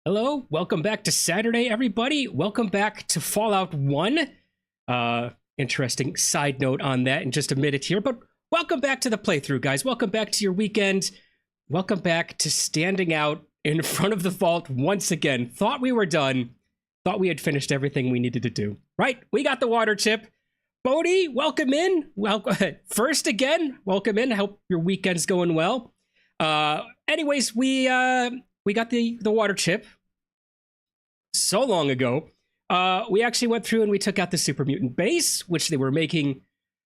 Hello, welcome back to Saturday, everybody. Welcome back to Fallout 1. Interesting side note on that in just a minute here, but welcome back to the playthrough, guys. Welcome back to your weekend. Welcome back to standing out in front of the vault once again. Thought we were done. Thought we had finished everything we needed to do. Right, we got the water chip. Bodhi, welcome in. Welcome first again. Welcome in. Hope your weekend's going well. Anyways, we got the water chip so long ago. We actually went through and we took out the Super Mutant base, which they were making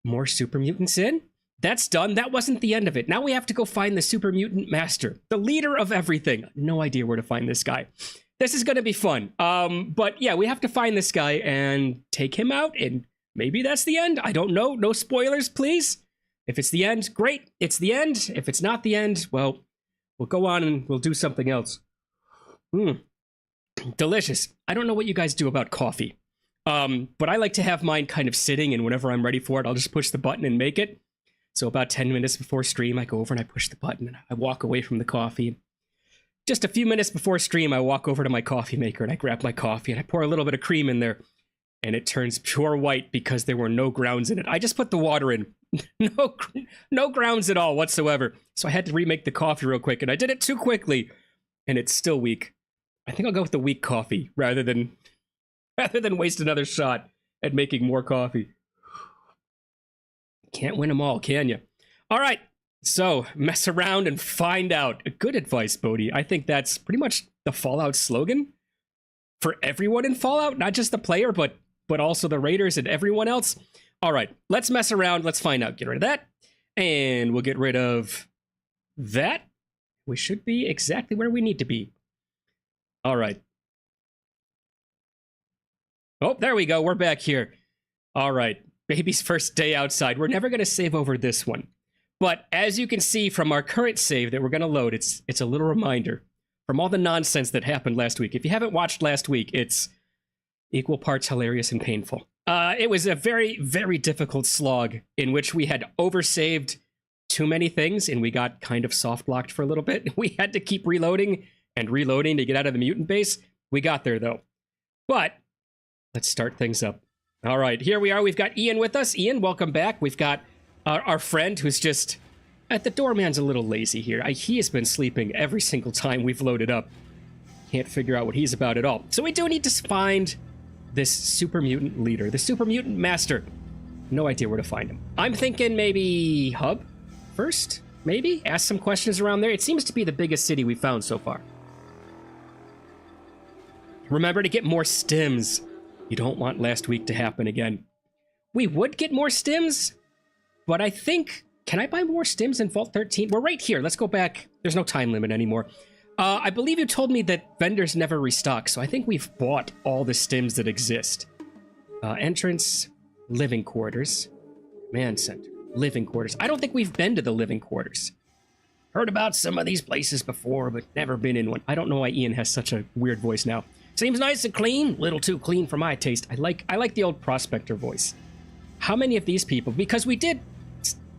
more Super Mutants in. That's done. That wasn't the end of it. Now we have to go find the Super Mutant Master, the leader of everything. No idea where to find this guy. This is going to be fun. But yeah, we have to find this guy and take him out, and maybe that's the end. I don't know. No spoilers, please. If it's the end, great. It's the end. If it's not the end, well, we'll go on and we'll do something else. Delicious. I don't know what you guys do about coffee, but I like to have mine kind of sitting, and whenever I'm ready for it, I'll just push the button and make it. So about 10 minutes before stream, I go over and I push the button and I walk away from the coffee. Just a few minutes before stream, I walk over to my coffee maker and I grab my coffee and I pour a little bit of cream in there, and it turns pure white because there were no grounds in it. I just put the water in. No grounds at all whatsoever. So I had to remake the coffee real quick, and I did it too quickly, and it's still weak. I think I'll go with the weak coffee rather than waste another shot at making more coffee. Can't win them all, can you? All right, so mess around and find out. Good advice, Bodhi. I think that's pretty much the Fallout slogan for everyone in Fallout, not just the player, but also the raiders and everyone else. All right, let's mess around. Let's find out. Get rid of that, and we'll get rid of that. We should be exactly where we need to be. All right. Oh, there we go. We're back here. All right. Baby's first day outside. We're never going to save over this one. But as you can see from our current save that we're going to load, it's a little reminder from all the nonsense that happened last week. If you haven't watched last week, it's equal parts hilarious and painful. It was a very, very difficult slog in which we had oversaved too many things, and we got kind of soft-locked for a little bit. We had to keep reloading and reloading to get out of the mutant base. We got there, though. But let's start things up. All right, here we are. We've got Ian with us. Ian, welcome back. We've got our friend who's just... the doorman's a little lazy here. He has been sleeping every single time we've loaded up. Can't figure out what he's about at all. So we do need to find this Super Mutant leader, the Super Mutant Master. No idea where to find him. I'm thinking maybe Hub first, maybe? Ask some questions around there. It seems to be the biggest city we've found so far. Remember to get more stims. You don't want last week to happen again. We would get more stims, but I think... Can I buy more stims in Vault 13? We're right here. Let's go back. There's no time limit anymore. I believe you told me that vendors never restock, so I think we've bought all the stims that exist. Entrance, living quarters, command center, living quarters. I don't think we've been to the living quarters. Heard about some of these places before, but never been in one. I don't know why Ian has such a weird voice now. Seems nice and clean, little too clean for my taste. I like the old prospector voice. How many of these people? Because we did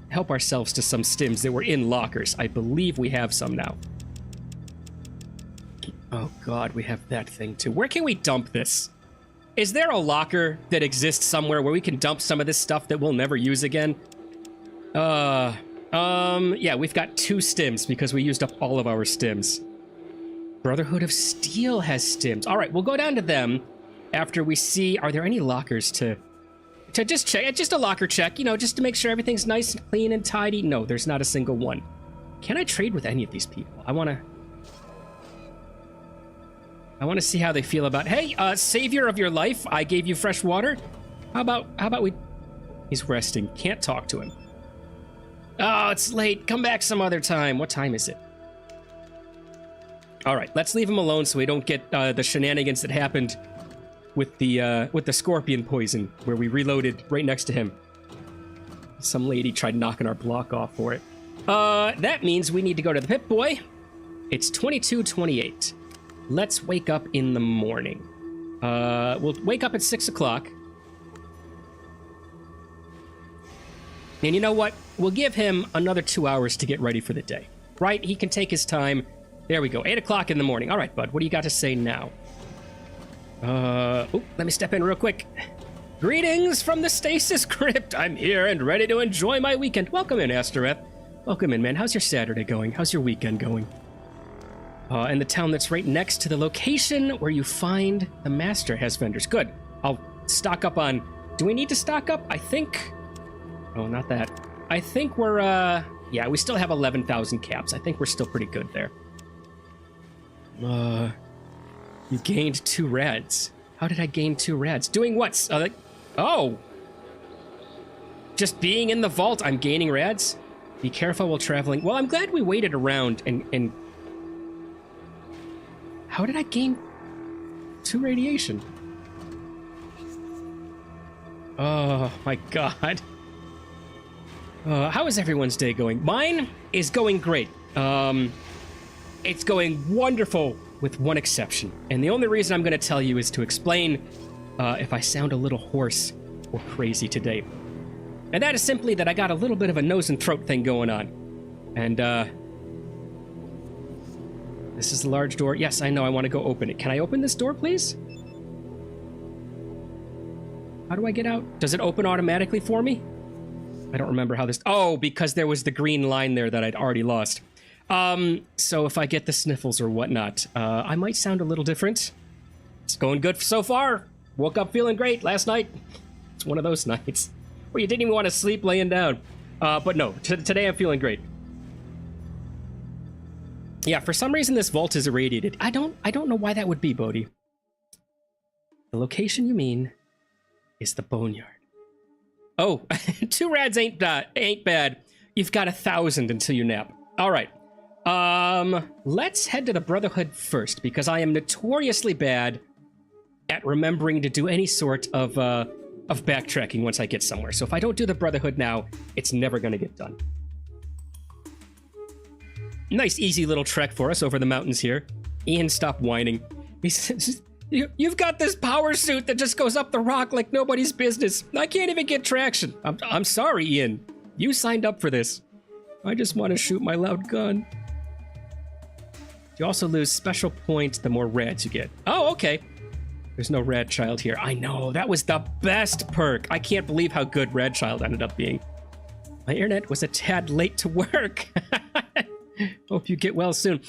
help ourselves to some stims that were in lockers. I believe we have some now. Oh god, we have that thing too. Where can we dump this? Is there a locker that exists somewhere where we can dump some of this stuff that we'll never use again? Yeah, we've got 2 stims because we used up all of our stims. Brotherhood of Steel has stims. All right, we'll go down to them after we see, are there any lockers to just check, just a locker check, you know, just to make sure everything's nice and clean and tidy. No, there's not a single one. Can I trade with any of these people? I want to see how they feel about, hey, savior of your life, I gave you fresh water. How about we... He's resting. Can't talk to him. Oh, it's late. Come back some other time. What time is it? All right, let's leave him alone so we don't get the shenanigans that happened with the scorpion poison, where we reloaded right next to him. Some lady tried knocking our block off for it. That means we need to go to the Pip-Boy. It's 22:28. Let's wake up in the morning. We'll wake up at 6 o'clock. And you know what? We'll give him another 2 hours to get ready for the day. Right? He can take his time. There we go. 8 o'clock in the morning. All right, bud. What do you got to say now? Let me step in real quick. Greetings from the Stasis Crypt. I'm here and ready to enjoy my weekend. Welcome in, Astoreth. Welcome in, man. How's your Saturday going? How's your weekend going? In the town that's right next to the location where you find the Master has vendors. Good. I'll stock up on... Do we need to stock up? I think... Oh, not that. I think we're, yeah, we still have 11,000 caps. I think we're still pretty good there. You gained 2 rads. How did I gain 2 rads? Doing what? Oh! Just being in the vault, I'm gaining rads? Be careful while traveling. Well, I'm glad we waited around and... How did I gain 2 radiation? Oh, my God. How is everyone's day going? Mine is going great. It's going wonderful with one exception. And the only reason I'm going to tell you is to explain if I sound a little hoarse or crazy today. And that is simply that I got a little bit of a nose and throat thing going on. And, this is the large door. Yes, I know. I want to go open it. Can I open this door, please? How do I get out? Does it open automatically for me? I don't remember how this... Oh, because there was the green line there that I'd already lost. So if I get the sniffles or whatnot, I might sound a little different. It's going good so far. Woke up feeling great last night. It's one of those nights where you didn't even want to sleep laying down. But no, today I'm feeling great. Yeah, for some reason this vault is irradiated. I don't know why that would be, Bodhi. The location you mean is the boneyard. Oh, 2 rads ain't bad. You've got 1,000 until you nap. All right. Let's head to the Brotherhood first, because I am notoriously bad at remembering to do any sort of backtracking once I get somewhere. So if I don't do the Brotherhood now, it's never going to get done. Nice, easy little trek for us over the mountains here. Ian, stop whining. He says, you've got this power suit that just goes up the rock like nobody's business. I can't even get traction. I'm sorry, Ian. You signed up for this. I just want to shoot my loud gun. You also lose special points the more rads you get. Oh, okay. There's no Rad Child here. I know, that was the best perk. I can't believe how good Rad Child ended up being. My internet was a tad late to work. Hope you get well soon.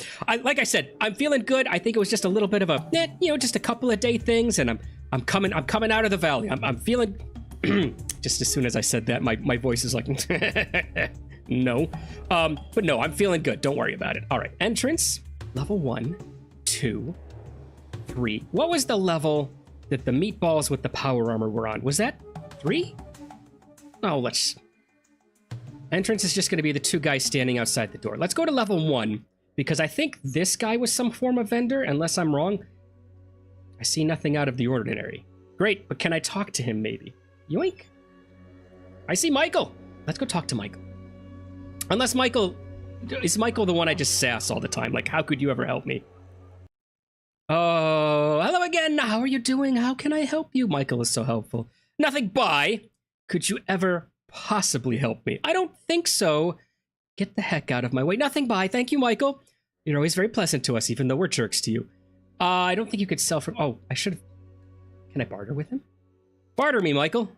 Like I said, I'm feeling good. I think it was just a little bit of a, just a couple of day things, and I'm coming out of the valley. I'm feeling. Just as soon as I said that, my voice is like, no. But no, I'm feeling good. Don't worry about it. All right, entrance level 1, 2, 3. What was the level that the meatballs with the power armor were on? Was that 3? Oh, let's. Entrance is just going to be the 2 guys standing outside the door. Let's go to level 1, because I think this guy was some form of vendor, unless I'm wrong. I see nothing out of the ordinary. Great, but can I talk to him maybe? Yoink. I see Michael. Let's go talk to Michael. Unless Michael... Is Michael the one I just sass all the time? Like, how could you ever help me? Oh, hello again. How are you doing? How can I help you? Michael is so helpful. Nothing, bye. Could you ever possibly help me? I don't think so. Get the heck out of my way. Nothing, bye. Thank you, Michael. You're always very pleasant to us, even though we're jerks to you. I don't think you could sell from... Oh, I should have... Can I barter with him? Barter me, Michael.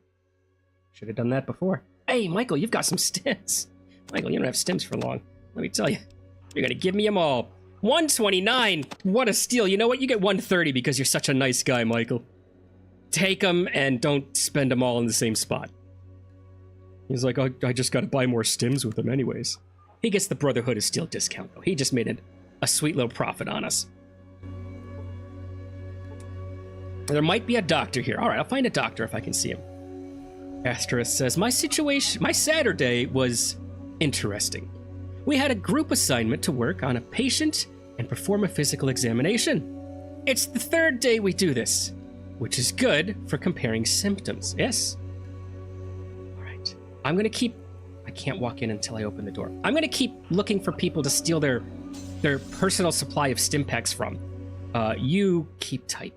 Should have done that before. Hey, Michael, you've got some stims. Michael, you don't have stims for long. Let me tell you. You're going to give me them all. 129. What a steal. You know what? You get 130 because you're such a nice guy, Michael. Take them and don't spend them all in the same spot. He's like, oh, I just got to buy more stims with them anyways. He gets the Brotherhood of Steel discount, though. He just made a sweet little profit on us. There might be a doctor here. All right, I'll find a doctor if I can see him. Asterisk says, my Saturday was interesting. We had a group assignment to work on a patient and perform a physical examination. It's the 3rd day we do this, which is good for comparing symptoms. Yes. All right. I'm going to keep... I can't walk in until I open the door. I'm going to keep looking for people to steal their personal supply of stim packs from. You keep tight.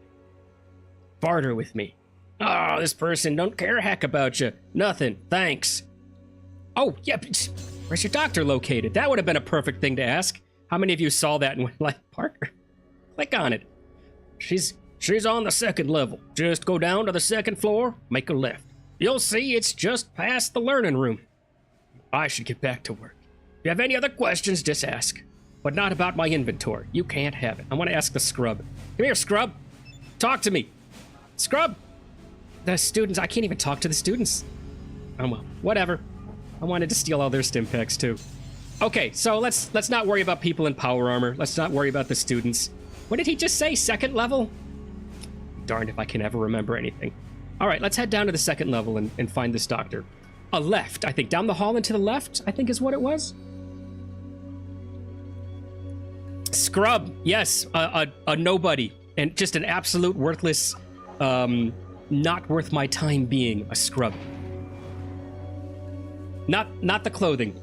Barter with me. Oh, this person don't care a heck about you. Nothing. Thanks. Oh, yeah. Where's your doctor located? That would have been a perfect thing to ask. How many of you saw that and went like, Parker, click on it. She's on the second level. Just go down to the second floor, make a left. You'll see it's just past the learning room. I should get back to work. If you have any other questions, just ask. But not about my inventory. You can't have it. I want to ask the scrub. Come here, scrub. Talk to me. Scrub. The students, I can't even talk to the students. Oh well, whatever. I wanted to steal all their stim packs too. Okay, so let's not worry about people in power armor. Let's not worry about the students. What did he just say? Second level? Darned if I can ever remember anything. All right, let's head down to the second level and find this doctor. A left, I think. Down the hall and to the left, I think is what it was. Scrub, yes, a nobody. And just an absolute worthless, not worth my time being a scrub. Not the clothing.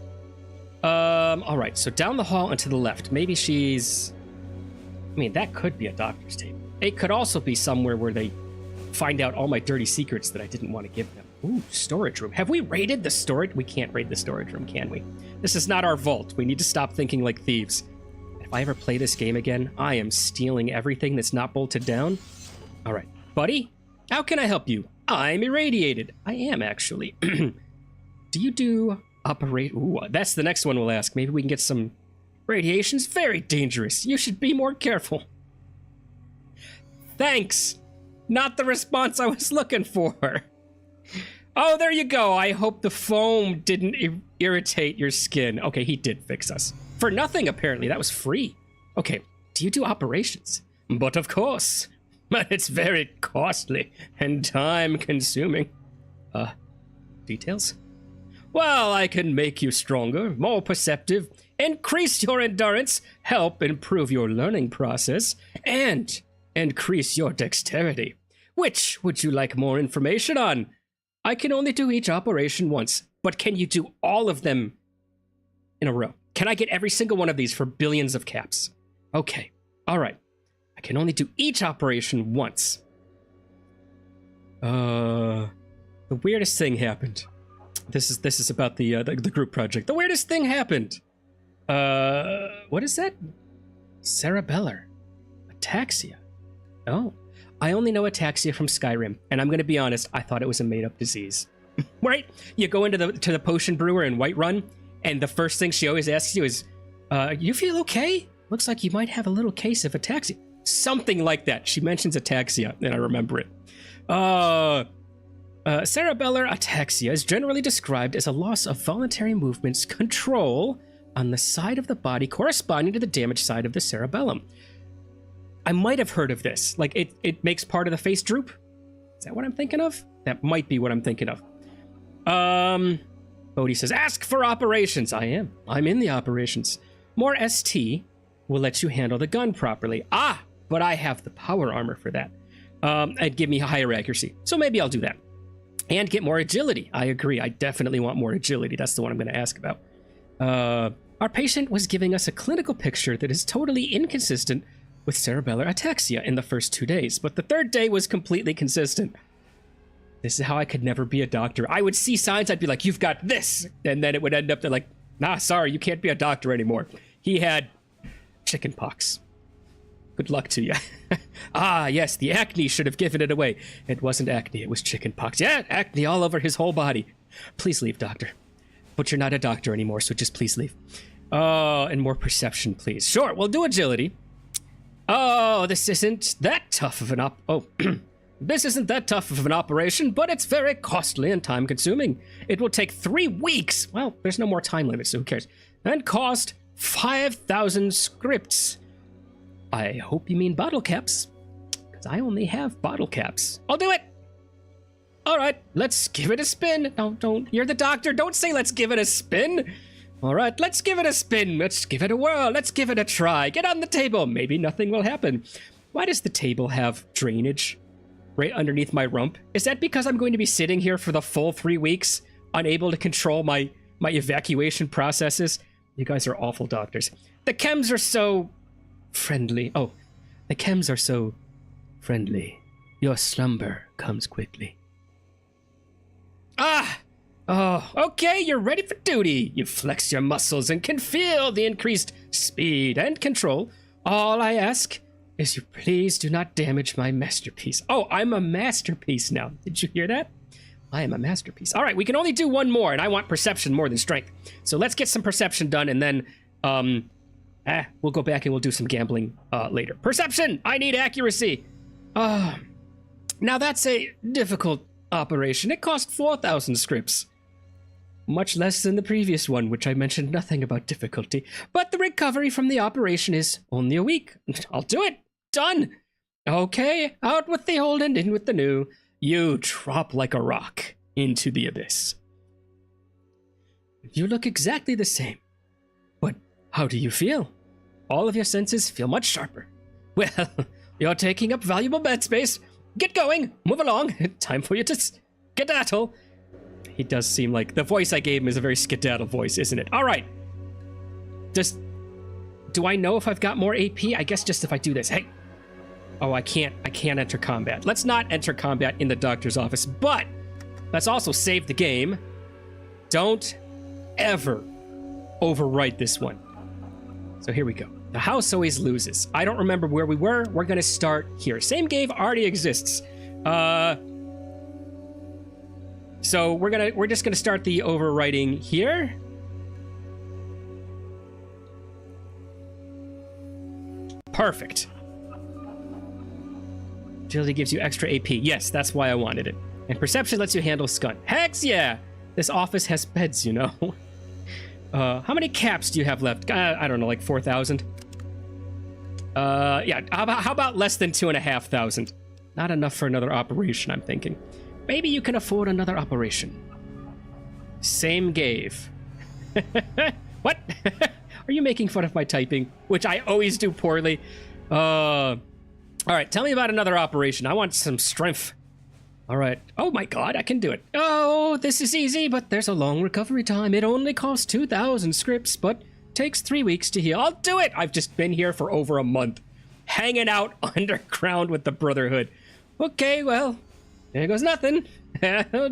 All right, so down the hall and to the left. Maybe she's... I mean, that could be a doctor's table. It could also be somewhere where they find out all my dirty secrets that I didn't want to give them. Ooh, storage room. Have we raided the storage? We can't raid the storage room, can we? This is not our vault. We need to stop thinking like thieves. If I ever play this game again, I am stealing everything that's not bolted down. All right, buddy, how can I help you? I'm irradiated. I am, actually. Do you do operate? Ooh, that's the next one we'll ask. Maybe we can get some... Radiation's very dangerous. You should be more careful. Thanks. Not the response I was looking for. Oh, there you go. I hope the foam didn't irritate your skin. Okay, he did fix us. For nothing, apparently. That was free. Okay, do you do operations? But of course. But it's very costly and time-consuming. Details? Well, I can make you stronger, more perceptive, increase your endurance, help improve your learning process, and increase your dexterity. Which would you like more information on? I can only do each operation once, but can you do all of them in a row? Can I get every single one of these for billions of caps? Okay, all right. I can only do each operation once. The weirdest thing happened. This is about the group project. The weirdest thing happened. What is that? Cerebellar. Ataxia. Oh. I only know ataxia from Skyrim, and I'm gonna be honest, I thought it was a made-up disease. Right? You go into the potion brewer in Whiterun, and the first thing she always asks you is, you feel okay? Looks like you might have a little case of ataxia. Something like that. She mentions ataxia, and I remember it. Cerebellar ataxia is generally described as a loss of voluntary movements control on the side of the body corresponding to the damaged side of the cerebellum. I might have heard of this. Like, it makes part of the face droop? Is that what I'm thinking of? That might be what I'm thinking of. Bodhi says, ask for operations. I am. I'm in the operations. More ST will let you handle the gun properly. Ah, but I have the power armor for that. And give me higher accuracy. So maybe I'll do that. And get more agility. I agree. I definitely want more agility. That's the one I'm going to ask about. Our patient was giving us a clinical picture that is totally inconsistent with cerebellar ataxia in the first 2 days, but the third day was completely consistent. This is how I could never be a doctor. I would see signs, I'd be like, you've got this, and then it would end up they're like, nah, sorry, you can't be a doctor anymore. He had chicken pox. Good luck to you. Ah, yes, the acne should have given it away. It wasn't acne, it was chicken pox. Yeah, acne all over his whole body. Please leave, doctor. But you're not a doctor anymore, so just please leave. Oh, and more perception, please. Sure, we'll do agility. Oh, this isn't that tough of an this isn't that tough of an operation, but it's very costly and time-consuming. It will take 3 weeks. Well, there's no more time limit, so who cares? And cost 5,000 scripts. I hope you mean bottle caps, because I only have bottle caps. I'll do it. All right, let's give it a spin. No, don't. You're the doctor. Don't say let's give it a spin. All right, let's give it a spin. Let's give it a whirl. Let's give it a try. Get on the table. Maybe nothing will happen. Why does the table have drainage right underneath my rump? Is that because I'm going to be sitting here for the full 3 weeks, unable to control my evacuation processes? You guys are awful doctors. The chems are so friendly. Oh, the chems are so friendly. Your slumber comes quickly. Ah! Oh, okay, you're ready for duty. You flex your muscles and can feel the increased speed and control. All I ask is you please do not damage my masterpiece. Oh, I'm a masterpiece now. Did you hear that? I am a masterpiece. All right, we can only do one more, and I want perception more than strength. So let's get some perception done, and then we'll go back and we'll do some gambling later. Perception! I need accuracy. Now that's a difficult operation. It cost 4,000 scripts. Much less than the previous one, which I mentioned nothing about difficulty. But the recovery from the operation is only a week. I'll do it. Done. Okay, out with the old and in with the new. You drop like a rock into the abyss. You look exactly the same. But how do you feel? All of your senses feel much sharper. Well, you're taking up valuable bed space. Get going. Move along. Time for you to skedaddle. He does seem like the voice I gave him is a very skedaddle voice, isn't it? All right. Do I know if I've got more AP? I guess just if I do this. Hey. Oh, I can't enter combat. Let's not enter combat in the doctor's office, but let's also save the game. Don't ever overwrite this one. So here we go. The house always loses. I don't remember where we were. We're going to start here. Same game already exists. So we're just gonna start the overwriting here. Perfect. Agility gives you extra AP. Yes, that's why I wanted it. And perception lets you handle scun. Hex yeah! This office has beds, you know. How many caps do you have left? I don't know, like 4,000. Yeah. How about less than 2,500? Not enough for another operation, I'm thinking. Maybe you can afford another operation. Same gave. What? Are you making fun of my typing? Which I always do poorly. All right, tell me about another operation. I want some strength. All right. Oh my God, I can do it. Oh, this is easy, but there's a long recovery time. It only costs 2,000 scripts, but takes 3 weeks to heal. I'll do it. I've just been here for over a month, hanging out underground with the Brotherhood. Okay, well, there goes nothing.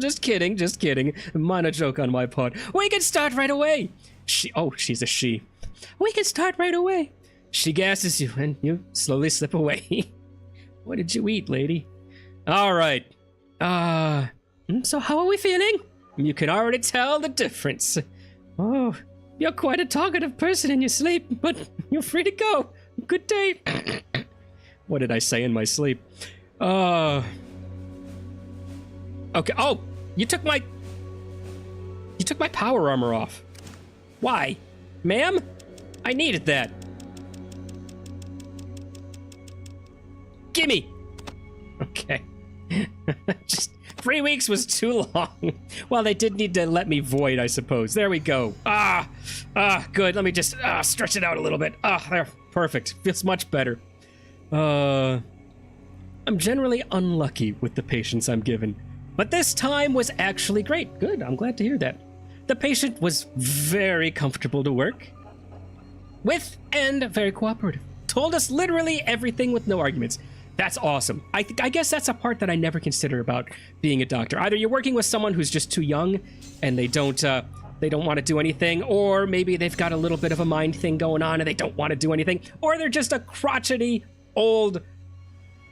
Just kidding, just kidding. Minor joke on my part. We can start right away. She's a she. We can start right away. She gasses you, and you slowly slip away. What did you eat, lady? All right. So how are we feeling? You can already tell the difference. Oh, you're quite a talkative person in your sleep, but you're free to go. Good day. What did I say in my sleep? Okay. Oh, you took my power armor off. Why? Ma'am? I needed that. Gimme. Okay. Just 3 weeks was too long. Well, they did need to let me void, I suppose. There we go. Good. Let me just stretch it out a little bit. There. Perfect. Feels much better. I'm generally unlucky with the patients I'm given, but this time was actually great. Good. I'm glad to hear that. The patient was very comfortable to work with and very cooperative. Told us literally everything with no arguments. That's awesome. I guess that's a part that I never consider about being a doctor. Either you're working with someone who's just too young and they don't want to do anything, or maybe they've got a little bit of a mind thing going on and they don't want to do anything, or they're just a crotchety old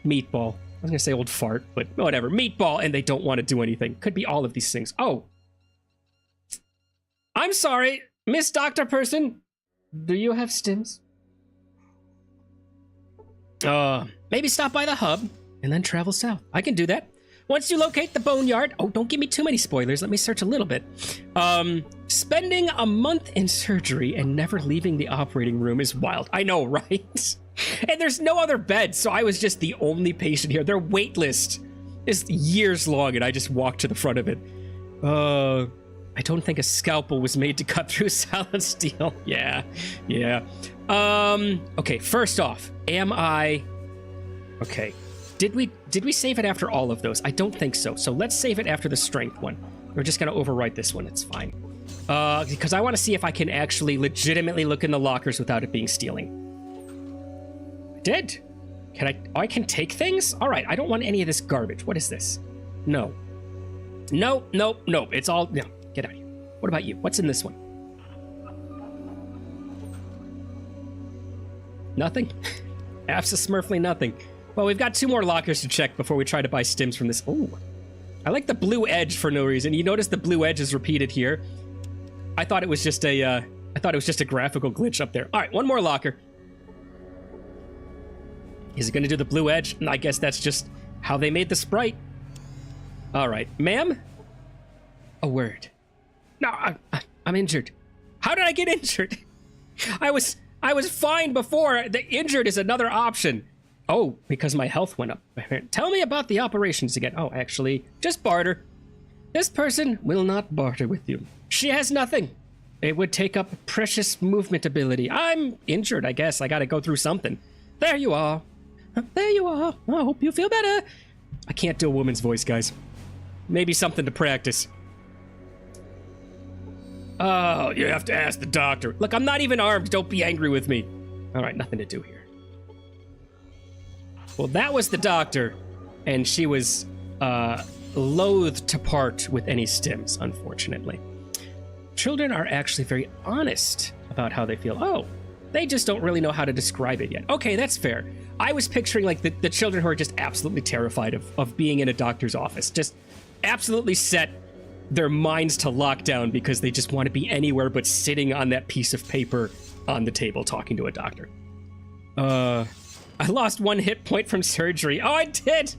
meatball. I was gonna say old fart, but whatever. Meatball, and they don't want to do anything. Could be all of these things. Oh. I'm sorry, Miss Doctor Person. Do you have stims? Maybe stop by the hub and then travel south. I can do that. Once you locate the boneyard, don't give me too many spoilers. Let me search a little bit. Spending a month in surgery and never leaving the operating room is wild. I know, right? And there's no other beds, so I was just the only patient here. Their wait list is years long, and I just walked to the front of it. I don't think a scalpel was made to cut through solid steel. Yeah. Okay, first off, am I... Okay, did we save it after all of those? I don't think so. So let's save it after the strength one. We're just gonna overwrite this one, it's fine. Because I want to see if I can actually legitimately look in the lockers without it being stealing. I did. Can I... Oh, I can take things? All right, I don't want any of this garbage. What is this? No. It's all... No. Get out of here. What about you? What's in this one? Nothing? Abso-smurfly nothing. Well, we've got 2 more lockers to check before we try to buy stims from this. Oh, I like the blue edge for no reason. You notice the blue edge is repeated here. I thought it was just a graphical glitch up there. All right, 1 more locker. Is it going to do the blue edge? I guess that's just how they made the sprite. All right, ma'am. A word. No, I'm injured. How did I get injured? I was fine before. The injured is another option. Oh, because my health went up. Tell me about the operations again. Oh, actually, just barter. This person will not barter with you. She has nothing. It would take up precious movement ability. I'm injured, I guess. I gotta go through something. There you are. There you are. I hope you feel better. I can't do a woman's voice, guys. Maybe something to practice. Oh, you have to ask the doctor. Look, I'm not even armed. Don't be angry with me. All right, nothing to do here. Well, that was the doctor, and she was loath to part with any stims, unfortunately. Children are actually very honest about how they feel. Oh, they just don't really know how to describe it yet. Okay, that's fair. I was picturing like the children who are just absolutely terrified of being in a doctor's office. Just absolutely set their minds to lockdown because they just want to be anywhere but sitting on that piece of paper on the table talking to a doctor. I lost 1 hit point from surgery. Oh, I did!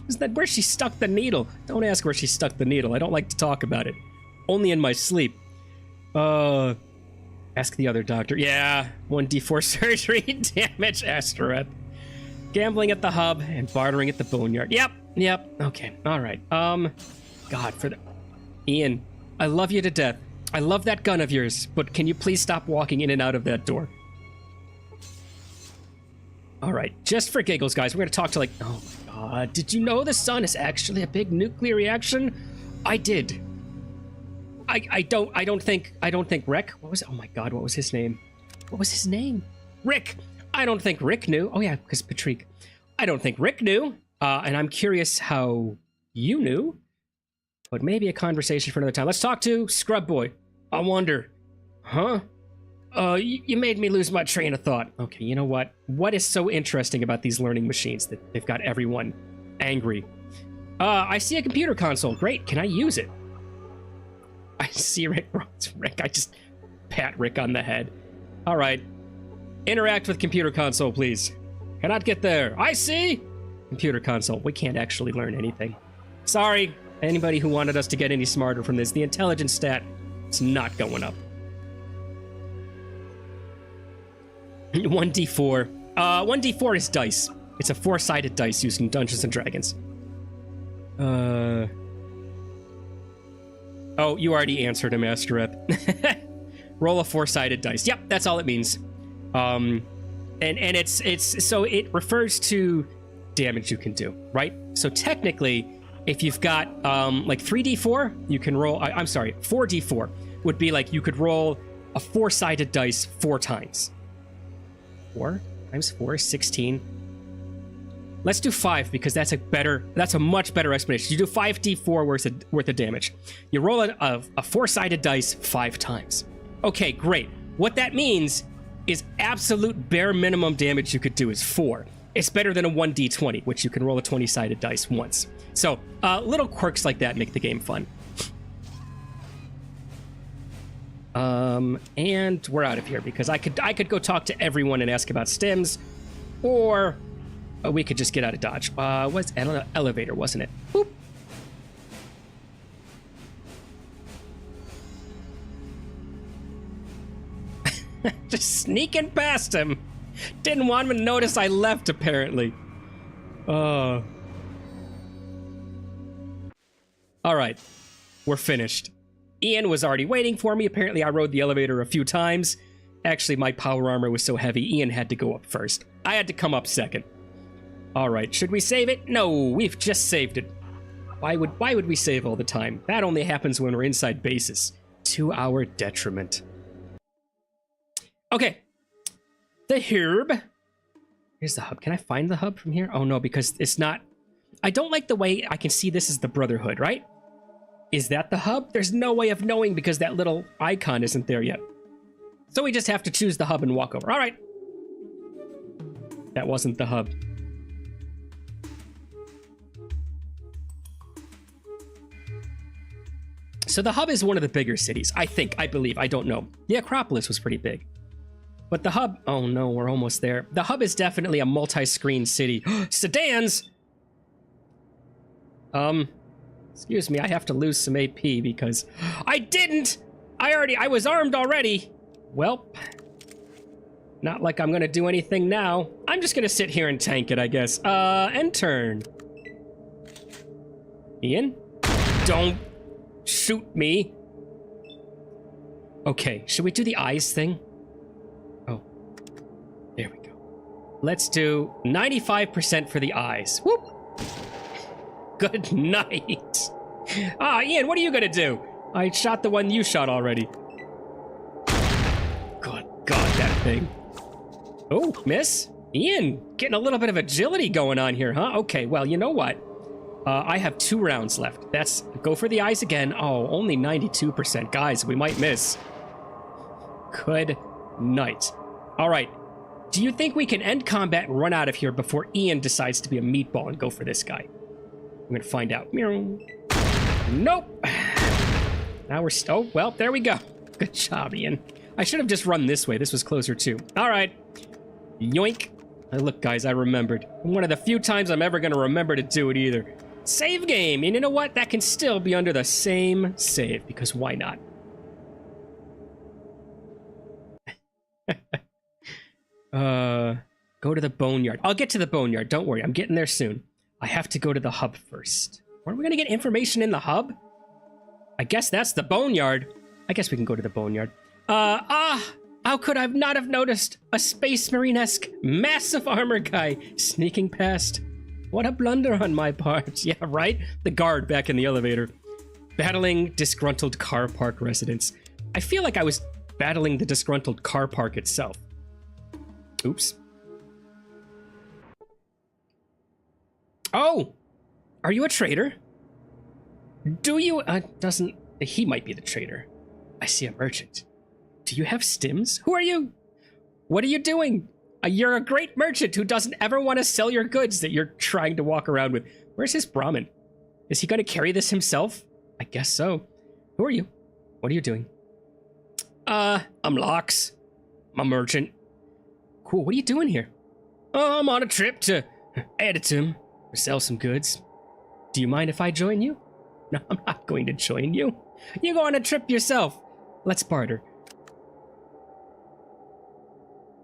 Was that where she stuck the needle? Don't ask where she stuck the needle. I don't like to talk about it. Only in my sleep. Ask the other doctor. Yeah, 1d4 surgery damage, Astaroth. Gambling at the hub and bartering at the boneyard. Yep. Okay, all right. God, for the... Ian, I love you to death. I love that gun of yours, but can you please stop walking in and out of that door? All right, just for giggles, guys, we're gonna talk to like... Oh my god, did you know the sun is actually a big nuclear reaction? I did. I don't think Rick... What was it? Oh my god, what was his name? What was his name? Rick! I don't think Rick knew. Oh yeah, because Patrick. I don't think Rick knew. And I'm curious how you knew. But maybe a conversation for another time. Let's talk to Scrub Boy. I wonder. Huh? You made me lose my train of thought. Okay, you know what? What is so interesting about these learning machines that they've got everyone angry? I see a computer console. Great, can I use it? I see Rick. It's Rick. I just pat Rick on the head. All right. Interact with computer console, please. Cannot get there. I see! Computer console. We can't actually learn anything. Sorry, anybody who wanted us to get any smarter from this. The intelligence stat is not going up. 1d4. 1d4 is dice. It's a 4-sided dice used in Dungeons & Dragons. Oh, you already answered him, Astaroth. Roll a 4-sided dice. Yep, that's all it means. And it's so it refers to damage you can do, right? So technically, if you've got like 3d4, you can roll. I'm sorry, 4d4 would be like you could roll a 4-sided dice 4 times. 4 times 4 is 16. Let's do 5 because that's a much better explanation. You do 5d4 worth of damage. You roll a 4-sided dice 5 times. Okay, great. What that means is absolute bare minimum damage you could do is 4. It's better than a 1d20, which you can roll a 20-sided dice once. So little quirks like that make the game fun. And we're out of here because I could go talk to everyone and ask about stims, or we could just get out of Dodge. Was elevator, wasn't it? Boop. Just sneaking past him. Didn't want him to notice I left, apparently. All right. We're finished. Ian was already waiting for me. Apparently, I rode the elevator a few times. Actually, my power armor was so heavy, Ian had to go up first. I had to come up second. All right, should we save it? No, we've just saved it. Why would we save all the time? That only happens when we're inside bases. To our detriment. Okay. The hub. Here's the hub. Can I find the hub from here? Oh no, because it's not... I don't like the way I can see this as the Brotherhood, right? Is that the hub? There's no way of knowing because that little icon isn't there yet. So we just have to choose the hub and walk over. All right. That wasn't the hub. So the hub is one of the bigger cities, I believe, I don't know. The Acropolis was pretty big. But the hub, oh no, we're almost there. The hub is definitely a multi-screen city. Sedans! Excuse me, I have to lose some AP because I didn't! I was armed already. Well, not like I'm gonna do anything now. I'm just gonna sit here and tank it, I guess. And turn. Ian? Don't shoot me. Okay, should we do the eyes thing? Oh, there we go. Let's do 95% for the eyes. Whoop! Good night. Ian, what are you gonna do? I shot the one you shot already. Good God, that thing. Oh, miss. Ian, getting a little bit of agility going on here, huh? Okay, well, you know what? I have 2 rounds left. That's go for the eyes again. Oh, only 92%. Guys, we might miss. Good night. All right. Do you think we can end combat and run out of here before Ian decides to be a meatball and go for this guy? I'm going to find out. Nope. Now we're... Oh, well, there we go. Good job, Ian. I should have just run this way. This was closer, too. All right. Yoink. Look, guys, I remembered. One of the few times I'm ever going to remember to do it either. Save game. And you know what? That can still be under the same save, because why not? Go to the boneyard. I'll get to the boneyard. Don't worry. I'm getting there soon. I have to go to the hub first. Where are we going to get information in the hub? I guess that's the boneyard. I guess we can go to the boneyard. How could I not have noticed a Space Marine-esque massive armor guy sneaking past? What a blunder on my part. Yeah, right? The guard back in the elevator. Battling disgruntled car park residents. I feel like I was battling the disgruntled car park itself. Oops. Oh! Are you a traitor? Do you... doesn't... He might be the traitor. I see a merchant. Do you have stims? Who are you? What are you doing? You're a great merchant who doesn't ever want to sell your goods that you're trying to walk around with. Where's his Brahmin? Is he going to carry this himself? I guess so. Who are you? What are you doing? I'm Lox. I'm a merchant. Cool, what are you doing here? I'm on a trip to Editum or sell some goods. Do you mind if I join you? No, I'm not going to join you. You go on a trip yourself. Let's barter.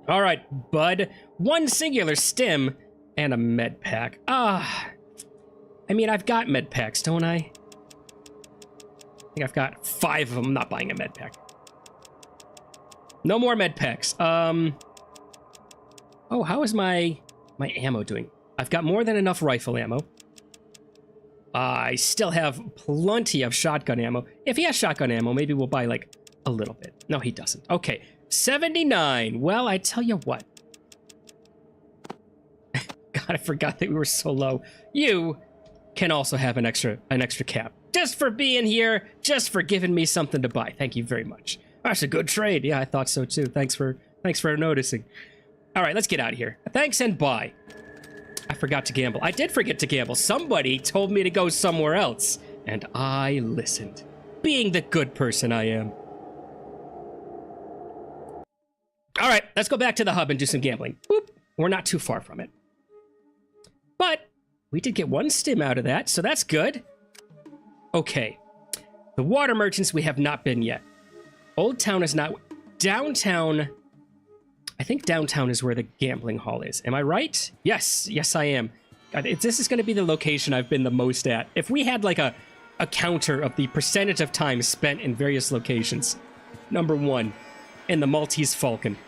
All right, bud. 1 singular stim and a med pack. I mean, I've got med packs, don't I? I think I've got 5 of them. I'm not buying a med pack. No more med packs. Oh, how is my ammo doing? I've got more than enough rifle ammo. I still have plenty of shotgun ammo. If he has shotgun ammo, maybe we'll buy, like, a little bit. No, he doesn't. Okay, 79. Well, I tell you what. God, I forgot that we were so low. You can also have an extra cap. Just for being here, just for giving me something to buy. Thank you very much. That's a good trade. Yeah, I thought so, too. Thanks for noticing. All right, let's get out of here. Thanks and bye. I forgot to gamble. I did forget to gamble. Somebody told me to go somewhere else, and I listened. Being the good person I am. All right, let's go back to the hub and do some gambling. Boop. We're not too far from it. But we did get 1 stim out of that, so that's good. Okay. The water merchants we have not been yet. Old Town is not... Downtown... I think downtown is where the gambling hall is. Am I right? Yes. Yes, I am. God, this is going to be the location I've been the most at. If we had like a counter of the percentage of time spent in various locations. Number 1 in the Maltese Falcon.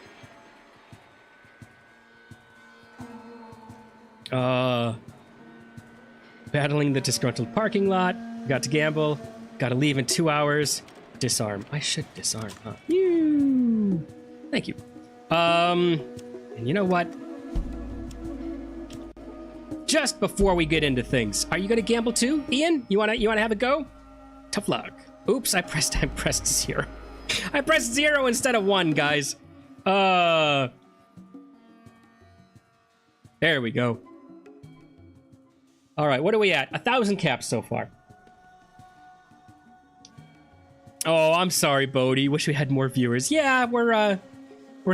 Battling the disgruntled parking lot. Got to gamble. Got to leave in 2 hours. Disarm. I should disarm, huh? Thank you. And you know what? Just before we get into things, are you gonna gamble too, Ian? You wanna have a go? Tough luck. Oops, I pressed 0. I pressed 0 instead of 1, guys. There we go. All right, what are we at? 1,000 caps so far. Oh, I'm sorry, Bodhi. Wish we had more viewers. Yeah, we're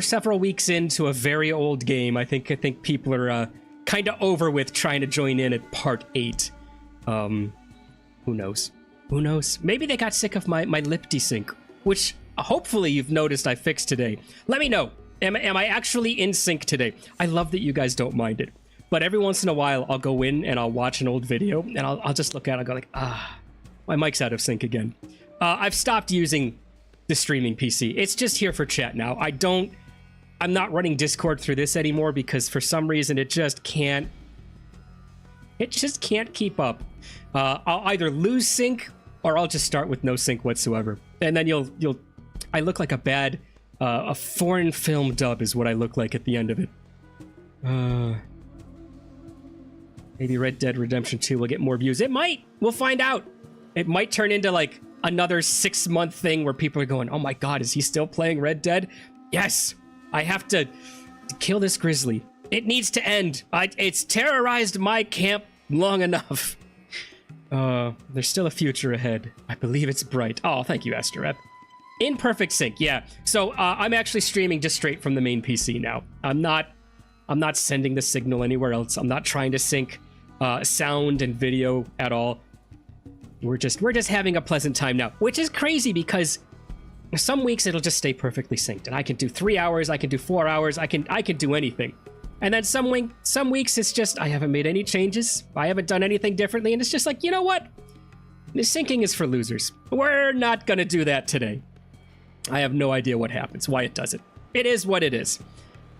several weeks into a very old game. I think people are kind of over with trying to join in at part 8. Who knows? Who knows? Maybe they got sick of my lip desync, which hopefully you've noticed I fixed today. Let me know. Am I actually in sync today? I love that you guys don't mind it. But every once in a while, I'll go in and I'll watch an old video and I'll just look at it and go like, my mic's out of sync again. I've stopped using the streaming PC. It's just here for chat now. I'm not running Discord through this anymore because for some reason it just can't keep up. I'll either lose sync or I'll just start with no sync whatsoever. And then I look like a foreign film dub is what I look like at the end of it. Maybe Red Dead Redemption 2 will get more views. It might. We'll find out. It might turn into like another 6-month thing where people are going, oh my god, is he still playing Red Dead? Yes, I have to kill this grizzly. It needs to end. It's terrorized my camp long enough. There's still a future ahead. I believe it's bright. Oh, thank you, Asterep. In perfect sync, yeah. So I'm actually streaming just straight from the main PC now. I'm not sending the signal anywhere else. I'm not trying to sync sound and video at all. We're just having a pleasant time now, which is crazy because some weeks it'll just stay perfectly synced, and I can do 3 hours, I can do 4 hours, I can do anything. And then some weeks it's just I haven't made any changes, I haven't done anything differently, and it's just like, you know what? The syncing is for losers. We're not gonna do that today. I have no idea what happens, why it does it. It is what it is.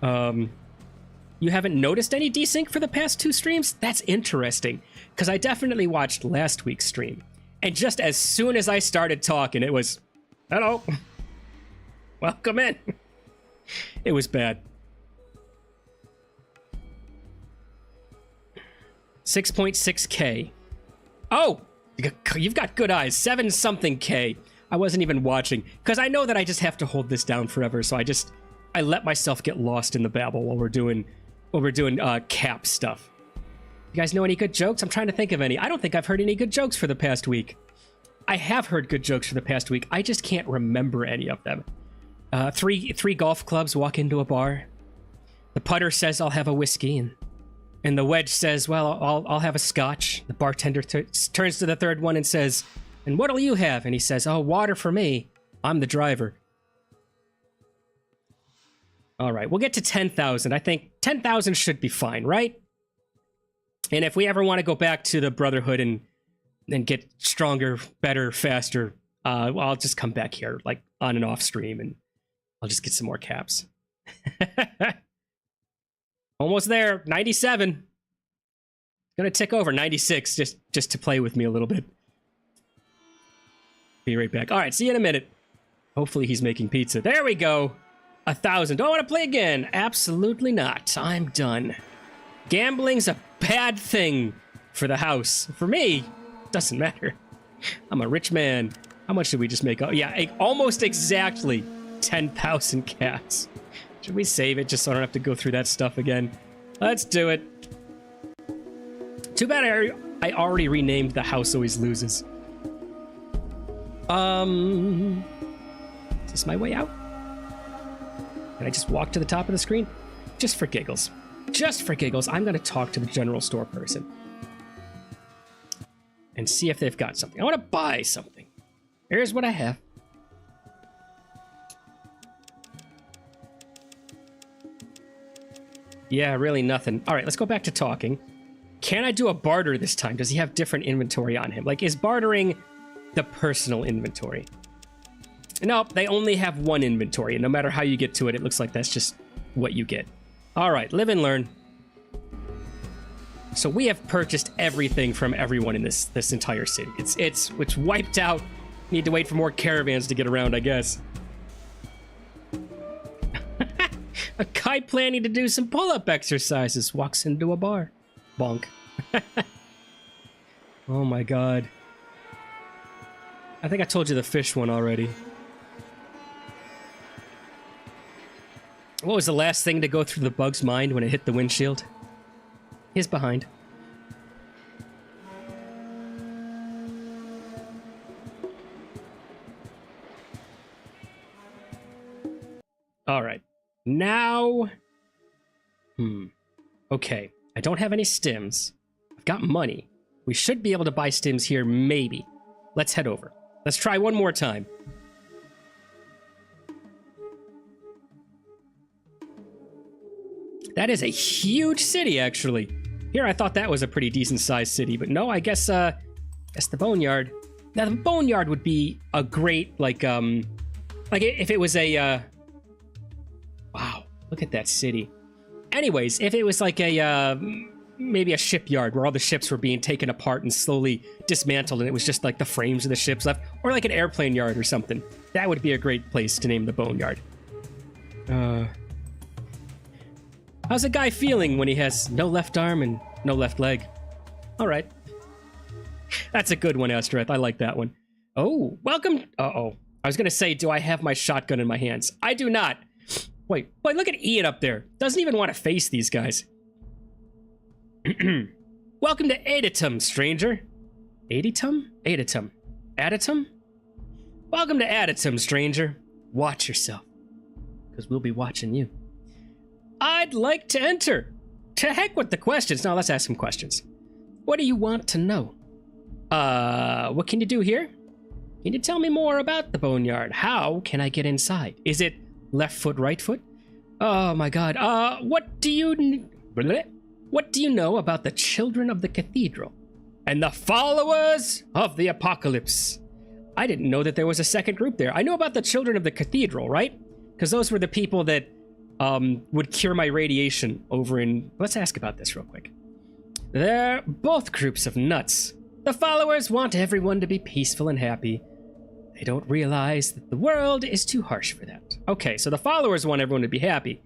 You haven't noticed any desync for the past 2 streams? That's interesting, because I definitely watched last week's stream. And just as soon as I started talking, it was, hello, welcome in. It was bad. 6.6K. Oh, you've got good eyes. 7-something K. I wasn't even watching, because I know that I just have to hold this down forever, so I let myself get lost in the babble while we're doing cap stuff. You guys know any good jokes? I'm trying to think of any. I don't think I've heard any good jokes for the past week. I have heard good jokes for the past week. I just can't remember any of them. Three golf clubs walk into a bar. The putter says, I'll have a whiskey. And the wedge says, well, I'll have a scotch. The bartender turns to the third one and says, and what'll you have? And he says, oh, water for me. I'm the driver. All right, we'll get to 10,000. I think 10,000 should be fine, right? And if we ever want to go back to the Brotherhood and get stronger, better, faster, I'll just come back here, like on and off stream, and I'll just get some more caps. Almost there, 97. Gonna tick over 96 just to play with me a little bit. Be right back. All right, see you in a minute. Hopefully he's making pizza. There we go. 1,000. Do I want to play again? Absolutely not. I'm done. Gambling's a bad thing for the house. For me, doesn't matter. I'm a rich man. How much did we just make? Oh, yeah, almost exactly 10,000 cats. Should we save it just so I don't have to go through that stuff again? Let's do it. Too bad I already renamed the House Always Loses. Is this my way out? Can I just walk to the top of the screen? Just for giggles. Just for giggles, I'm going to talk to the general store person and see if they've got something. I want to buy something. Here's what I have. Yeah, really nothing. All right, let's go back to talking. Can I do a barter this time? Does he have different inventory on him? Like, is bartering the personal inventory? Nope, they only have one inventory, and no matter how you get to it, it looks like that's just what you get. All right, live and learn. So we have purchased everything from everyone in this entire city. It's wiped out. Need to wait for more caravans to get around, I guess. A guy planning to do some pull-up exercises walks into a bar. Bonk. Oh my god. I think I told you the fish one already. What was the last thing to go through the bug's mind when it hit the windshield? He's behind. All right. Now... Okay. I don't have any stims. I've got money. We should be able to buy stims here, maybe. Let's head over. Let's try one more time. That is a huge city, actually. Here, I thought that was a pretty decent-sized city, but no, I guess the Boneyard. Now, the Boneyard would be a great, like if it was a, wow, look at that city. Anyways, if it was like a, maybe a shipyard where all the ships were being taken apart and slowly dismantled, and it was just like the frames of the ships left, or like an airplane yard or something, that would be a great place to name the Boneyard. How's a guy feeling when he has no left arm and no left leg? All right. That's a good one, Astereth. I like that one. Oh, welcome. Uh-oh. I was going to say, do I have my shotgun in my hands? I do not. Wait, look at Ian up there. Doesn't even want to face these guys. Welcome to Aditum, stranger. Aditum? Aditum. Aditum? Welcome to Aditum, stranger. Watch yourself, because we'll be watching you. I'd like to enter. To heck with the questions. Now let's ask some questions. What do you want to know? What can you do here? Can you tell me more about the Boneyard? How can I get inside? Is it left foot, right foot? Oh my god. What do you know about the children of the cathedral and the followers of the apocalypse? I didn't know that there was a second group there. I know about the children of the cathedral, right? Because those were the people that would cure my radiation over in... Let's ask about this real quick. They're both groups of nuts. The followers want everyone to be peaceful and happy. They don't realize that the world is too harsh for that. Okay, so the followers want everyone to be happy.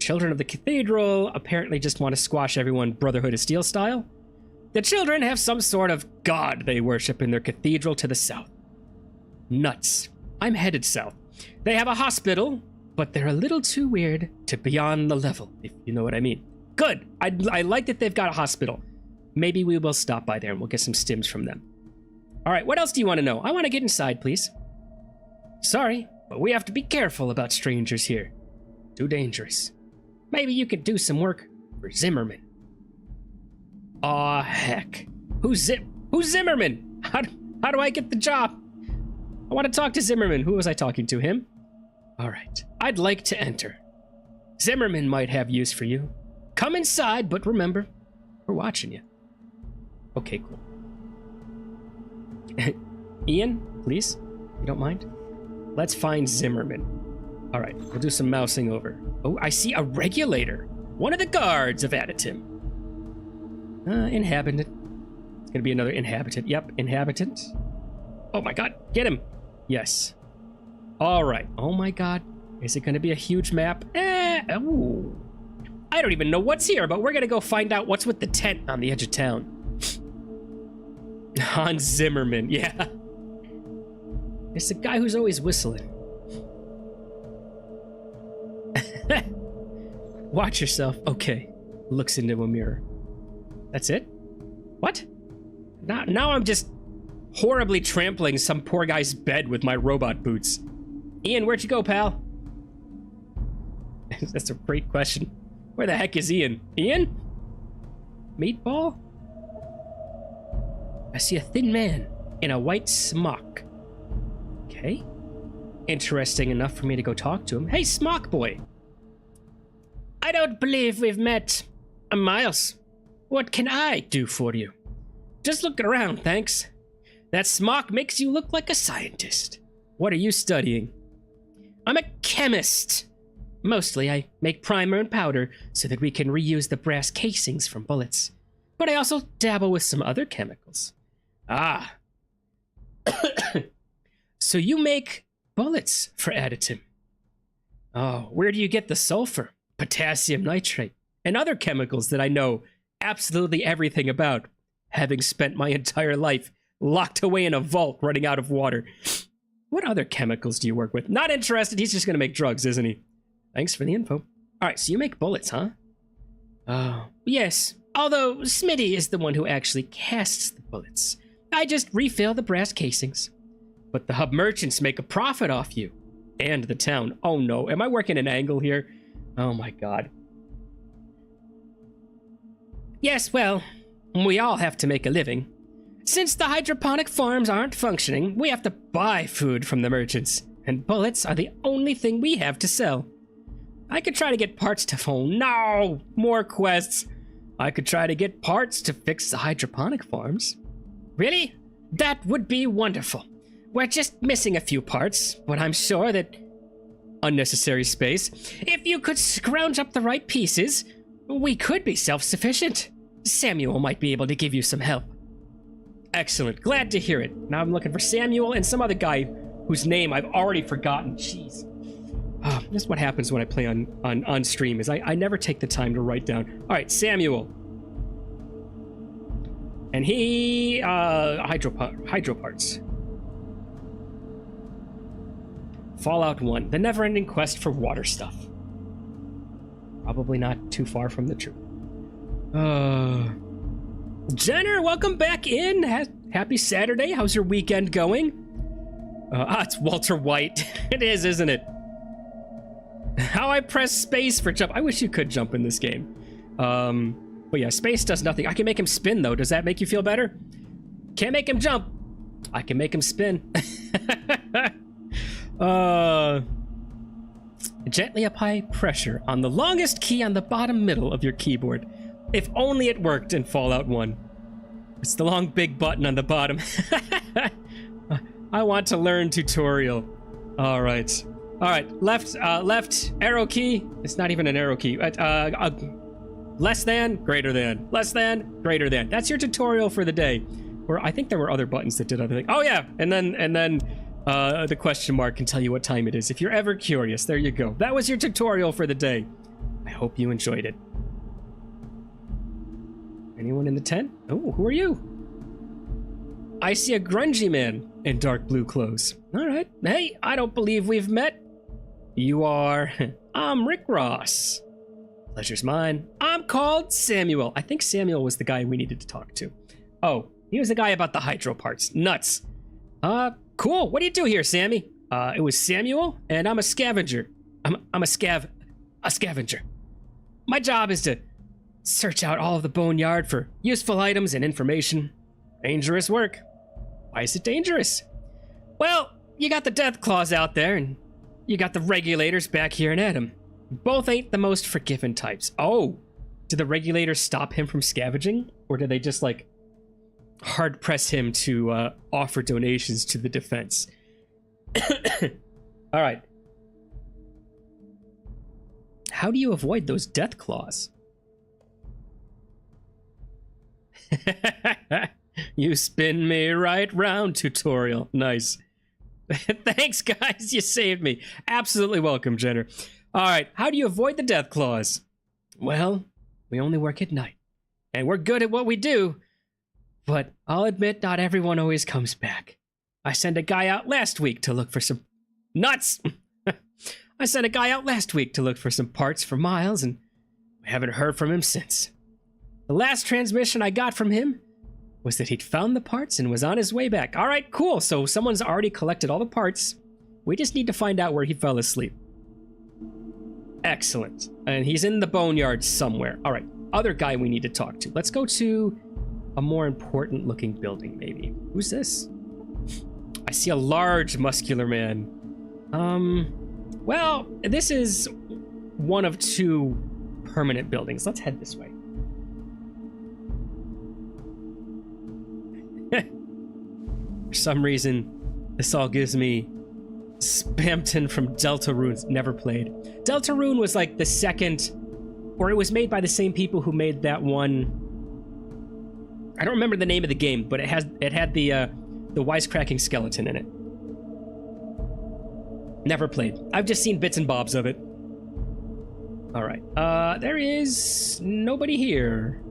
Children of the cathedral apparently just want to squash everyone Brotherhood of Steel style. The children have some sort of god they worship in their cathedral to the south. Nuts. I'm headed south. They have a hospital, but they're a little too weird to be on the level, if you know what I mean. Good. I like that they've got a hospital. Maybe we will stop by there and we'll get some stims from them. All right, what else do you want to know? I want to get inside, please. Sorry, but we have to be careful about strangers here. Too dangerous. Maybe you could do some work for Zimmerman. Aw, heck. Who's Zimmerman? How do I get the job? I want to talk to Zimmerman. Who was I talking to? Him? All right. I'd like to enter. Zimmerman might have use for you. Come inside, but remember, we're watching you. Okay, cool. Ian, please, you don't mind? Let's find Zimmerman. All right, we'll do some mousing over. Oh, I see a regulator. One of the guards of Aditum. Inhabitant. It's gonna be another inhabitant. Yep, inhabitant. Oh my god, get him. Yes. All right. Oh my god. Is it gonna be a huge map? Ooh. I don't even know what's here, but we're gonna go find out what's with the tent on the edge of town. Hans Zimmerman, yeah. It's the guy who's always whistling. Watch yourself. Okay. Looks into a mirror. That's it? What? Now I'm just horribly trampling some poor guy's bed with my robot boots. Ian, where'd you go, pal? That's a great question. Where the heck is Ian? Ian? Meatball? I see a thin man in a white smock. Okay. Interesting enough for me to go talk to him. Hey, Smock Boy. I don't believe we've met. Miles, what can I do for you? Just looking around, thanks. That smock makes you look like a scientist. What are you studying? I'm a chemist. Mostly, I make primer and powder so that we can reuse the brass casings from bullets. But I also dabble with some other chemicals. Ah. So you make bullets for Aditum. Oh, where do you get the sulfur, potassium nitrate, and other chemicals that I know absolutely everything about, having spent my entire life locked away in a vault, running out of water. What other chemicals do you work with? Not interested. He's just going to make drugs, isn't he? Thanks for the info. All right, so you make bullets, huh? Oh, yes. Although Smitty is the one who actually casts the bullets. I just refill the brass casings. But the hub merchants make a profit off you. And the town. Oh no, am I working an angle here? Oh my god. Yes, well, we all have to make a living. Since the hydroponic farms aren't functioning, we have to buy food from the merchants. And bullets are the only thing we have to sell. I could try to get parts to phone. No! More quests. I could try to get parts to fix the hydroponic farms. Really? That would be wonderful. We're just missing a few parts, but I'm sure that... Unnecessary space. If you could scrounge up the right pieces, we could be self-sufficient. Samuel might be able to give you some help. Excellent. Glad to hear it. Now I'm looking for Samuel and some other guy whose name I've already forgotten. Jeez. Oh, this is what happens when I play on stream, is I never take the time to write down. All right, Samuel. And he... hydro parts. Fallout 1. The never-ending quest for water stuff. Probably not too far from the truth. Jenner, welcome back in. Happy Saturday. How's your weekend going? It's Walter White. It is, isn't it? How I press space for jump. I wish you could jump in this game. But yeah, space does nothing. I can make him spin, though. Does that make you feel better? Can't make him jump. I can make him spin. Gently apply pressure on the longest key on the bottom middle of your keyboard. If only it worked in Fallout 1. It's the long big button on the bottom. I want to learn tutorial. All right. All right. Left arrow key. It's not even an arrow key. Less than, greater than. Less than, greater than. That's your tutorial for the day. Or I think there were other buttons that did other things. Oh yeah, and then the question mark can tell you what time it is. If you're ever curious, there you go. That was your tutorial for the day. I hope you enjoyed it. Anyone in the tent? Oh, who are you? I see a grungy man in dark blue clothes. All right. Hey, I don't believe we've met. You are... I'm Rick Ross. Pleasure's mine. I'm called Samuel. I think Samuel was the guy we needed to talk to. Oh, he was the guy about the hydro parts. Nuts. Cool. What do you do here, Sammy? It was Samuel, and I'm a scavenger. I'm a scavenger. My job is to search out all of the boneyard for useful items and information. Dangerous work. Why is it dangerous? Well, you got the death claws out there, and you got the regulators back here in Adam. Both ain't the most forgiving types. Oh, did the regulators stop him from scavenging? Or did they just, like, hard press him to offer donations to the defense? All right. How do you avoid those death claws? You spin me right round, tutorial. Nice. Thanks, guys. You saved me. Absolutely welcome, Jenner. All right. How do you avoid the death claws? Well, we only work at night. And we're good at what we do. But I'll admit, not everyone always comes back. I sent a guy out last week to look for some... Nuts! I sent a guy out last week to look for some parts for Miles, and we haven't heard from him since. The last transmission I got from him was that he'd found the parts and was on his way back. All right, cool. So someone's already collected all the parts. We just need to find out where he fell asleep. Excellent. And he's in the boneyard somewhere. All right, other guy we need to talk to. Let's go to a more important looking building, maybe. Who's this? I see a large muscular man. Well, this is one of two permanent buildings. Let's head this way. For some reason, this all gives me Spamton from Deltarune. Never played. Deltarune was like the second, or it was made by the same people who made that one. I don't remember the name of the game, but it had the wisecracking skeleton in it. Never played. I've just seen bits and bobs of it. All right. There is nobody here,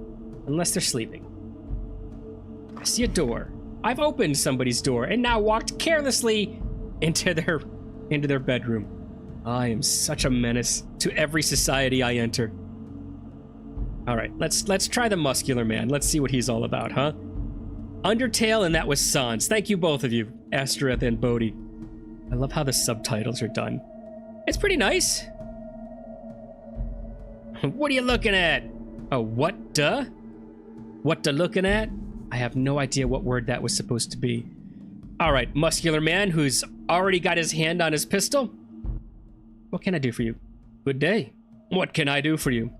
unless they're sleeping. I see a door. I've opened somebody's door and now walked carelessly into their bedroom. I am such a menace to every society I enter. All right, let's try the muscular man. Let's see what he's all about, huh? Undertale, and that was Sans. Thank you, both of you, Astereth and Bodhi. I love how the subtitles are done. It's pretty nice. What are you looking at? Oh, what duh? What da looking at? I have no idea what word that was supposed to be. All right, muscular man who's already got his hand on his pistol. What can I do for you? Good day. What can I do for you?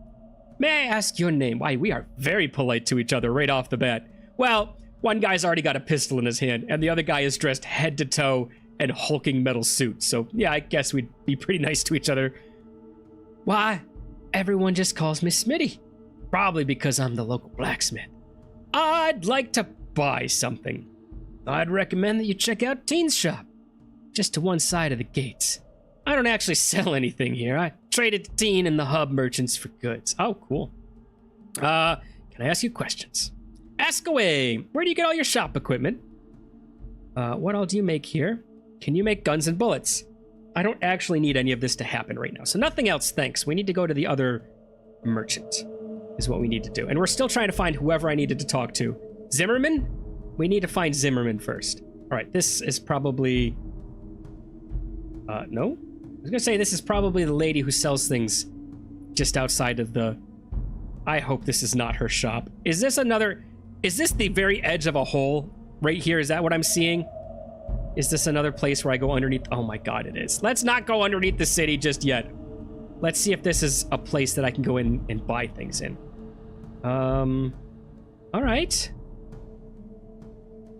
May I ask your name? Why, we are very polite to each other right off the bat. Well, one guy's already got a pistol in his hand, and the other guy is dressed head to toe in hulking metal suit. So, yeah, I guess we'd be pretty nice to each other. Why, everyone just calls me Smitty. Probably because I'm the local blacksmith. I'd like to buy something. I'd recommend that you check out Teen's shop. Just to one side of the gates. I don't actually sell anything here. I traded to Teen and the hub merchants for goods. Oh, cool. Can I ask you questions? Ask away. Where do you get all your shop equipment? What all do you make here? Can you make guns and bullets? I don't actually need any of this to happen right now. So nothing else, thanks. We need to go to the other merchant is what we need to do. And we're still trying to find whoever I needed to talk to. Zimmerman? We need to find Zimmerman first. All right, this is probably... no? I was gonna say this is probably the lady who sells things just outside of the... I hope this is not her shop. Is this another... Is this the very edge of a hole right here? Is that what I'm seeing? Is this another place where I go underneath? Oh my god, it is. Let's not go underneath the city just yet. Let's see if this is a place that I can go in and buy things in. All right.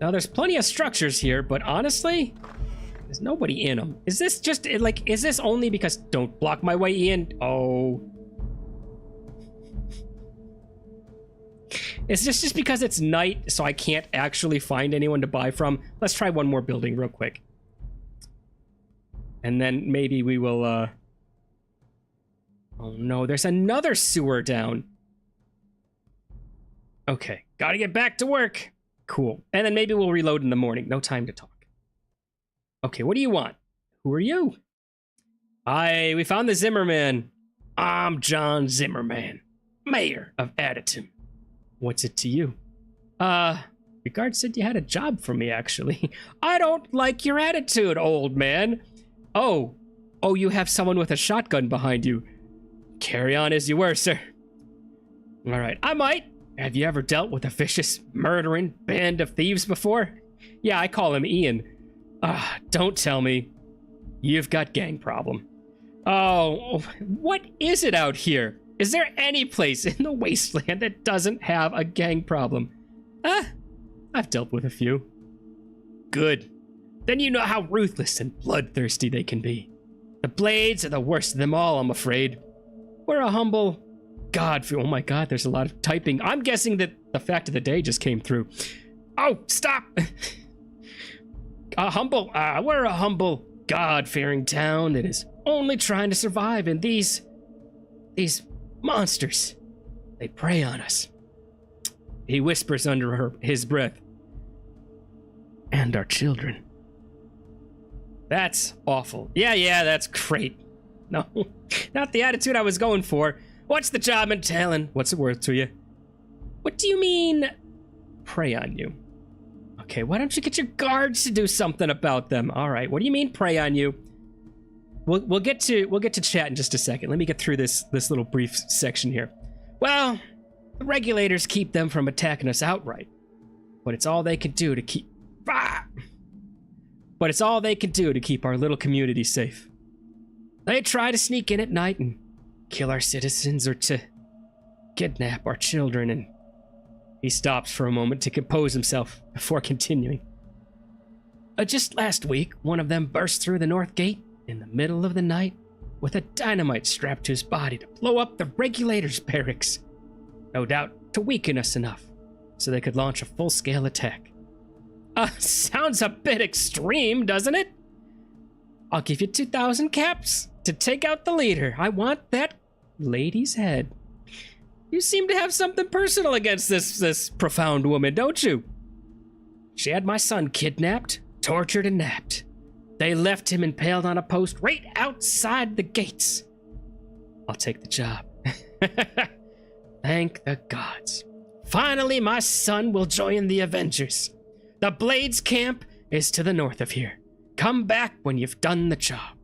Now, there's plenty of structures here, but honestly, there's nobody in them. Is this just, like, is this only because... Don't block my way in. Oh. Is this just because it's night, so I can't actually find anyone to buy from? Let's try one more building real quick. And then maybe we will, Oh no, there's another sewer down. Okay, gotta get back to work. Cool. And then maybe we'll reload in the morning. No time to talk. Okay, what do you want? Who are you? We found the Zimmerman. I'm John Zimmerman, mayor of Additon. What's it to you? Your guard said you had a job for me, actually. I don't like your attitude, old man. Oh, you have someone with a shotgun behind you. Carry on as you were, sir. All right, I might. Have you ever dealt with a vicious, murdering band of thieves before? Yeah, I call him Ian. Don't tell me. You've got gang problem. Oh, what is it out here? Is there any place in the wasteland that doesn't have a gang problem? I've dealt with a few. Good. Then you know how ruthless and bloodthirsty they can be. The Blades are the worst of them all, I'm afraid. We're a humble... oh my god, there's a lot of typing. I'm guessing that the fact of the day just came through. Oh, stop! We're a humble, God-fearing town that is only trying to survive, and these monsters, they prey on us. He whispers under his breath. And our children. That's awful. Yeah, that's great. No, not the attitude I was going for. What's the job entailing? What's it worth to you? What do you mean, prey on you? Okay, why don't you get your guards to do something about them? All right, what do you mean prey on you? We'll get to chat in just a second. Let me get through this little brief section here. Well, the regulators keep them from attacking us outright, but it's all they can do to keep. But it's all they can do to keep our little community safe. They try to sneak in at night and kill our citizens or to kidnap our children, and he stops for a moment to compose himself before continuing. Just last week, one of them burst through the north gate in the middle of the night with a dynamite strapped to his body to blow up the regulators' barracks. No doubt to weaken us enough so they could launch a full-scale attack. Sounds a bit extreme, doesn't it? I'll give you 2,000 caps to take out the leader. I want that lady's head. You seem to have something personal against this profound woman, don't you? She had my son kidnapped, tortured, and napped. They left him impaled on a post right outside the gates. I'll take the job. Thank the gods. Finally, my son will join the Avengers. The Blades camp is to the north of here. Come back when you've done the job.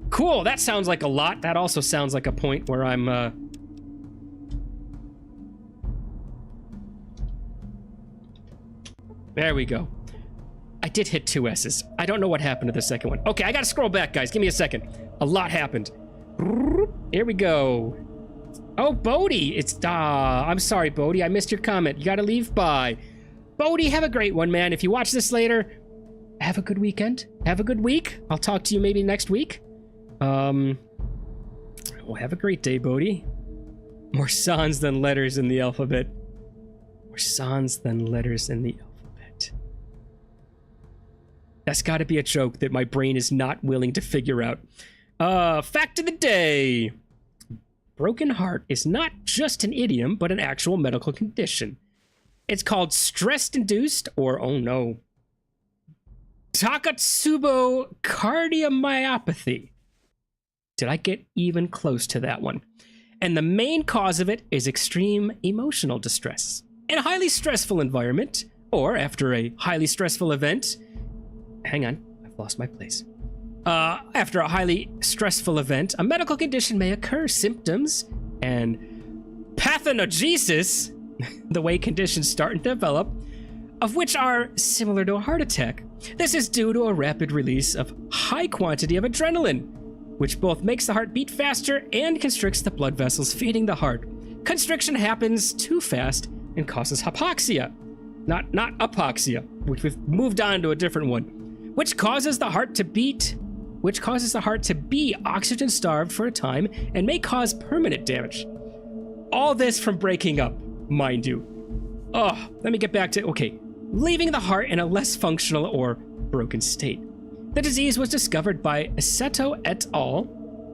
Cool, that sounds like a lot. That also sounds like a point where I'm, There we go. I did hit 2 S's. I don't know what happened to the second one. Okay, I gotta scroll back, guys. Give me a second. A lot happened. Here we go. Oh, Bodhi. I'm sorry, Bodhi. I missed your comment. You gotta leave. Bye. Bodhi, have a great one, man. If you watch this later, have a good weekend. Have a good week. I'll talk to you maybe next week. Well, have a great day, Bodhi. More sans than letters in the alphabet. More sans than letters in the alphabet. That's gotta be a joke that my brain is not willing to figure out. Fact of the day. Broken heart is not just an idiom, but an actual medical condition. It's called stress-induced, or, oh no, Takotsubo cardiomyopathy. Did I get even close to that one? And the main cause of it is extreme emotional distress. In a highly stressful environment, or after a highly stressful event, hang on, I've lost my place. After a highly stressful event, a medical condition may occur. Symptoms and pathogenesis, the way conditions start and develop, of which are similar to a heart attack. This is due to a rapid release of high quantity of adrenaline, which both makes the heart beat faster and constricts the blood vessels feeding the heart. Constriction happens too fast and causes hypoxia. Not apoxia, which we've moved on to a different one, which causes the heart to be oxygen starved for a time and may cause permanent damage. All this from breaking up, mind you. Oh, let me get back to, okay, leaving the heart in a less functional or broken state. The disease was discovered by Aceto et al.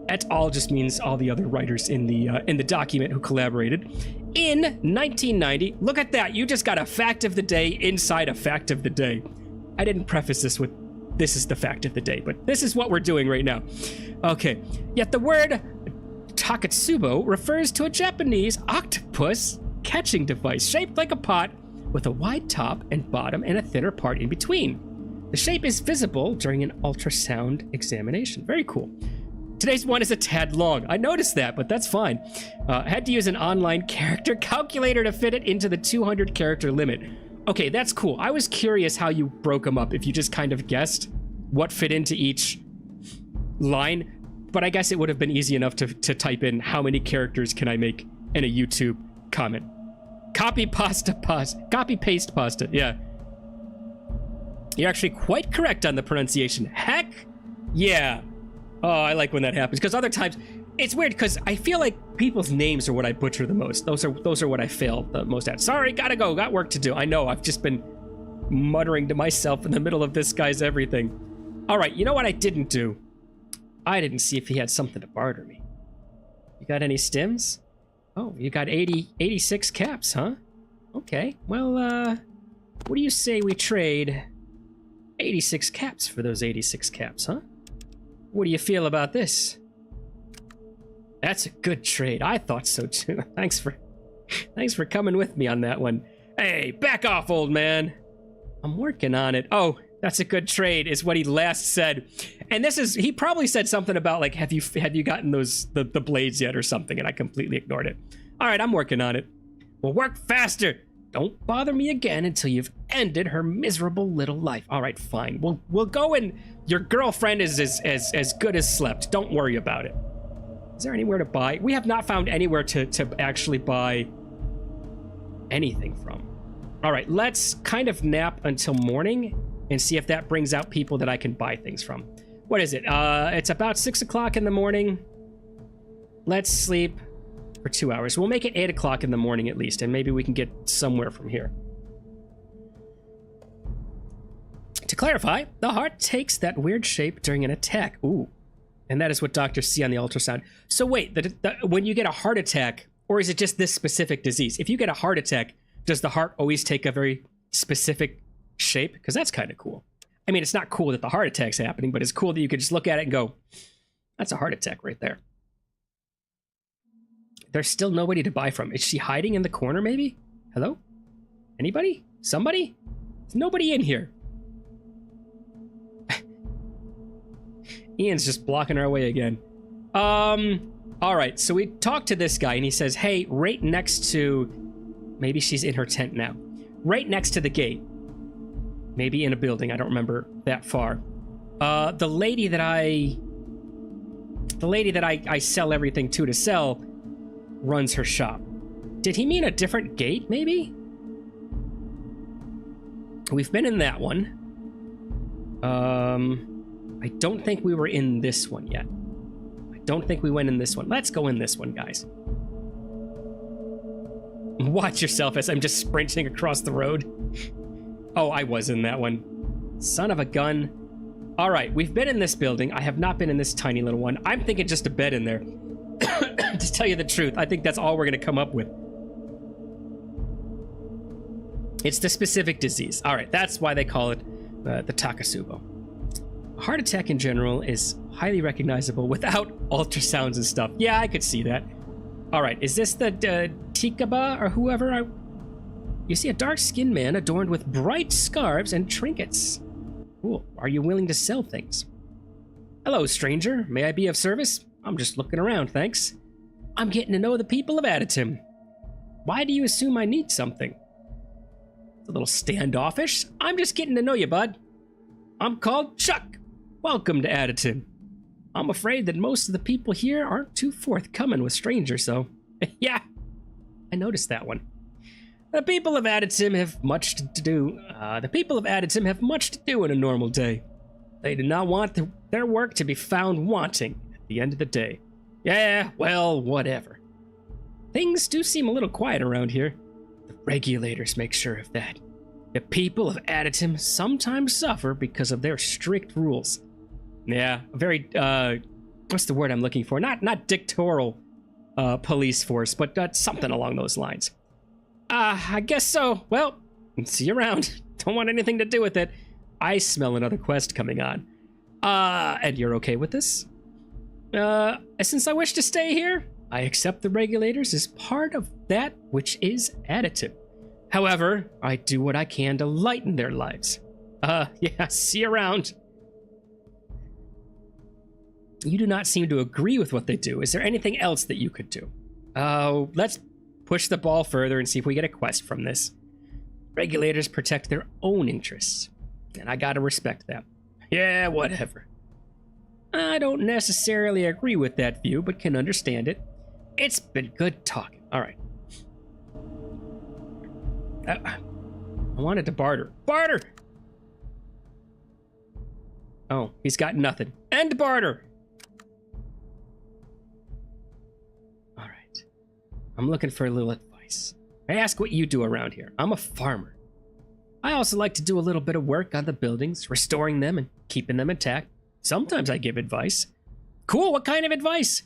Et al just means all the other writers in the document who collaborated in 1990. Look at that, you just got a fact of the day inside a fact of the day. I didn't preface this with this is the fact of the day, but this is what we're doing right now. Okay, yet the word Takotsubo refers to a Japanese octopus catching device shaped like a pot with a wide top and bottom and a thinner part in between. The shape is visible during an ultrasound examination. Very cool. Today's one is a tad long. I noticed that, but that's fine. I had to use an online character calculator to fit it into the 200 character limit. Okay, that's cool. I was curious how you broke them up, if you just kind of guessed what fit into each line, but I guess it would have been easy enough to type in how many characters can I make in a YouTube comment. Copy paste pasta, yeah. You're actually quite correct on the pronunciation. Heck yeah. Oh, I like when that happens, because other times, it's weird, because I feel like people's names are what I butcher the most. Those are what I fail the most at. Sorry, gotta go, got work to do. I know, I've just been muttering to myself in the middle of this guy's everything. All right, you know what I didn't do? I didn't see if he had something to barter me. You got any stims? Oh, you got 86 caps, huh? Okay, well, what do you say we trade 86 caps for those 86 caps, huh? What do you feel about this? That's a good trade. I thought so too. Thanks for coming with me on that one. Hey, back off, old man. I'm working on it. Oh, that's a good trade is what he last said. And he probably said something about like, have you gotten the blades yet or something? And I completely ignored it. All right, I'm working on it. We'll work faster. Don't bother me again until you've ended her miserable little life. All right, fine. We'll go, and your girlfriend is as good as slept. Don't worry about it. Is there anywhere to buy? We have not found anywhere to actually buy anything from. All right, let's kind of nap until morning and see if that brings out people that I can buy things from. What is it? It's about 6 o'clock in the morning. Let's sleep for 2 hours. We'll make it 8 o'clock in the morning at least, and maybe we can get somewhere from here. To clarify, the heart takes that weird shape during an attack. Ooh. And that is what doctors see on the ultrasound. So wait, when you get a heart attack, or is it just this specific disease? If you get a heart attack, does the heart always take a very specific shape, because that's kind of cool. I mean, it's not cool that the heart attack's happening, but it's cool that you could just look at it and go, that's a heart attack right there. There's still nobody to buy from. Is she hiding in the corner, maybe? Hello? Anybody? Somebody? There's nobody in here. Ian's just blocking our way again. All right, so we talked to this guy, and he says, hey, right next to... Maybe she's in her tent now. Right next to the gate. Maybe in a building. I don't remember that far. The lady that I sell everything to sell runs her shop. Did he mean a different gate, maybe? We've been in that one. I don't think we were in this one yet. I don't think we went in this one. Let's go in this one, guys. Watch yourself as I'm just sprinting across the road. Oh, I was in that one. Son of a gun. All right, we've been in this building. I have not been in this tiny little one. I'm thinking just a bed in there. To tell you the truth, I think that's all we're going to come up with. It's the specific disease. All right, that's why they call it the Takasubo. A heart attack in general is highly recognizable without ultrasounds and stuff. Yeah, I could see that. All right, is this the Tikaba or whoever? You see a dark-skinned man adorned with bright scarves and trinkets. Cool. Are you willing to sell things? Hello, stranger. May I be of service? I'm just looking around, thanks. I'm getting to know the people of Aditim. Why do you assume I need something? It's a little standoffish. I'm just getting to know you, bud. I'm called Chuck. Welcome to Aditim. I'm afraid that most of the people here aren't too forthcoming with strangers, so... Yeah, I noticed that one. The people of Aditim have much to do. The people of Aditim have much to do in a normal day. They do not want their work to be found wanting at the end of the day. Yeah, well, whatever. Things do seem a little quiet around here. The regulators make sure of that. The people of Aditim sometimes suffer because of their strict rules. Yeah, very, what's the word I'm looking for? Not dictatorial police force, but something along those lines. I guess so. Well, see you around. Don't want anything to do with it. I smell another quest coming on. And you're okay with this? Since I wish to stay here, I accept the regulators as part of that which is Aditim. However, I do what I can to lighten their lives. Yeah, see you around. You do not seem to agree with what they do. Is there anything else that you could do? Let's push the ball further and see if we get a quest from this. Regulators protect their own interests, and I gotta respect that. Yeah, whatever. I don't necessarily agree with that view, but can understand it. It's been good talking. All right. I wanted to barter. Barter! Oh, he's got nothing. End barter! All right. I'm looking for a little advice. I ask what you do around here. I'm a farmer. I also like to do a little bit of work on the buildings, restoring them and keeping them intact. Sometimes I give advice. Cool, what kind of advice?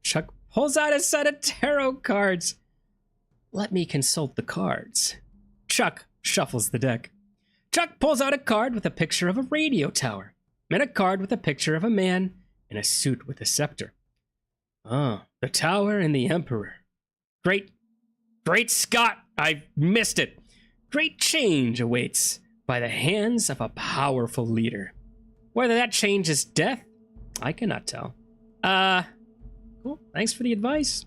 Chuck pulls out a set of tarot cards. Let me consult the cards. Chuck shuffles the deck. Chuck pulls out a card with a picture of a radio tower, and a card with a picture of a man in a suit with a scepter. Oh, the tower and the emperor. Great Scott, I missed it. Great change awaits by the hands of a powerful leader. Whether that change is death, I cannot tell. Cool, thanks for the advice.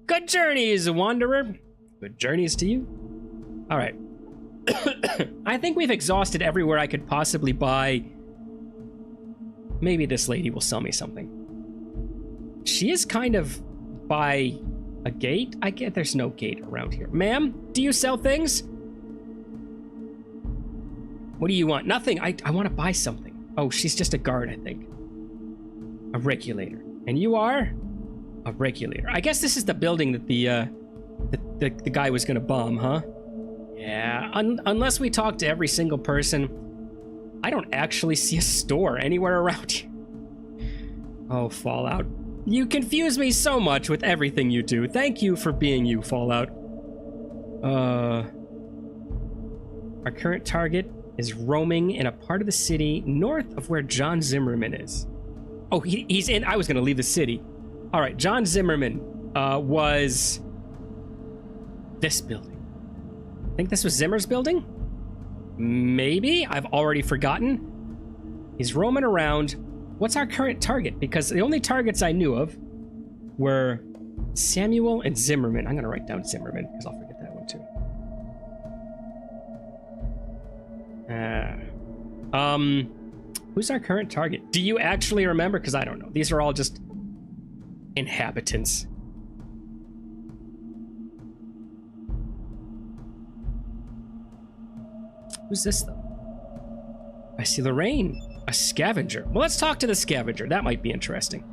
Good journeys, wanderer. Good journeys to you. All right. I think we've exhausted everywhere I could possibly buy. Maybe this lady will sell me something. She is kind of by a gate. I get there's no gate around here. Ma'am, do you sell things? What do you want? Nothing. I want to buy something. Oh, she's just a guard, I think. A regulator. And you are? A regulator. I guess this is the building that the guy was going to bomb, huh? Yeah, unless we talk to every single person, I don't actually see a store anywhere around here. Oh, Fallout. You confuse me so much with everything you do. Thank you for being you, Fallout. Our current target is roaming in a part of the city north of where John Zimmerman is. Oh, he's in. I was going to leave the city. All right, John Zimmerman was this building. I think this was Zimmer's building? Maybe? I've already forgotten. He's roaming around. What's our current target? Because the only targets I knew of were Samuel and Zimmerman. I'm going to write down Zimmerman because I'll forget that one too. Who's our current target? Do you actually remember? Because I don't know. These are all just inhabitants. Who's this though? I see Lorraine, a scavenger. Well, let's talk to the scavenger. That might be interesting.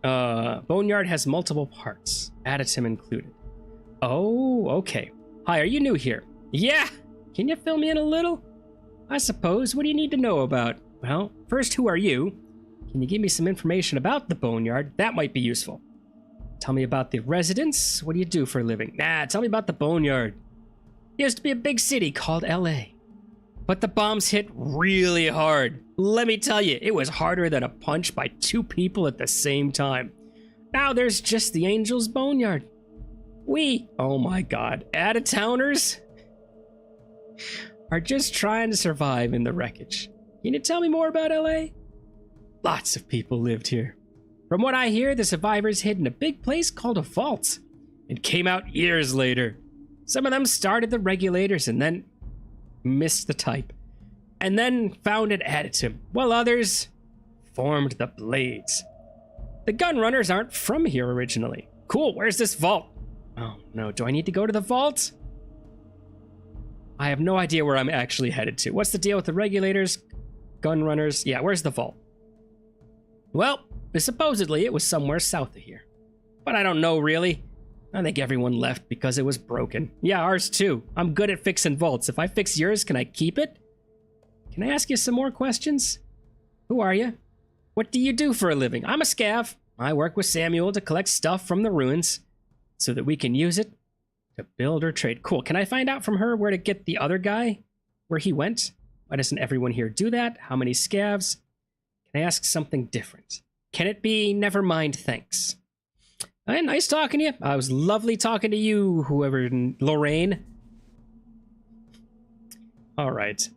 Boneyard has multiple parts, additive included. Oh, okay. Hi, are you new here? Yeah. Can you fill me in a little? I suppose. What do you need to know about? Well, first, who are you? Can you give me some information about the Boneyard? That might be useful. Tell me about the residents. What do you do for a living? Nah, tell me about the Boneyard. It used to be a big city called LA. But the bombs hit really hard. Let me tell you, it was harder than a punch by two people at the same time. Now there's just the Angel's Boneyard. Oh my god, out-of-towners are just trying to survive in the wreckage. Can you tell me more about LA? Lots of people lived here. From what I hear, the survivors hid in a big place called a vault and came out years later. Some of them started the regulators and then missed the type, and then found an additive, while others formed the blades. The gun runners aren't from here originally. Cool, where's this vault? Oh no, do I need to go to the vault? I have no idea where I'm actually headed to. What's the deal with the regulators, gun runners? Yeah, where's the vault? Well, supposedly it was somewhere south of here, but I don't know really. I think everyone left because it was broken. Yeah, ours too. I'm good at fixing vaults. If I fix yours, can I keep it? Can I ask you some more questions? Who are you? What do you do for a living? I'm a scav. I work with Samuel to collect stuff from the ruins so that we can use it to build or trade. Cool. Can I find out from her where to get the other guy? Where he went? Why doesn't everyone here do that? How many scavs? Can I ask something different? Can it be never mind, thanks? Hey, nice talking to you. It was lovely talking to you, whoever, Lorraine. All right.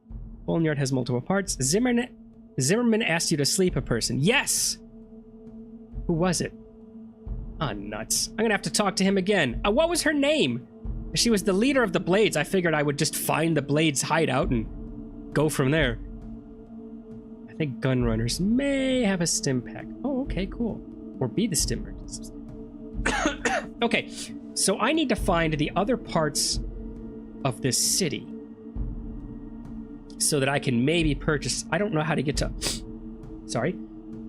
Boneyard has multiple parts. Zimmerman asked you to sleep a person. Yes! Who was it? Ah, nuts. I'm gonna have to talk to him again. What was her name? She was the leader of the Blades. I figured I would just find the Blades hideout and go from there. I think gun runners may have a stim pack. Oh, okay, cool. Or be the stim merchants. Okay, so I need to find the other parts of this city so that I can maybe purchase. I don't know how to get to. Sorry.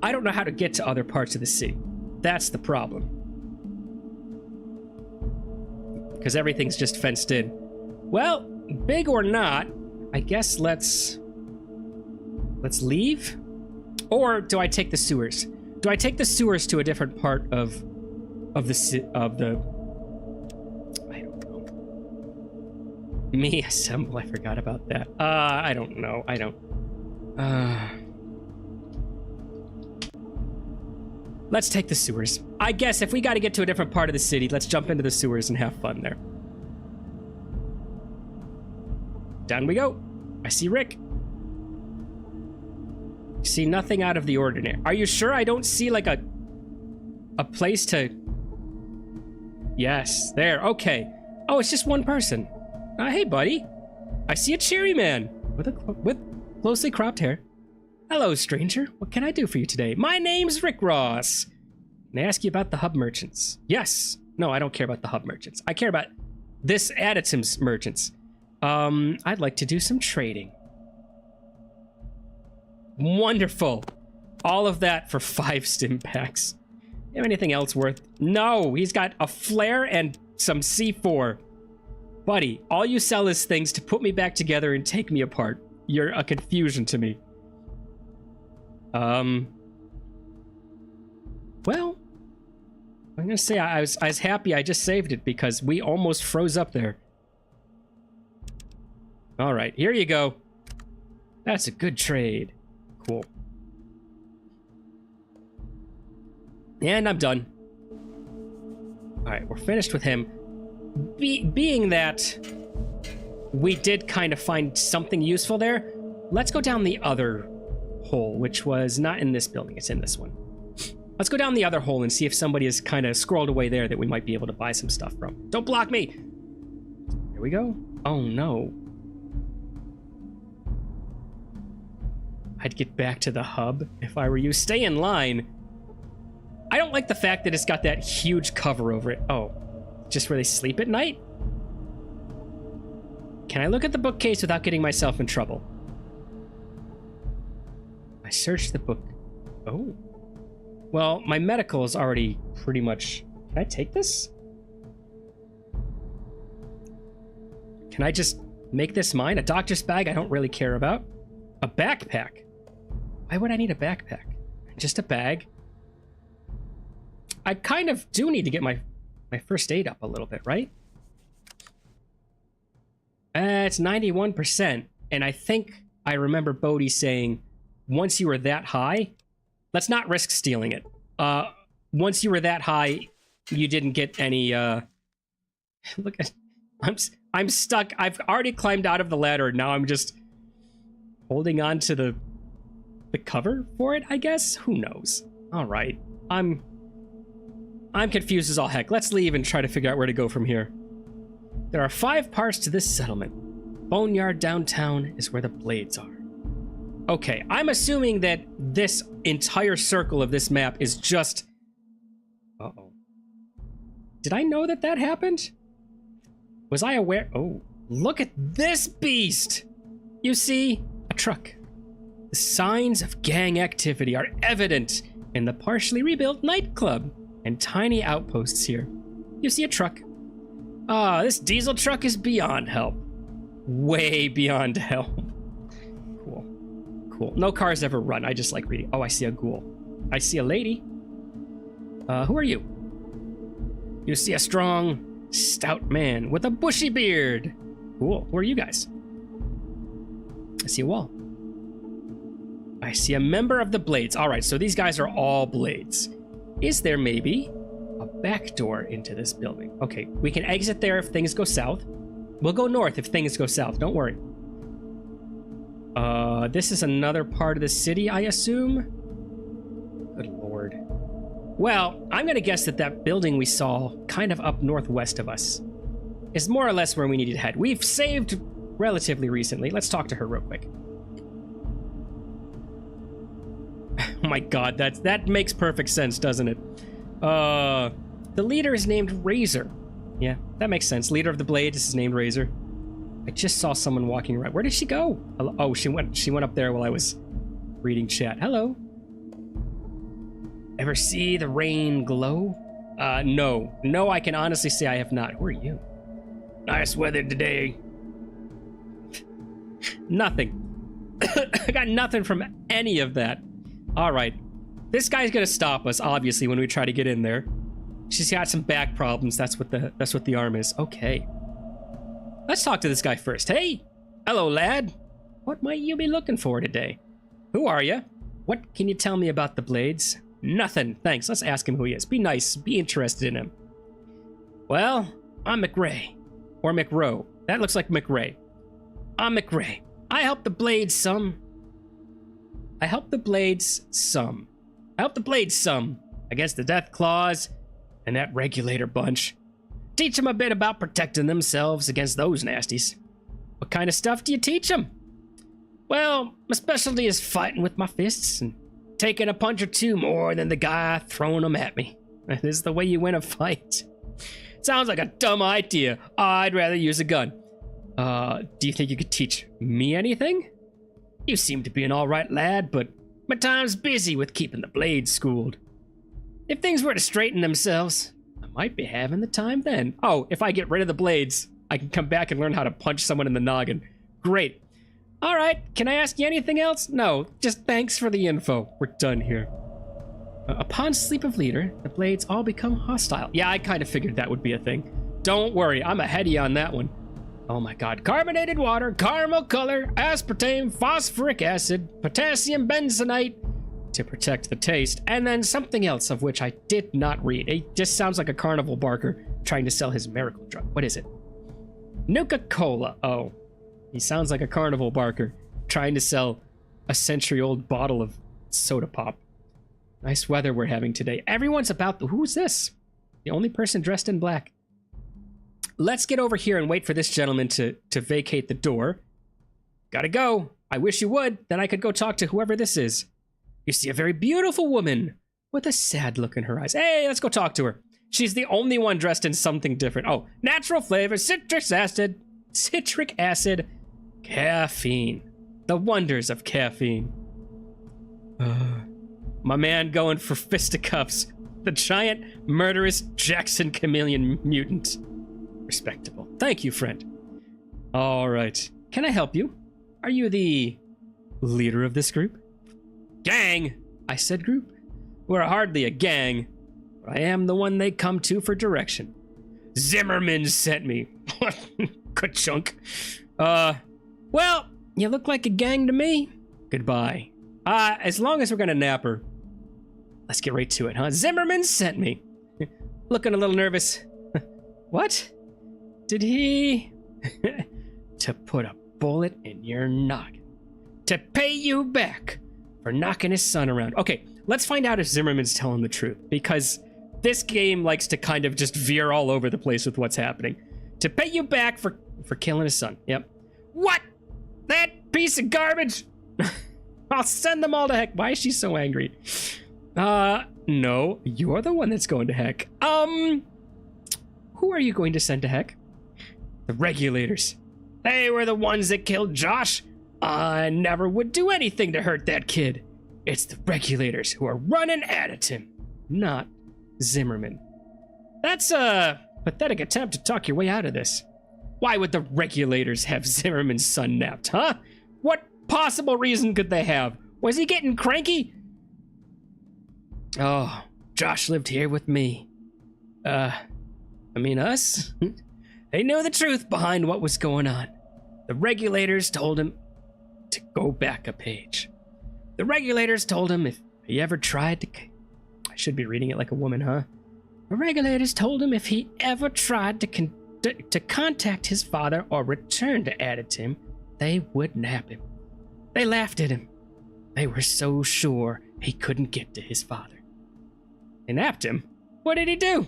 I don't know how to get to other parts of the city. That's the problem. Because everything's just fenced in. Well, big or not, I guess let's leave? Or do I take the sewers? Do I take the sewers to a different part of the I don't know. Me assemble, I forgot about that. I don't know. Let's take the sewers. I guess if we got to get to a different part of the city, let's jump into the sewers and have fun there. Down we go. I see Rick. See nothing out of the ordinary. Are you sure I don't see like a place to... Yes, there, okay. Oh, it's just one person. Hey, buddy. I see a cherry man with closely cropped hair. Hello, stranger. What can I do for you today? My name's Rick Ross. Can I ask you about the hub merchants? Yes. No, I don't care about the hub merchants. I care about this additives merchants. I'd like to do some trading. Wonderful. All of that for 5 stim packs. You have anything else worth? No, he's got a flare and some C4. Buddy, all you sell is things to put me back together and take me apart. You're a confusion to me. Well, I'm gonna say I was happy I just saved it because we almost froze up there. All right, here you go. That's a good trade. Cool. And I'm done. All right, we're finished with him. Being that we did kind of find something useful there, let's go down the other hole, which was not in this building. It's in this one. Let's go down the other hole and see if somebody has kind of scrolled away there that we might be able to buy some stuff from. Don't block me. Here we go. Oh, no. I'd get back to the hub if I were you. Stay in line. I don't like the fact that it's got that huge cover over it. Oh, just where they sleep at night? Can I look at the bookcase without getting myself in trouble? I searched the book. Oh. Well, my medical is already pretty much... Can I take this? Can I just make this mine? A doctor's bag I don't really care about. A backpack. Why would I need a backpack? Just a bag. I kind of do need to get my first aid up a little bit, right? It's 91%. And I think I remember Bodhi saying, once you were that high, let's not risk stealing it. Once you were that high, you didn't get any, look at, I'm stuck. I've already climbed out of the ladder. Now I'm just holding on to the cover for it, I guess? Who knows? All right. I'm confused as all heck. Let's leave and try to figure out where to go from here. There are 5 parts to this settlement. Boneyard downtown is where the blades are. Okay, I'm assuming that this entire circle of this map is just... Uh-oh. Did I know that happened? Was I aware? Oh, look at this beast! You see, a truck. The signs of gang activity are evident in the partially rebuilt nightclub and tiny outposts here. You see a truck. Ah, this diesel truck is beyond help. Way beyond help. Cool. Cool. No cars ever run. I just like reading. Oh, I see a ghoul. I see a lady. Who are you? You see a strong, stout man with a bushy beard. Cool. Who are you guys? I see a wall. I see a member of the Blades. All right, so these guys are all Blades. Is there maybe a back door into this building? Okay, we can exit there if things go south. We'll go north if things go south. Don't worry. This is another part of the city, I assume? Good lord. Well, I'm gonna guess that building we saw kind of up northwest of us is more or less where we need to head. We've saved relatively recently. Let's talk to her real quick. Oh my god, that makes perfect sense, doesn't it? The leader is named Razor. Yeah, that makes sense. Leader of the Blades is named Razor. I just saw someone walking around. Where did she go? Oh, she went up there while I was reading chat. Hello. Ever see the rain glow? No. No, I can honestly say I have not. Who are you? Nice weather today. Nothing. I got nothing from any of that. All right. This guy's gonna stop us, obviously, when we try to get in there. She's got some back problems. That's what the arm is. Okay. Let's talk to this guy first. Hey! Hello, lad. What might you be looking for today? Who are you? What can you tell me about the Blades? Nothing. Thanks. Let's ask him who he is. Be nice. Be interested in him. Well, I'm McRae. Or McRow. That looks like McRae. I'm McRae. I help the Blades some. Against the Death Claws and that Regulator bunch. Teach them a bit about protecting themselves against those nasties. What kind of stuff do you teach them? Well, my specialty is fighting with my fists and taking a punch or two more than the guy throwing them at me. This is the way you win a fight. Sounds like a dumb idea. I'd rather use a gun. Do you think you could teach me anything? You seem to be an alright lad, but my time's busy with keeping the Blades schooled. If things were to straighten themselves, I might be having the time then. Oh, if I get rid of the Blades, I can come back and learn how to punch someone in the noggin. Great. Alright, can I ask you anything else? No, just thanks for the info. We're done here. Upon sleep of leader, the Blades all become hostile. Yeah, I kind of figured that would be a thing. Don't worry, I'm ahead of you on that one. Oh my god. Carbonated water, caramel color, aspartame, phosphoric acid, potassium benzoate to protect the taste, and then something else of which I did not read. It just sounds like a carnival barker trying to sell his miracle drug. What is it? Nuka-Cola. Oh, he sounds like a carnival barker trying to sell a century-old bottle of soda pop. Nice weather we're having today. Everyone's about who's this? The only person dressed in black. Let's get over here and wait for this gentleman to vacate the door. Gotta go. I wish you would. Then I could go talk to whoever this is. You see a very beautiful woman with a sad look in her eyes. Hey, let's go talk to her. She's the only one dressed in something different. Oh, natural flavor, citric acid, caffeine. The wonders of caffeine. My man going for fisticuffs. The giant, murderous Jackson chameleon mutant. Respectable. Thank you, friend. All right. Can I help you? Are you the leader of this group? Gang! I said group. We're hardly a gang, but I am the one they come to for direction. Zimmerman sent me. Ka-chunk. Well, you look like a gang to me. Goodbye. As long as we're gonna nap her. Let's get right to it, huh? Zimmerman sent me. Looking a little nervous. What? Did he? To put a bullet in your noggin. To pay you back for knocking his son around. Okay, let's find out if Zimmerman's telling the truth, because this game likes to kind of just veer all over the place with what's happening. To pay you back for killing his son. Yep. What? That piece of garbage? I'll send them all to heck. Why is she so angry? No, you're the one that's going to heck. Who are you going to send to heck? The regulators. They were the ones that killed Josh. I never would do anything to hurt that kid. It's the regulators who are running at him, not Zimmerman. That's a pathetic attempt to talk your way out of this. Why would the regulators have Zimmerman's son napped, huh? What possible reason could they have? Was he getting cranky? Oh, Josh lived here with me. Us? They knew the truth behind what was going on. The regulators told him to go back a page. The regulators told him if he ever tried to... I should be reading it like a woman, huh? The regulators told him if he ever tried to contact his father or return to Aditim, they would nap him. They laughed at him. They were so sure he couldn't get to his father. They napped him? What did he do?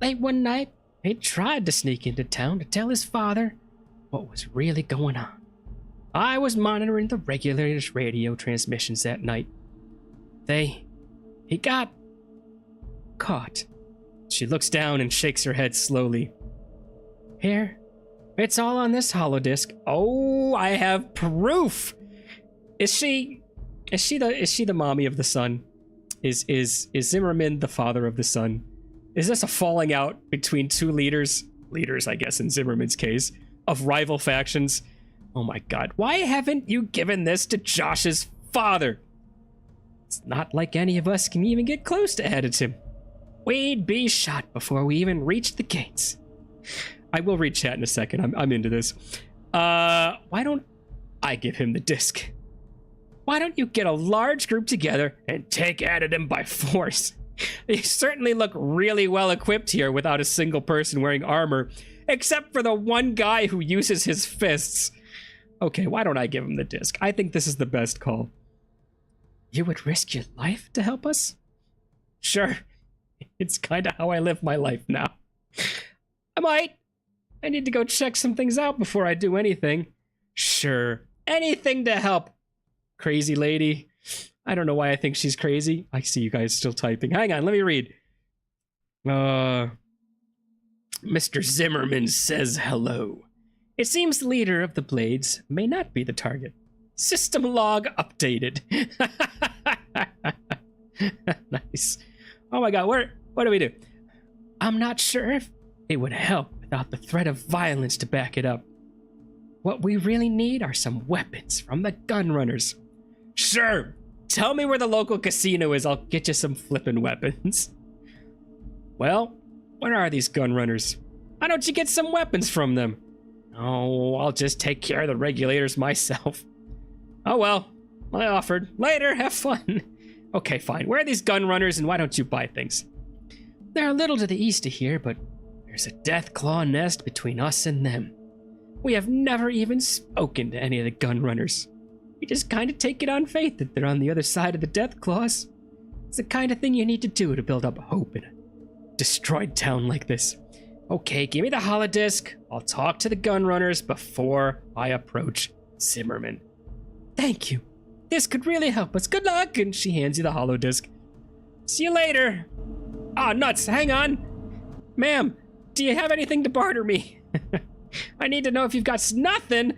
Late one night, he tried to sneak into town to tell his father what was really going on. I was monitoring the regulators' radio transmissions that night. He got caught. She looks down and shakes her head slowly. Here, it's all on this holodisk. Oh, I have proof. Is she the mommy of the son? Is Zimmerman the father of the son? Is this a falling out between two leaders, I guess in Zimmerman's case, of rival factions? Oh my god, why haven't you given this to Josh's father? It's not like any of us can even get close to Aditim. We'd be shot before we even reached the gates. I will read chat in a second, I'm into this. Why don't I give him the disc? Why don't you get a large group together and take Aditim by force? They certainly look really well equipped here without a single person wearing armor, except for the one guy who uses his fists. Okay, why don't I give him the disc? I think this is the best call. You would risk your life to help us? Sure. It's kind of how I live my life now. I might. I need to go check some things out before I do anything. Sure. Anything to help. Crazy lady. I don't know why I think she's crazy. I see you guys still typing. Hang on, let me read. Mr. Zimmerman says hello. It seems the leader of the Blades may not be the target. System log updated. Nice. Oh my god, what do we do? I'm not sure if it would help without the threat of violence to back it up. What we really need are some weapons from the gun runners. Sure. Tell me where the local casino is. I'll get you some flippin' weapons. Well, where are these gun runners? Why don't you get some weapons from them? Oh, I'll just take care of the regulators myself. Oh well, I offered. Later, have fun. Okay, fine. Where are these gun runners and why don't you buy things? They're a little to the east of here, but there's a death claw nest between us and them. We have never even spoken to any of the gun runners. We just kind of take it on faith that they're on the other side of the death claws. It's the kind of thing you need to do to build up hope in a destroyed town like this. Okay, give me the holodisc. I'll talk to the gun runners before I approach Zimmerman. Thank you. This could really help us. Good luck. And she hands you the holodisc. See you later. Ah, nuts. Hang on. Ma'am, do you have anything to barter me? I need to know if you've got nothing.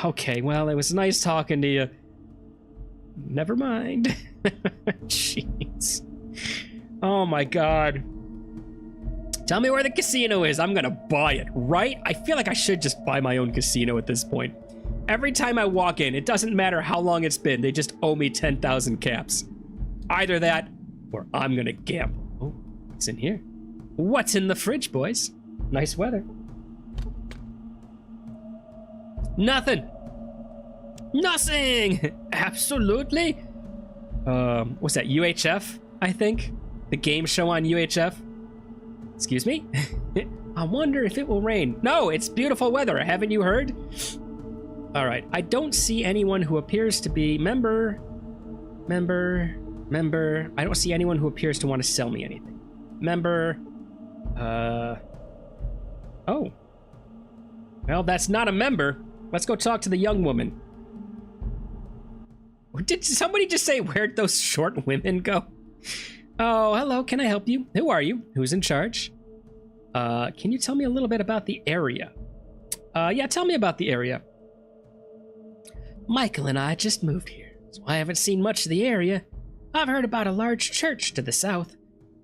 Okay, well, it was nice talking to you. Never mind. Jeez. Oh my god. Tell me where the casino is. I'm gonna buy it, right? I feel like I should just buy my own casino at this point. Every time I walk in, it doesn't matter how long it's been, they just owe me 10,000 caps. Either that, or I'm gonna gamble. Oh, what's in here? What's in the fridge, boys? Nice weather. Nothing. Nothing! Absolutely. What's that, UHF, I think? The game show on UHF? Excuse me? I wonder if it will rain. No, it's beautiful weather, haven't you heard? All right, I don't see anyone who appears to be member. I don't see anyone who appears to want to sell me anything. Member. Oh. Well, that's not a member. Let's go talk to the young woman. Did somebody just say, where'd those short women go? Oh, hello, can I help you? Who are you? Who's in charge? Can you tell me a little bit about the area? Yeah, tell me about the area. Michael and I just moved here, so I haven't seen much of the area. I've heard about a large church to the south,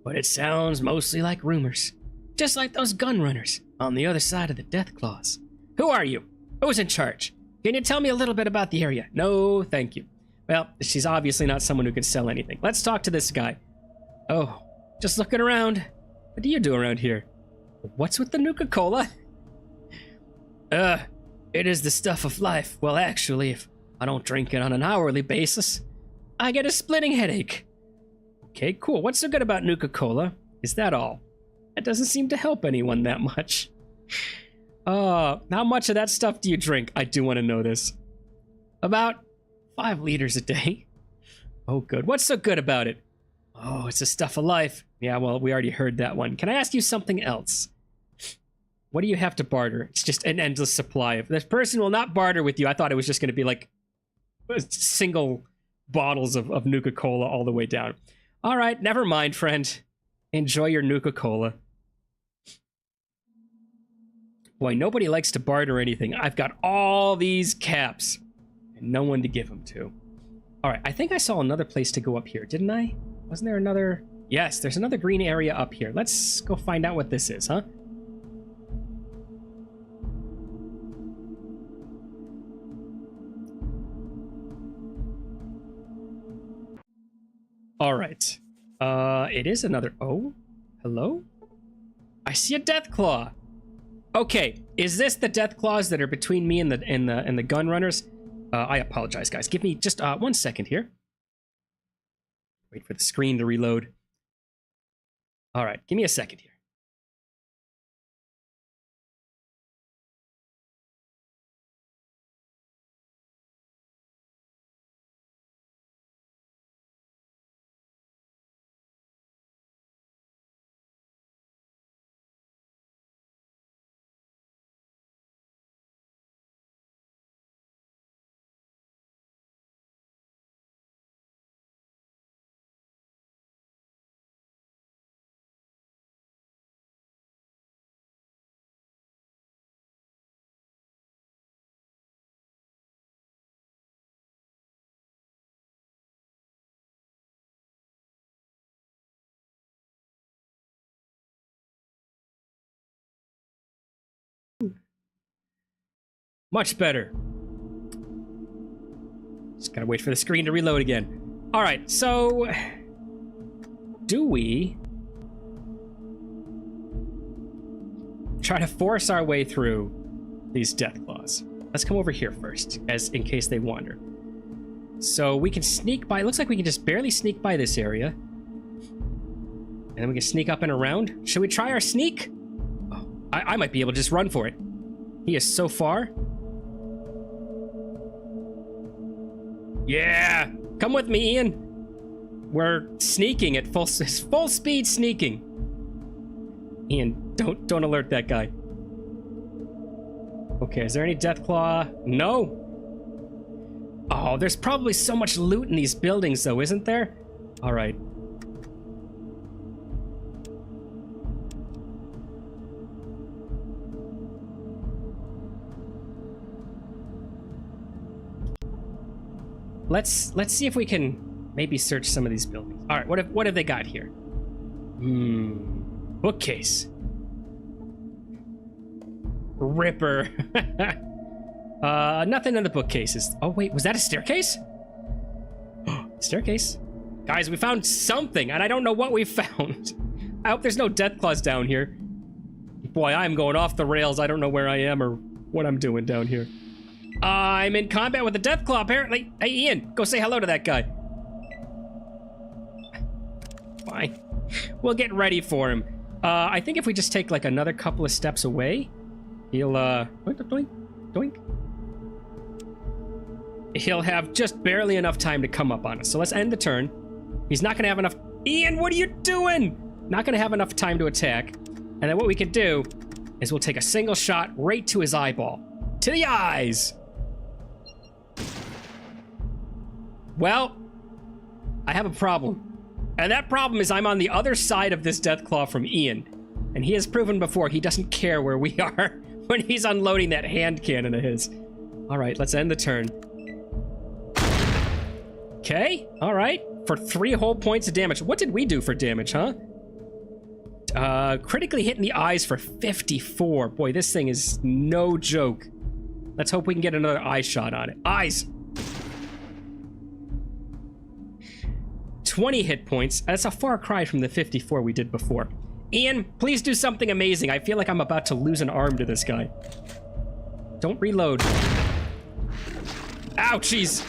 but it sounds mostly like rumors. Just like those gun runners on the other side of the death claws. Who are you? Who's in charge? Can you tell me a little bit about the area? No, thank you. Well, she's obviously not someone who can sell anything. Let's talk to this guy. Oh, just looking around. What do you do around here? What's with the Nuka-Cola? It is the stuff of life. Well, actually, if I don't drink it on an hourly basis, I get a splitting headache. Okay, cool. What's so good about Nuka-Cola? Is that all? That doesn't seem to help anyone that much. How much of that stuff do you drink? I do want to know this. About 5 liters a day. Oh, good. What's so good about it? Oh, it's the stuff of life. Yeah, well, we already heard that one. Can I ask you something else? What do you have to barter? It's just an endless supply of... This person will not barter with you. I thought it was just going to be like single bottles of Nuka-Cola all the way down. All right, never mind, friend. Enjoy your Nuka-Cola. Boy, nobody likes to barter anything. I've got all these caps and no one to give them to. All right, I think I saw another place to go up here, didn't I? Wasn't there another... Yes, there's another green area up here. Let's go find out what this is, huh? All right. It is another... Oh, hello? I see a death claw. Okay, is this the death claws that are between me and the gun runners? I apologize, guys. Give me just 1 second here. Wait for the screen to reload. All right, give me a second here. Much better. Just gotta wait for the screen to reload again. All right, so do we try to force our way through these death claws. Let's come over here first, as in case they wander. So we can sneak by. It looks like we can just barely sneak by this area. And then we can sneak up and around. Should we try our sneak? Oh, I might be able to just run for it. He is so far. Yeah! Come with me, Ian. We're sneaking at full speed sneaking. Ian, don't alert that guy. Okay, is there any Deathclaw? No. Oh, there's probably so much loot in these buildings, though, isn't there? All right. Let's see if we can maybe search some of these buildings. All right, what have they got here? Bookcase. Ripper. Nothing in the bookcases. Oh wait, was that a staircase? Staircase. Guys, we found something, and I don't know what we found. I hope there's no Deathclaws down here. Boy, I'm going off the rails. I don't know where I am or what I'm doing down here. I'm in combat with a Deathclaw, apparently. Hey, Ian, go say hello to that guy. Fine. We'll get ready for him. I think if we just take, like, another couple of steps away, he'll, doink, doink. He'll have just barely enough time to come up on us. So let's end the turn. He's not going to have enough... Ian, what are you doing? Not going to have enough time to attack. And then what we can do is we'll take a single shot right to his eyeball. To the eyes! Well, I have a problem. And that problem is I'm on the other side of this Deathclaw from Ian. And he has proven before he doesn't care where we are when he's unloading that hand cannon of his. All right, let's end the turn. Okay, all right. For 3 whole points of damage. What did we do for damage, huh? Critically hit in the eyes for 54. Boy, this thing is no joke. Let's hope we can get another eye shot on it. Eyes! 20 hit points. That's a far cry from the 54 we did before. Ian, please do something amazing. I feel like I'm about to lose an arm to this guy. Don't reload. Ouchies!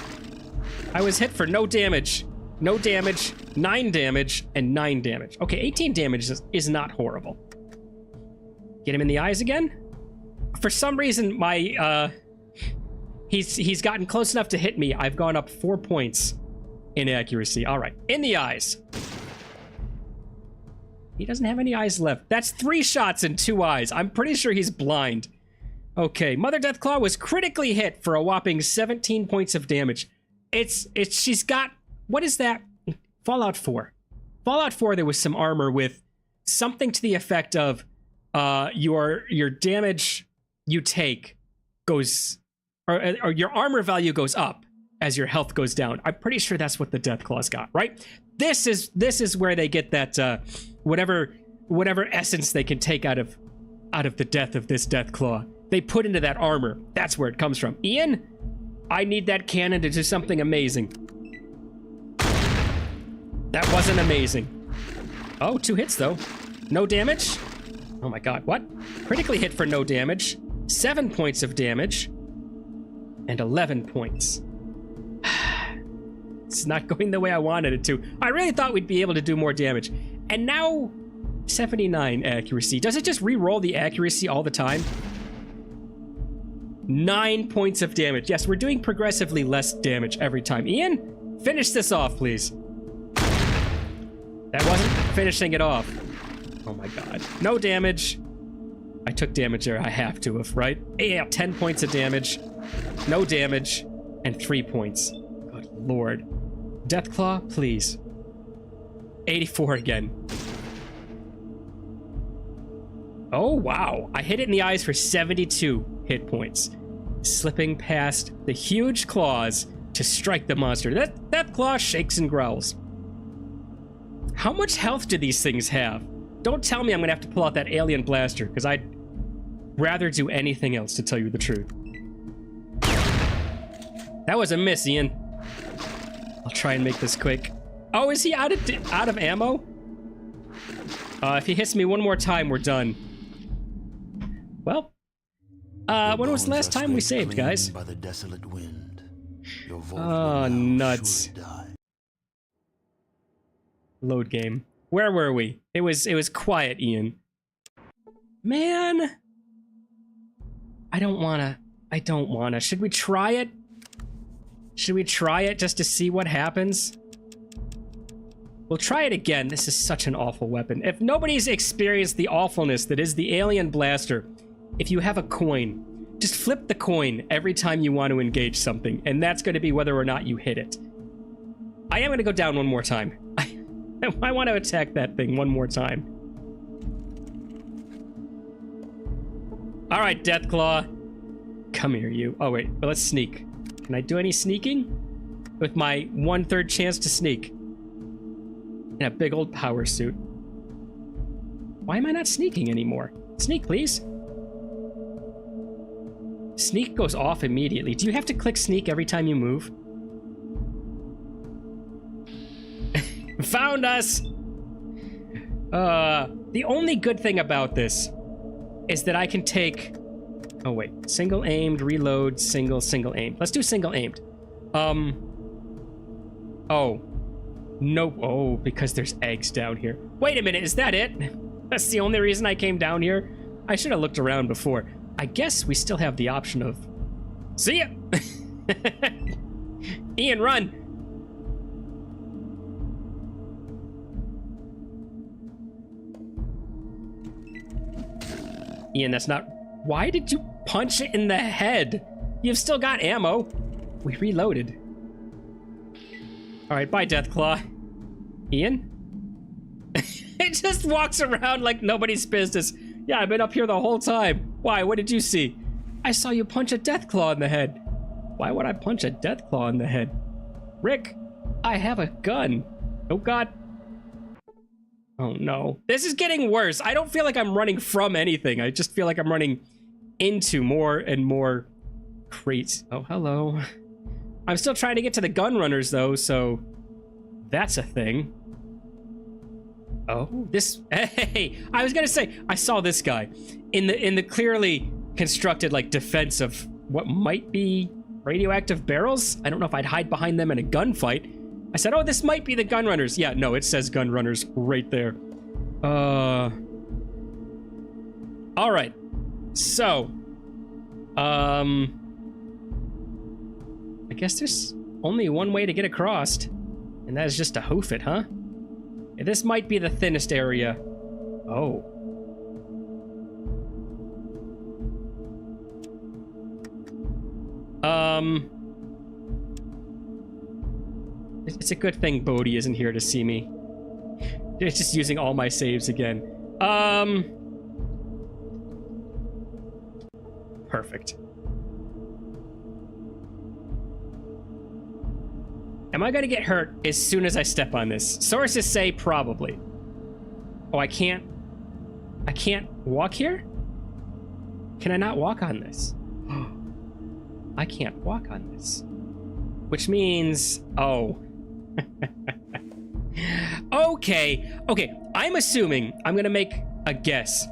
I was hit for no damage. No damage, 9 damage, and 9 damage. Okay, 18 damage is not horrible. Get him in the eyes again? For some reason, my, he's gotten close enough to hit me. I've gone up 4 points in accuracy. All right, in the eyes. He doesn't have any eyes left. That's 3 shots and 2 eyes. I'm pretty sure he's blind. Okay, Mother Deathclaw was critically hit for a whopping 17 points of damage. She's got, what is that? Fallout 4. Fallout 4, there was some armor with something to the effect of, your damage you take goes, or your armor value goes up as your health goes down. I'm pretty sure that's what the Deathclaw's got, right? This is where they get that whatever essence they can take out of the death of this Deathclaw. They put into that armor. That's where it comes from. Ian, I need that cannon to do something amazing. That wasn't amazing. Oh, 2 hits though. No damage. Oh my god, what? Critically hit for no damage. 7 points of damage. And 11 points. It's not going the way I wanted it to. I really thought we'd be able to do more damage. And now, 79 accuracy. Does it just re-roll the accuracy all the time? 9 points of damage. Yes, we're doing progressively less damage every time. Ian, finish this off, please. That wasn't finishing it off. Oh my god. No damage. I took damage there. I have to have, right? Yeah, 10 points of damage. No damage. And 3 points. Good lord. Deathclaw, please. 84 again. Oh, wow. I hit it in the eyes for 72 hit points. Slipping past the huge claws to strike the monster. That claw shakes and growls. How much health do these things have? Don't tell me I'm gonna have to pull out that alien blaster, because I'd rather do anything else, to tell you the truth. That was a miss, Ian. I'll try and make this quick. Oh, is he out of ammo? If he hits me one more time, we're done. Well, When was the last time we saved, guys? By the desolate wind. Your vault Oh, will now nuts. surely die. Load game. Where were we? It was quiet, Ian. Man. I don't wanna. Should we try it? Should we try it just to see what happens? We'll try it again. This is such an awful weapon. If nobody's experienced the awfulness that is the alien blaster, if you have a coin, just flip the coin every time you want to engage something, and that's going to be whether or not you hit it. I am going to go down one more time. I want to attack that thing one more time. All right, Deathclaw. Come here, you. Oh, wait. But let's sneak. Can I do any sneaking? With my 1/3 chance to sneak. In a big old power suit. Why am I not sneaking anymore? Sneak, please. Sneak goes off immediately. Do you have to click sneak every time you move? Found us! The only good thing about this is that I can take... Oh, wait. Single aimed, reload, single aimed. Let's do single aimed. Oh. Nope. Oh, because there's eggs down here. Wait a minute, is that it? That's the only reason I came down here? I should have looked around before. I guess we still have the option of... See ya! Ian, run! Ian, that's not... Why did you punch it in the head? You've still got ammo. We reloaded. Alright, bye, Deathclaw. Ian? It just walks around like nobody's business. Yeah, I've been up here the whole time. Why? What did you see? I saw you punch a Deathclaw in the head. Why would I punch a Deathclaw in the head? Rick, I have a gun. Oh, God. Oh, no. This is getting worse. I don't feel like I'm running from anything. I just feel like I'm running into more and more crates. Oh, hello. I'm still trying to get to the gun runners, though, so that's a thing. Oh, this... Hey, I was gonna say, I saw this guy in the clearly constructed, like, defense of what might be radioactive barrels. I don't know if I'd hide behind them in a gunfight. I said, oh, this might be the gun runners. Yeah, no, it says gun runners right there. All right. So, I guess there's only one way to get across, and that is just to hoof it, huh? This might be the thinnest area. Oh. It's a good thing Bodhi isn't here to see me. It's just using all my saves again. Perfect. Am I gonna get hurt as soon as I step on this? Sources say probably. Oh, I can't walk here? Can I not walk on this? I can't walk on this. Which means, oh. Okay, I'm assuming, I'm gonna make a guess.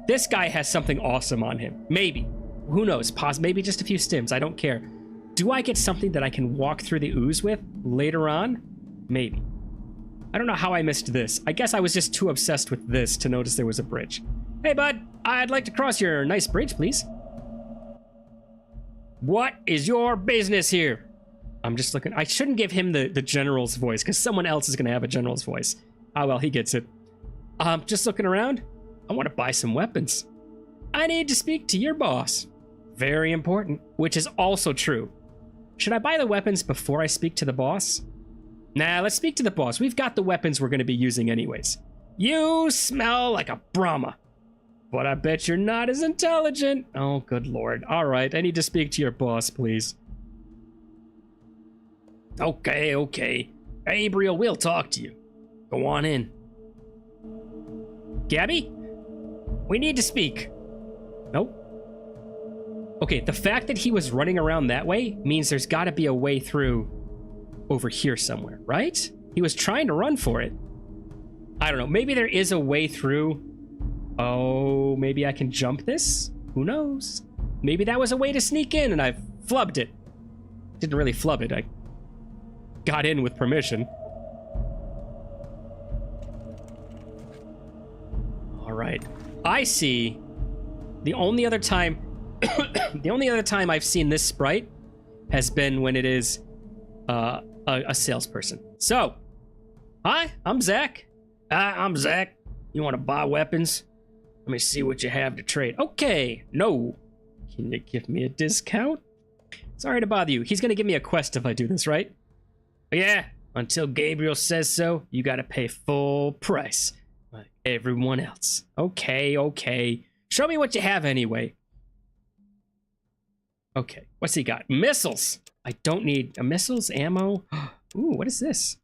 This guy has something awesome on him. Maybe. Who knows? Maybe just a few stims, I don't care. Do I get something that I can walk through the ooze with later on? Maybe. I don't know how I missed this. I guess I was just too obsessed with this to notice there was a bridge. Hey, bud, I'd like to cross your nice bridge, please. What is your business here? I'm just looking. I shouldn't give him the general's voice because someone else is going to have a general's voice. Ah, well, he gets it. Just looking around. I want to buy some weapons. I need to speak to your boss. Very important, which is also true. Should I buy the weapons before I speak to the boss? Nah, let's speak to the boss. We've got the weapons we're going to be using anyways. You smell like a Brahma. But I bet you're not as intelligent. Oh, good lord. All right, I need to speak to your boss, please. Okay. Gabriel, we'll talk to you. Go on in. Gabby? We need to speak. Nope. Okay, the fact that he was running around that way means there's got to be a way through over here somewhere, right? He was trying to run for it. I don't know. Maybe there is a way through. Oh, maybe I can jump this? Who knows? maybe that was a way to sneak in and I flubbed it. Didn't really flub it. I got in with permission. All right. I see. The only other time I've seen this sprite has been when it is a salesperson. So, hi, I'm Zach. I'm Zach. You want to buy weapons? Let me see what you have to trade. Okay, no. Can you give me a discount? Sorry to bother you. He's gonna give me a quest if I do this, right? Yeah, until Gabriel says so, you gotta pay full price. Like everyone else. Okay. Show me what you have anyway. Okay, what's he got? Missiles! I don't need missiles, ammo. Ooh, what is this?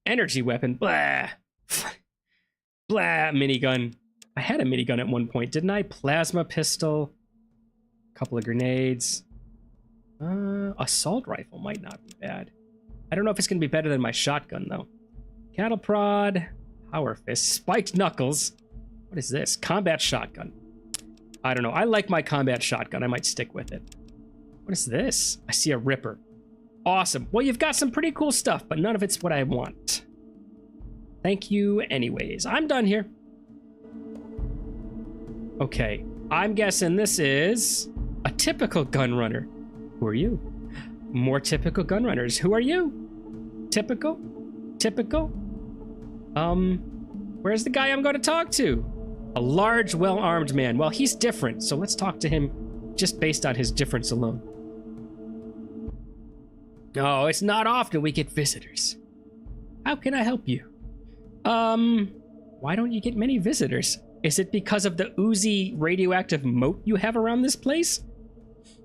Energy weapon. Blah. Blah, minigun. I had a minigun at one point, didn't I? Plasma pistol. Couple of grenades. Assault rifle might not be bad. I don't know if it's going to be better than my shotgun, though. Cattle prod. Power fist. Spiked knuckles. What is this? Combat shotgun. I don't know. I like my combat shotgun. I might stick with it. What is this? I see a ripper. Awesome. Well, you've got some pretty cool stuff, but none of it's what I want. Thank you anyways. I'm done here. Okay. I'm guessing this is a typical gun runner. Who are you? More typical gun runners. Who are you? Typical? Typical? Where's the guy I'm going to talk to? A large, well-armed man. Well, he's different, so let's talk to him just based on his difference alone. Oh, it's not often we get visitors. How can I help you? Why don't you get many visitors? Is it because of the oozy radioactive moat you have around this place?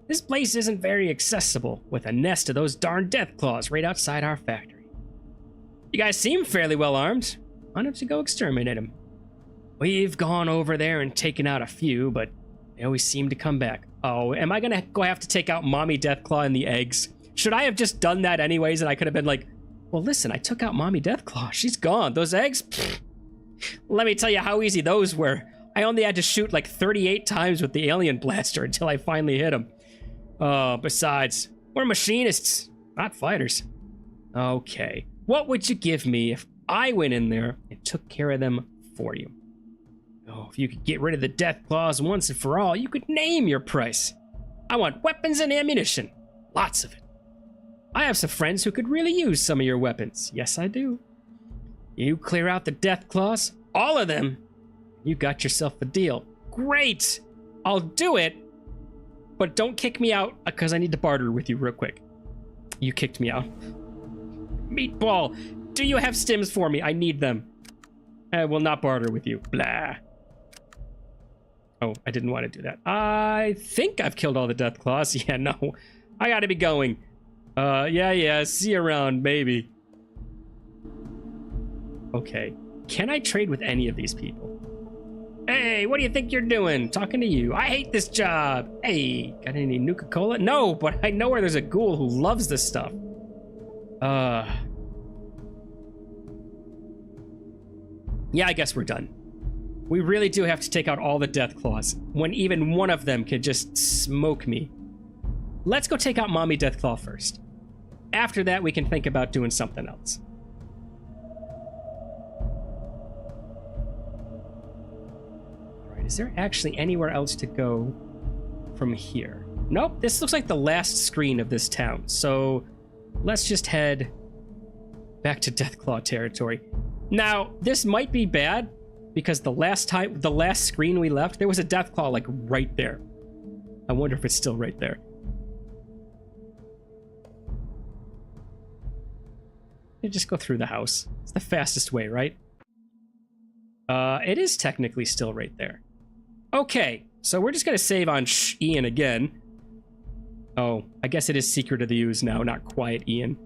This place isn't very accessible, with a nest of those darn death claws right outside our factory. You guys seem fairly well armed. Why don't you go exterminate them? We've gone over there and taken out a few, but they always seem to come back. Oh, am I gonna go have to take out Mommy Deathclaw and the eggs? Should I have just done that anyways and I could have been like, well, listen, I took out Mommy Deathclaw. She's gone. Those eggs? Pfft. Let me tell you how easy those were. I only had to shoot like 38 times with the alien blaster until I finally hit him. Besides, we're machinists, not fighters. Okay, what would you give me if I went in there and took care of them for you? Oh, if you could get rid of the death claws once and for all, you could name your price. I want weapons and ammunition. Lots of it. I have some friends who could really use some of your weapons. Yes, I do. You clear out the death claws, all of them, you got yourself a deal. Great! I'll do it, but don't kick me out because I need to barter with you real quick. You kicked me out. Meatball, do you have stims for me? I need them. I will not barter with you. Blah. Oh, I didn't want to do that. I think I've killed all the death claws. Yeah, no. I gotta be going. Yeah, see you around, maybe. Okay. Can I trade with any of these people? Hey, what do you think you're doing? Talking to you. I hate this job. Hey, got any Nuka-Cola? No, but I know where there's a ghoul who loves this stuff. Yeah, I guess we're done. We really do have to take out all the death claws, when even one of them could just smoke me. Let's go take out Mommy Deathclaw first. After that, we can think about doing something else. Alright, is there actually anywhere else to go from here? Nope, this looks like the last screen of this town, so let's just head back to Deathclaw territory. Now, this might be bad, because the last screen we left, there was a Deathclaw, like, right there. I wonder if it's still right there. You just go through the house. It's the fastest way, right? It is technically still right there. Okay, so we're just gonna save on Ian again. Oh, I guess it is Secret of the Ooze now, not Quiet Ian.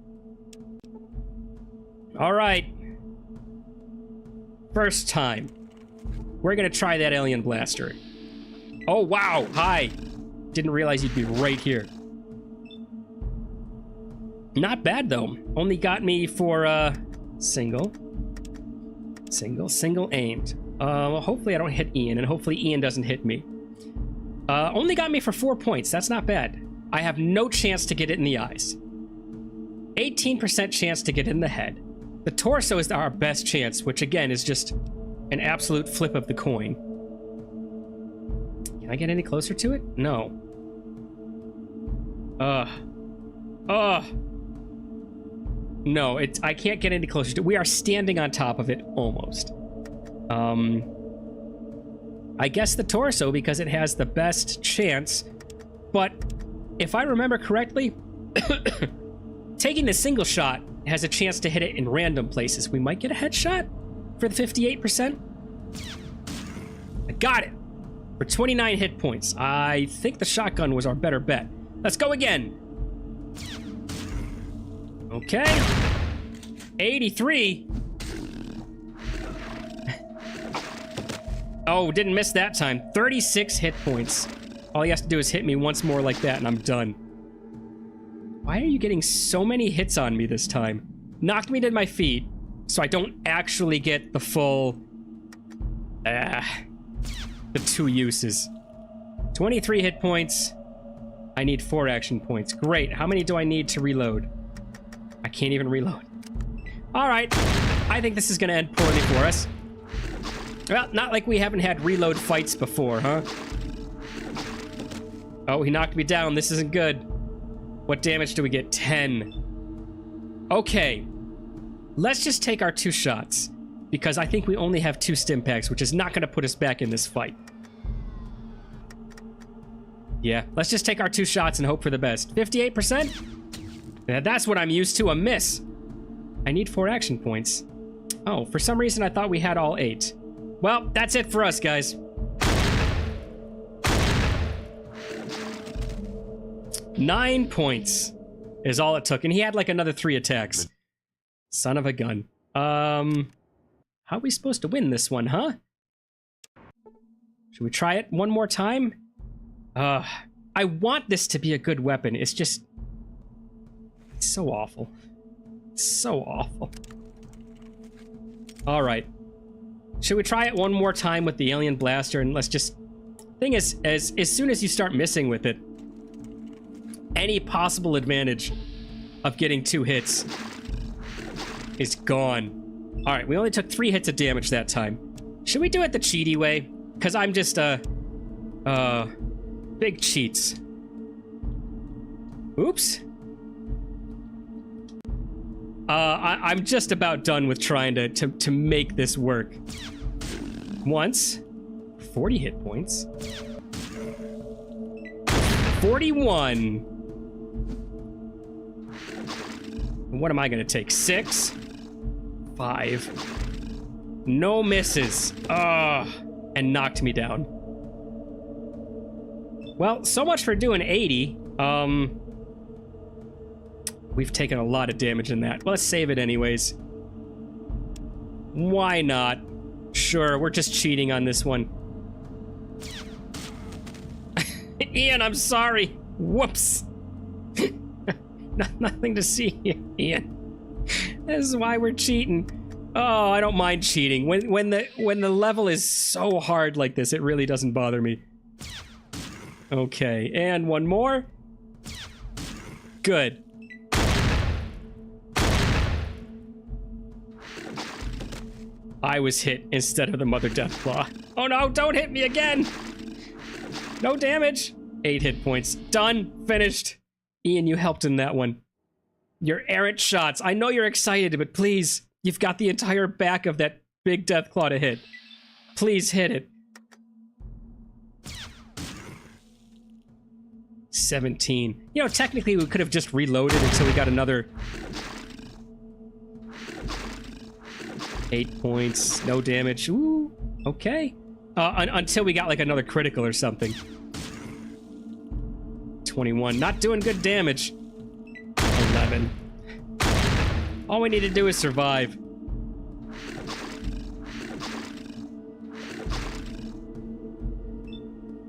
All right. First time. We're gonna try that alien blaster. Oh, wow, hi. Didn't realize you'd be right here. Not bad, though. Only got me for, single aimed. Well, hopefully I don't hit Ian, and hopefully Ian doesn't hit me. Only got me for 4 points. That's not bad. I have no chance to get it in the eyes. 18% chance to get it in the head. The torso is our best chance, which again is just an absolute flip of the coin. Can I get any closer to it? No. No, I can't get any closer to it. We are standing on top of it, almost. I guess the torso, because it has the best chance, but if I remember correctly, taking the single shot has a chance to hit it in random places. We might get a headshot for the 58%. I got it for 29 hit points. I think the shotgun was our better bet. Let's go again. Okay. 83. Oh, didn't miss that time. 36 hit points. All he has to do is hit me once more like that and I'm done. Why are you getting so many hits on me this time? Knocked me to my feet, so I don't actually get the full... the 2 uses. 23 hit points. I need 4 action points. Great. How many do I need to reload? I can't even reload. All right. I think this is going to end poorly for us. Well, not like we haven't had reload fights before, huh? Oh, he knocked me down. This isn't good. What damage do we get? 10. Okay. Let's just take our 2 shots, because I think we only have 2 stim packs, which is not going to put us back in this fight. Yeah, let's just take our 2 shots and hope for the best. 58%? Yeah, that's what I'm used to, a miss. I need 4 action points. Oh, for some reason I thought we had all 8. Well, that's it for us, guys. 9 points is all it took, and he had like another 3 attacks. Son of a gun. How are we supposed to win this one, huh? Should we try it one more time? I want this to be a good weapon. It's just... it's so awful. So awful. Alright. Should we try it one more time with the alien blaster, and let's just... thing is, as soon as you start missing with it, any possible advantage of getting 2 hits is gone. Alright, we only took 3 hits of damage that time. Should we do it the cheaty way? Because I'm just, big cheats. Oops. I'm just about done with trying to make this work. Once. 40 hit points. 41. What am I gonna take? 6? 5. No misses. And knocked me down. Well, so much for doing 80. We've taken a lot of damage in that. Well, let's save it anyways. Why not? Sure, we're just cheating on this one. Ian, I'm sorry. Whoops. Nothing to see here, Ian. This is why we're cheating. Oh, I don't mind cheating. When the level is so hard like this, it really doesn't bother me. Okay, and one more. Good. I was hit instead of the Mother Deathclaw. Oh no, don't hit me again! No damage. 8 hit points. Done. Finished. Ian, you helped in that one. Your errant shots. I know you're excited, but please, you've got the entire back of that big Deathclaw to hit. Please hit it. 17. You know, technically we could have just reloaded until we got another 8 points. No damage. Ooh, okay. Until we got like another critical or something. 21. Not doing good damage. 11. All we need to do is survive.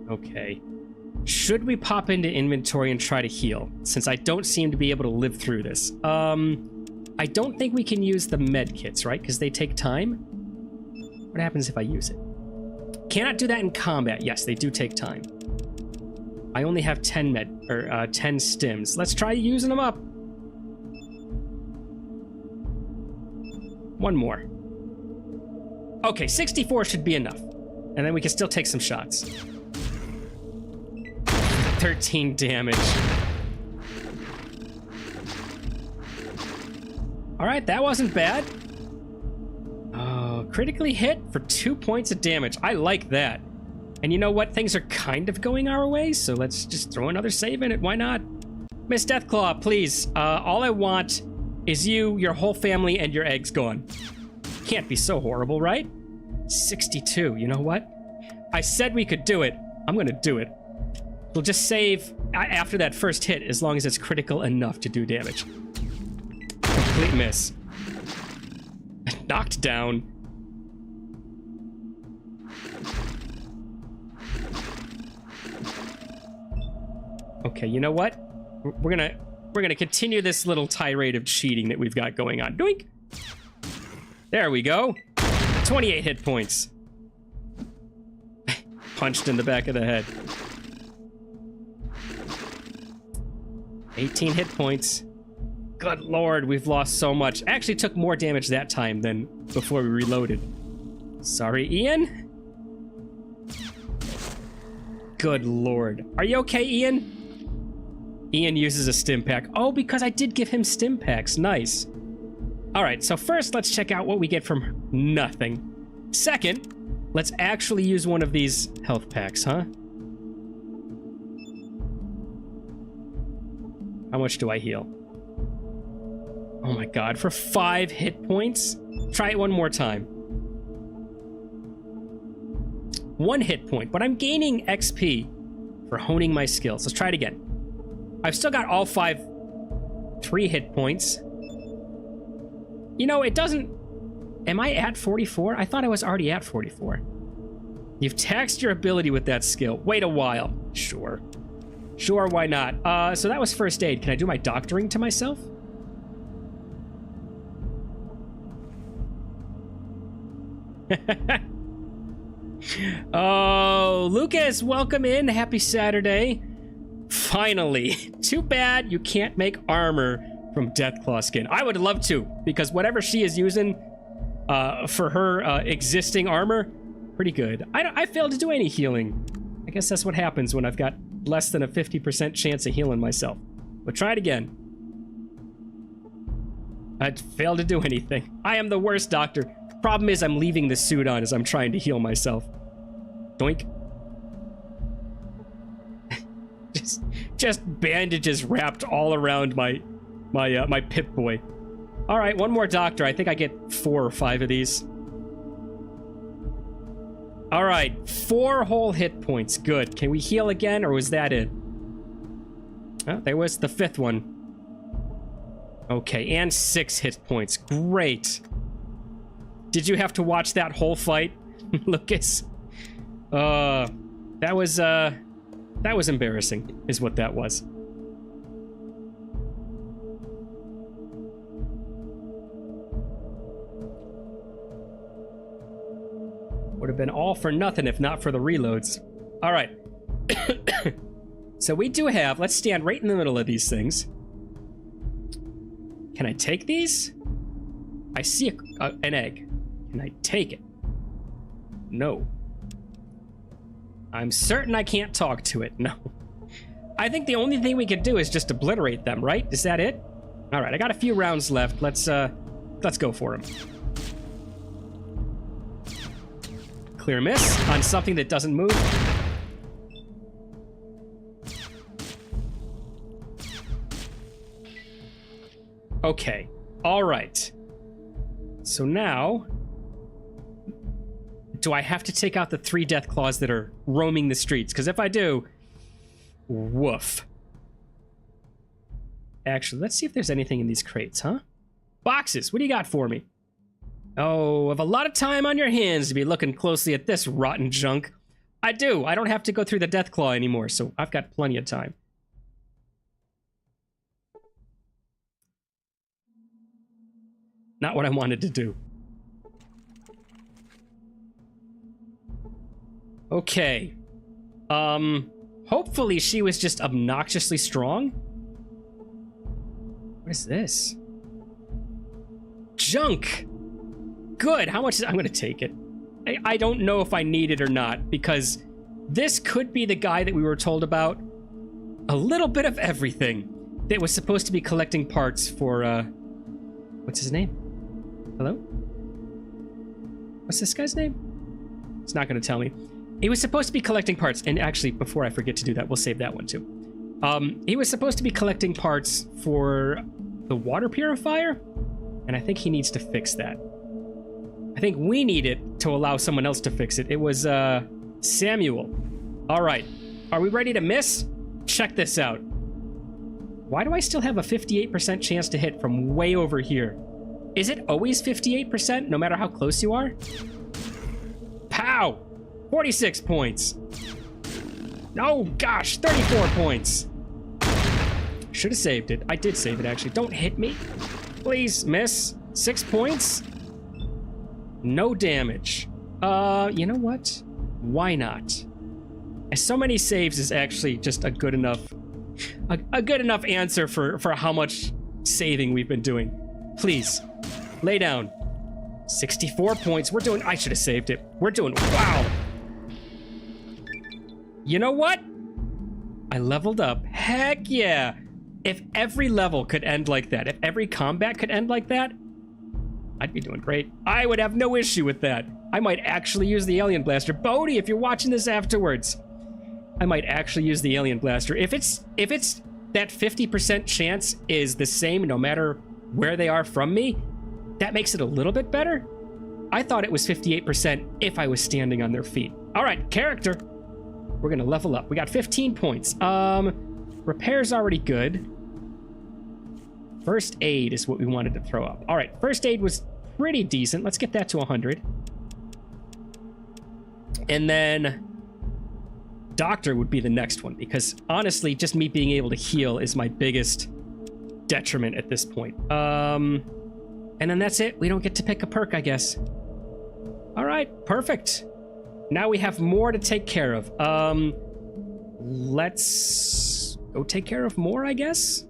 Okay. Should we pop into inventory and try to heal? Since I don't seem to be able to live through this. I don't think we can use the med kits, right? Because they take time. What happens if I use it? Cannot do that in combat. Yes, they do take time. I only have 10 10 stims. Let's try using them up. One more. Okay, 64 should be enough. And then we can still take some shots. 13 damage. All right, that wasn't bad. Oh, critically hit for 2 points of damage. I like that. And you know what? Things are kind of going our way, so let's just throw another save in it. Why not? Miss Deathclaw, please. All I want is you, your whole family, and your eggs gone. Can't be so horrible, right? 62. You know what? I said we could do it. I'm gonna do it. We'll just save after that first hit as long as it's critical enough to do damage. Complete miss. Knocked down. Okay, you know what? We're gonna continue this little tirade of cheating that we've got going on. Doink! There we go. 28 hit points. Punched in the back of the head. 18 hit points. Good lord, we've lost so much. Actually took more damage that time than before we reloaded. Sorry, Ian? Good lord. Are you okay, Ian? Ian uses a stim pack. Oh, because I did give him stim packs. Nice. All right, so first let's check out what we get from nothing. Second, let's actually use one of these health packs, huh? How much do I heal? Oh my god, for 5 hit points? Try it one more time. 1 hit point, but I'm gaining XP for honing my skills. Let's try it again. I've still got all 3 hit points. You know, it doesn't... Am I at 44? I thought I was already at 44. You've taxed your ability with that skill. Wait a while. Sure. Sure, why not? So that was first aid. Can I do my doctoring to myself? Oh, Lucas, welcome in. Happy Saturday. Finally. Too bad you can't make armor from Deathclaw skin. I would love to, because whatever she is using for her existing armor, pretty good. I failed to do any healing. I guess that's what happens when I've got less than a 50% chance of healing myself. But try it again. I failed to do anything. I am the worst doctor. Problem is I'm leaving the suit on as I'm trying to heal myself. Doink. just bandages wrapped all around my Pip-Boy. All right, one more doctor. I think I get 4 or 5 of these. All right, 4 whole hit points. Good. Can we heal again, or was that it? Oh, there was the 5th one. Okay, and 6 hit points. Great. Did you have to watch that whole fight, Lucas? That was embarrassing, is what that was. Would have been all for nothing if not for the reloads. All right. So we do have, let's stand right in the middle of these things. Can I take these? I see an egg. Can I take it? No. I'm certain I can't talk to it. No. I think the only thing we could do is just obliterate them, right? Is that it? All right, I got a few rounds left. Let's go for him. Clear miss on something that doesn't move. Okay. All right. So now, do I have to take out the 3 death claws that are roaming the streets? Because if I do, woof. Actually, let's see if there's anything in these crates, huh? Boxes, what do you got for me? Oh, have a lot of time on your hands to be looking closely at this rotten junk. I do. I don't have to go through the death claw anymore, so I've got plenty of time. Not what I wanted to do. Okay. Hopefully she was just obnoxiously strong. What is this? Junk. Good. How much is... I'm going to take it. I don't know if I need it or not, because this could be the guy that we were told about. A little bit of everything. That was supposed to be collecting parts for, what's his name? Hello? What's this guy's name? It's not going to tell me. He was supposed to be collecting parts, and actually, before I forget to do that, we'll save that one too. He was supposed to be collecting parts for the water purifier, and I think he needs to fix that. I think we need it to allow someone else to fix it. It was, Samuel. All right. Are we ready to miss? Check this out. Why do I still have a 58% chance to hit from way over here? Is it always 58% no matter how close you are? Pow! 46 points. Oh gosh, 34 points. Should have saved it. I did save it actually. Don't hit me. Please, miss. 6 points. No damage. You know what? Why not? So many saves is actually just a good enough answer for how much saving we've been doing. Please, lay down. 64 points. We're doing... I should have saved it. We're doing... Wow. You know what? I leveled up. Heck yeah. If every level could end like that, if every combat could end like that, I'd be doing great. I would have no issue with that. I might actually use the alien blaster. Bodhi, if you're watching this afterwards, I might actually use the alien blaster. If it's that 50% chance is the same no matter where they are from me, that makes it a little bit better. I thought it was 58% if I was standing on their feet. All right, character. We're gonna level up. We got 15 points. Repair's already good. First aid is what we wanted to throw up. All right, first aid was pretty decent. Let's get that to 100. And then doctor would be the next one, because honestly, just me being able to heal is my biggest detriment at this point. And then that's it. We don't get to pick a perk, I guess. All right, perfect. Now we have more to take care of. Let's go take care of more, I guess.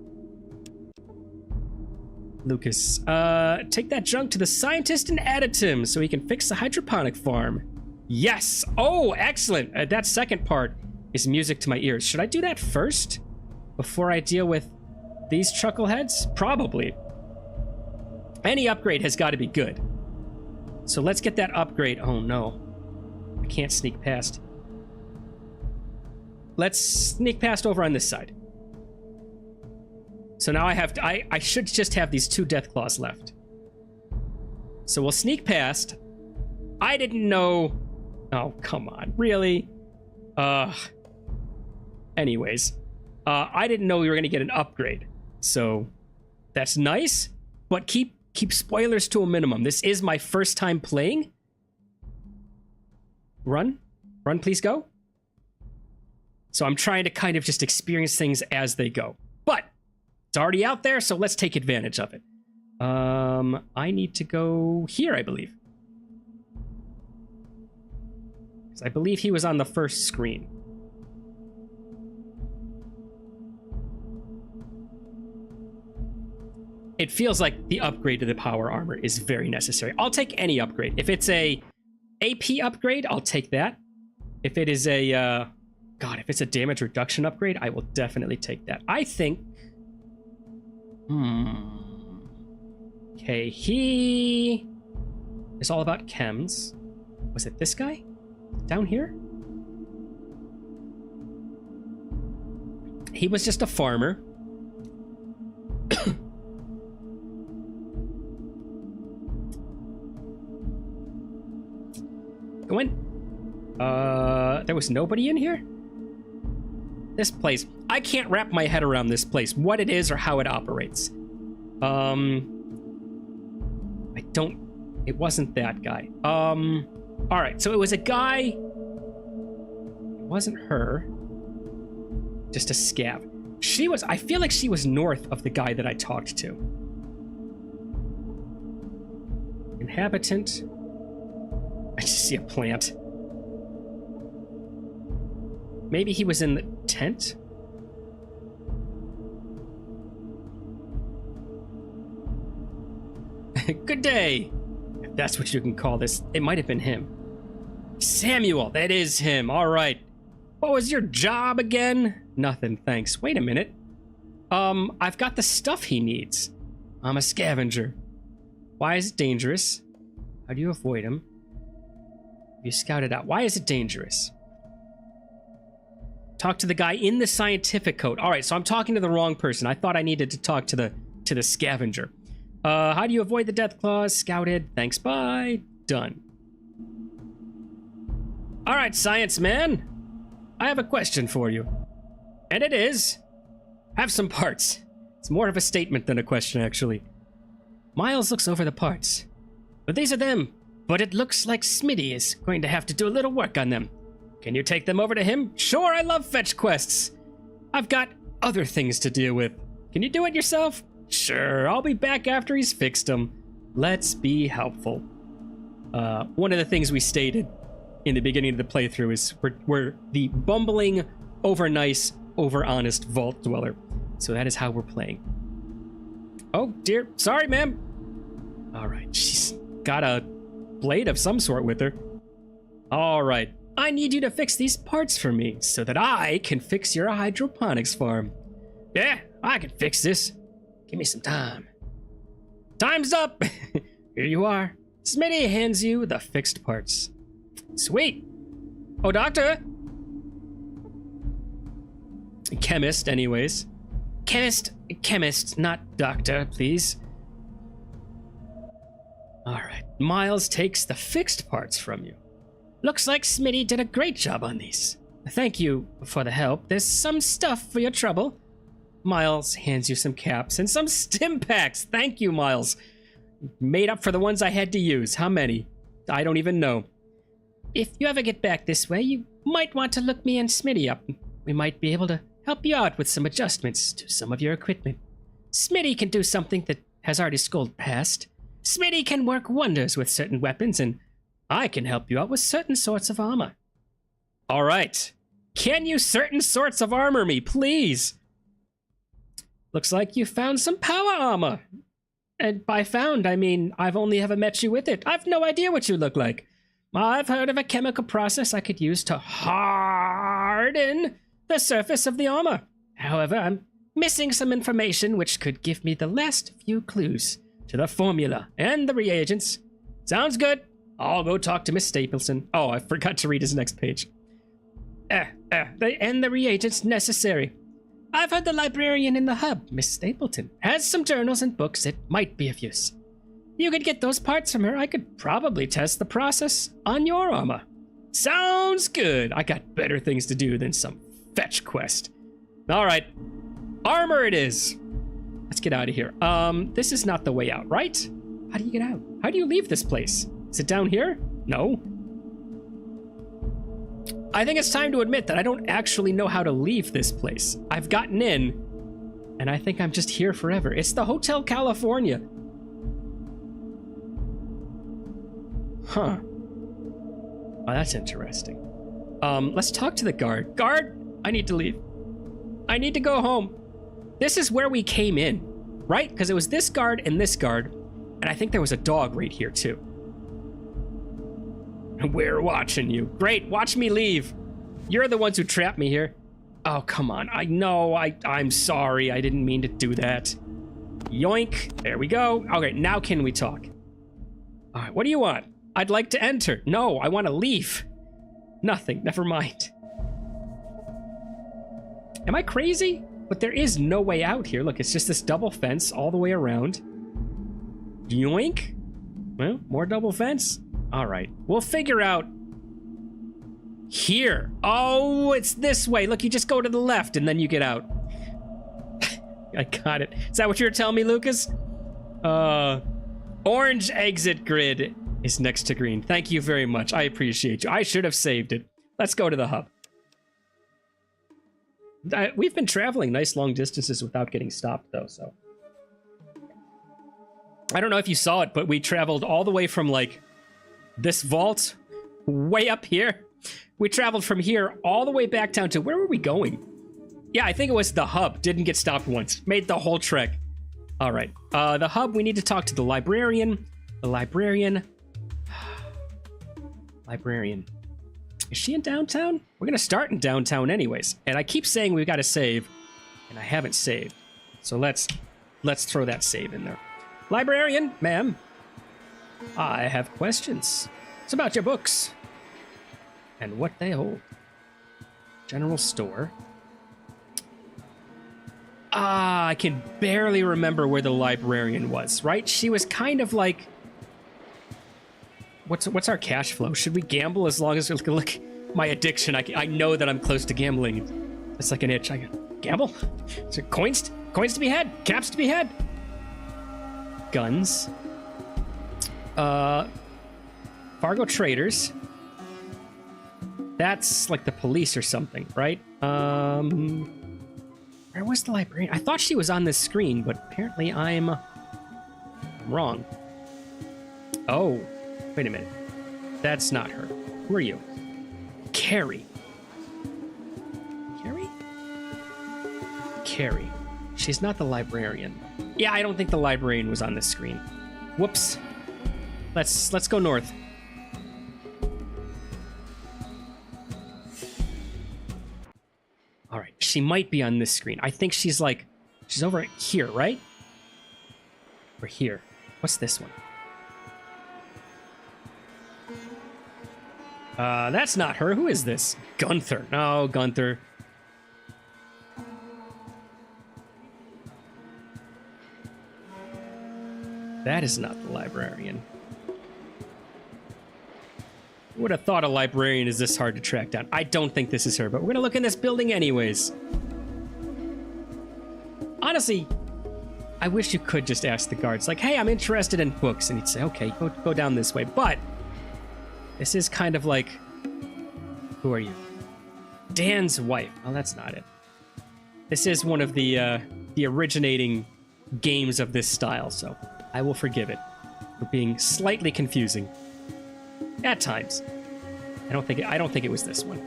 Lucas, take that junk to the scientist and Additim so he can fix the hydroponic farm. Yes. Oh, excellent. That second part is music to my ears. Should I do that first before I deal with these chuckleheads? Probably. Any upgrade has got to be good. So let's get that upgrade. Oh no. I can't sneak past. Let's sneak past over on this side. So now I have to, I should just have these 2 death claws left. So we'll sneak past. I didn't know. Oh, come on. Really? Anyways. I didn't know we were going to get an upgrade. So that's nice, but keep spoilers to a minimum. This is my first time playing. Run, please go. So I'm trying to kind of just experience things as they go. But it's already out there, so let's take advantage of it. I need to go here, I believe. Because I believe he was on the first screen. It feels like the upgrade to the power armor is very necessary. I'll take any upgrade. If it's a AP upgrade, I'll take that. If it is a, God, if it's a damage reduction upgrade, I will definitely take that. I think, okay, he is all about chems. Was it this guy? Down here? He was just a farmer. Go in. There was nobody in here? This place. I can't wrap my head around this place. What it is or how it operates. It wasn't that guy. Alright, so it was a guy. It wasn't her. Just a scav. I feel like she was north of the guy that I talked to. Inhabitant. I just see a plant. Maybe he was in the... tent? Good day. If that's what you can call this, it might have been him. Samuel, that is him. All right. What was your job again? Nothing, thanks. Wait a minute. I've got the stuff he needs. I'm a scavenger. Why is it dangerous? How do you avoid him? You scout it out. Why is it dangerous? Talk to the guy in the scientific coat. All right, so I'm talking to the wrong person. I thought I needed to talk to the scavenger. How do you avoid the death claws? Scouted. Thanks, bye. Done. All right, science man. I have a question for you. And it is, have some parts. It's more of a statement than a question, actually. Miles looks over the parts. But these are them. But it looks like Smitty is going to have to do a little work on them. Can you take them over to him? Sure, I love fetch quests. I've got other things to deal with. Can you do it yourself? Sure, I'll be back after he's fixed them. Let's be helpful. One of the things we stated in the beginning of the playthrough is we're the bumbling, over-nice, over-honest vault dweller. So that is how we're playing. Oh, dear. Sorry, ma'am. All right, she's got a blade of some sort with her. All right. I need you to fix these parts for me so that I can fix your hydroponics farm. Yeah, I can fix this. Give me some time. Time's up. Here you are. Smitty hands you the fixed parts. Sweet. Oh, doctor. Chemist, anyways. Chemist, not doctor, please. All right. Miles takes the fixed parts from you. Looks like Smitty did a great job on these. Thank you for the help. There's some stuff for your trouble. Miles hands you some caps and some stim packs. Thank you, Miles. Made up for the ones I had to use. How many? I don't even know. If you ever get back this way, you might want to look me and Smitty up. We might be able to help you out with some adjustments to some of your equipment. Smitty can do something that has already scolded past. Smitty can work wonders with certain weapons, and I can help you out with certain sorts of armor. All right. Can you certain sorts of armor me, please? Looks like you found some power armor. And by found, I mean I've only ever met you with it. I've no idea what you look like. I've heard of a chemical process I could use to harden the surface of the armor. However, I'm missing some information which could give me the last few clues to the formula and the reagents. Sounds good. I'll go talk to Miss Stapleton. Oh, I forgot to read his next page. And the reagents necessary. I've heard the librarian in the hub, Miss Stapleton, has some journals and books that might be of use. You could get those parts from her. I could probably test the process on your armor. Sounds good. I got better things to do than some fetch quest. All right. Armor it is. Let's get out of here. This is not the way out, right? How do you get out? How do you leave this place? Is it down here? No. I think it's time to admit that I don't actually know how to leave this place. I've gotten in, and I think I'm just here forever. It's the Hotel California. Huh. Oh, that's interesting. Let's talk to the guard. Guard, I need to leave. I need to go home. This is where we came in, right? Because it was this guard, and I think there was a dog right here too. We're watching you. Great, watch me leave. You're the ones who trapped me here. Oh, come on. I know, I'm sorry. I didn't mean to do that. Yoink. There we go. Okay, now can we talk? All right, what do you want? I'd like to enter. No, I want to leave. Nothing, never mind. Am I crazy? But there is no way out here. Look, it's just this double fence all the way around. Yoink. Well, more double fence. All right, we'll figure out here. Oh, it's this way. Look, you just go to the left and then you get out. I got it. Is that what you were telling me, Lucas? Orange exit grid is next to green. Thank you very much. I appreciate you. I should have saved it. Let's go to the hub. We've been traveling nice long distances without getting stopped, though, so. I don't know if you saw it, but we traveled all the way from, like, this vault way up here. We traveled from here all the way back down to, where were we going? Yeah, I think it was the hub. Didn't get stopped once. Made the whole trek. All right. The hub, we need to talk to the librarian. The librarian. Librarian. Is she in downtown? We're going to start in downtown anyways. And I keep saying we've got to save, and I haven't saved. So let's throw that save in there. Librarian, ma'am. I have questions. It's about your books and what they hold. General store. I can barely remember where the librarian was, right? She was kind of like... What's our cash flow? Should we gamble as long as we look my addiction? I know that I'm close to gambling. It's like an itch. I can gamble? Is it coins to be had? Caps to be had? Guns. Fargo Traders. That's like the police or something, right? Where was the librarian? I thought she was on this screen, but apparently I'm wrong. Oh, wait a minute. That's not her. Who are you? Carrie. Carrie? Carrie. She's not the librarian. Yeah, I don't think the librarian was on this screen. Whoops. Let's go north. All right, she might be on this screen. I think she's over here, right? Or here. What's this one? That's not her. Who is this? Gunther. No, Gunther. That is not the librarian. Who would have thought a librarian is this hard to track down? I don't think this is her, but we're gonna look in this building anyways. Honestly, I wish you could just ask the guards, like, hey, I'm interested in books. And he'd say, okay, go down this way. But this is kind of like, who are you? Dan's wife. Oh, that's not it. This is one of the originating games of this style, so I will forgive it for being slightly confusing at times. I don't think it was this one.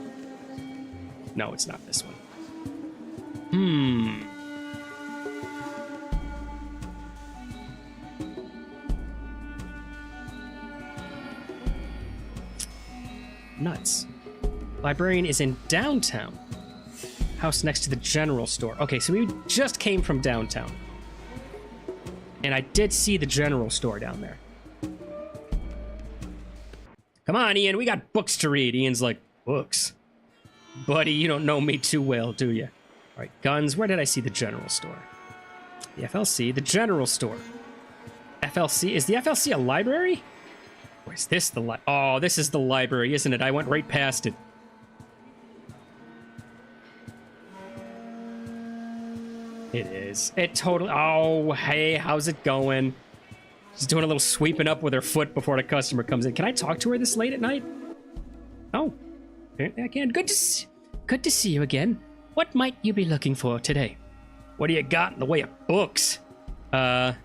No, it's not this one. Nuts. Librarian is in downtown. House next to the general store. Okay, so we just came from downtown. And I did see the general store down there. Come on, Ian, we got books to read. Ian's like, books? Buddy, you don't know me too well, do you? All right, guns. Where did I see the general store? The FLC, the general store. FLC, is the FLC a library? Or is this the oh, this is the library, isn't it? I went right past it. It is. It totally... Oh, hey, how's it going? She's doing a little sweeping up with her foot before the customer comes in. Can I talk to her this late at night? Oh, apparently I can. Good to see you again. What might you be looking for today? What do you got in the way of books? Do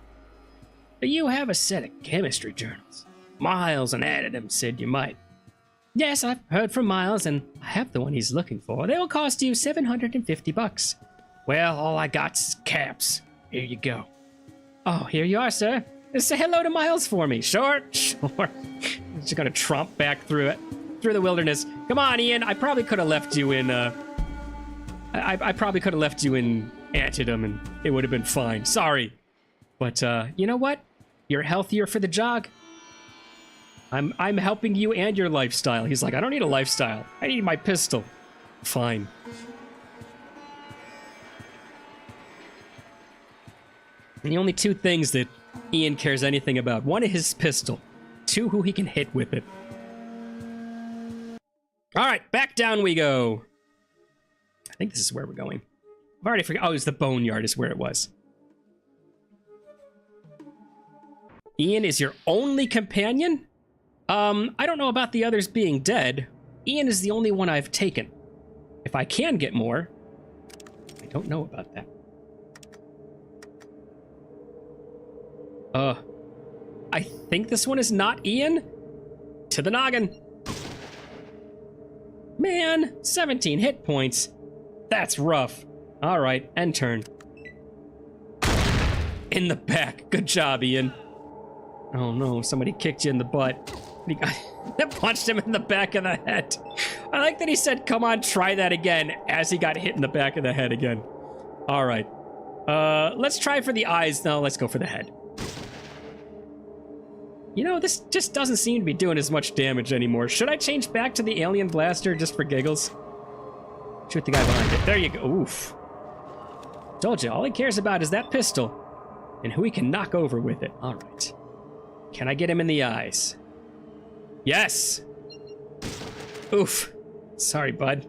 you have a set of chemistry journals? Miles and Adam said you might. Yes, I've heard from Miles, and I have the one he's looking for. They will cost you $750. Well, all I got's caps. Here you go. Oh, here you are, sir. Say hello to Miles for me. Sure. Just gonna tromp back through the wilderness. Come on, Ian. I probably could have left you in, I probably could have left you in Antietam, and it would have been fine. Sorry. But, you know what? You're healthier for the jog. I'm helping you and your lifestyle. He's like, I don't need a lifestyle. I need my pistol. Fine. And the only two things that Ian cares anything about. One is his pistol. Two, who he can hit with it. All right, back down we go. I think this is where we're going. I've already forgot. Oh, it's the boneyard is where it was. Ian is your only companion? I don't know about the others being dead. Ian is the only one I've taken. If I can get more, I don't know about that. I think this one is not Ian. To the noggin. Man, 17 hit points. That's rough. All right, end turn. In the back. Good job, Ian. Oh no, somebody kicked you in the butt. He punched him in the back of the head. I like that he said, come on, try that again, as he got hit in the back of the head again. All right. Let's try for the eyes. No, let's go for the head. You know, this just doesn't seem to be doing as much damage anymore. Should I change back to the alien blaster just for giggles? Shoot the guy behind it. There you go. Oof. Told you, all he cares about is that pistol and who he can knock over with it. All right. Can I get him in the eyes? Yes. Oof. Sorry, bud.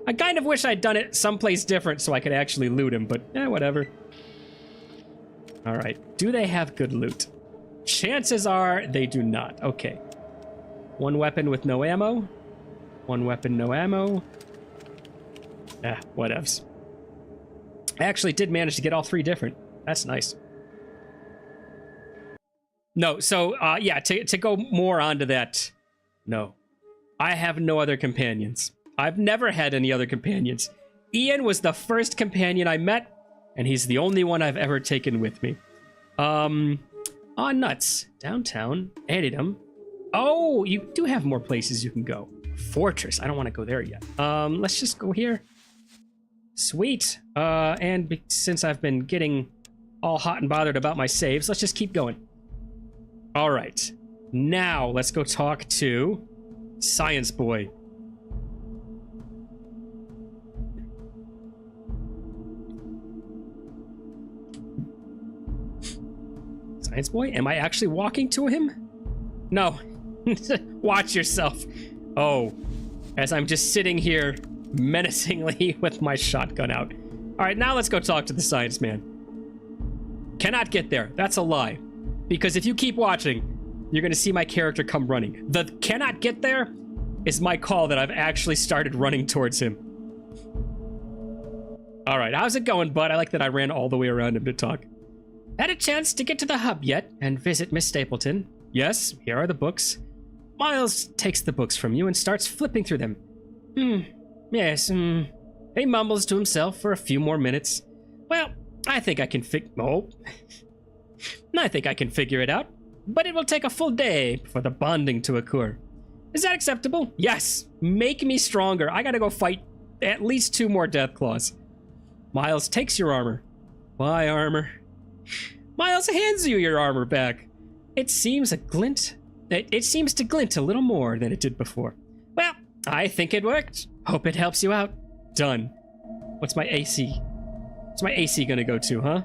I kind of wish I'd done it someplace different so I could actually loot him, but whatever. All right. Do they have good loot? Chances are they do not. Okay. One weapon with no ammo. One weapon, no ammo. Whatevs. I actually did manage to get all three different. That's nice. No, so, yeah, to go more onto that. No. I have no other companions. I've never had any other companions. Ian was the first companion I met, and he's the only one I've ever taken with me. Aw, nuts. Downtown. Edidum. Oh, you do have more places you can go. Fortress. I don't want to go there yet. Let's just go here. Sweet. And since I've been getting all hot and bothered about my saves, let's just keep going. All right. Now, let's go talk to Science Boy. Science Boy? Am I actually walking to him? No. Watch yourself. Oh. As I'm just sitting here menacingly with my shotgun out. All right, now let's go talk to the science man. Cannot get there. That's a lie. Because if you keep watching, you're going to see my character come running. The cannot get there is my call that I've actually started running towards him. All right, how's it going, bud? I like that I ran all the way around him to talk. Had a chance to get to the hub yet and visit Miss Stapleton? Yes, here are the books. Miles takes the books from you and starts flipping through them. Yes, He mumbles to himself for a few more minutes. Well, I think I can I think I can figure it out, but it will take a full day for the bonding to occur. Is that acceptable? Yes. Make me stronger. I gotta go fight at least 2 more Deathclaws. Miles takes your armor. Why armor? Miles hands you your armor back. It seems to glint a little more than it did before. Well, I think it worked. Hope it helps you out. Done. What's my AC? What's my AC gonna go to, huh?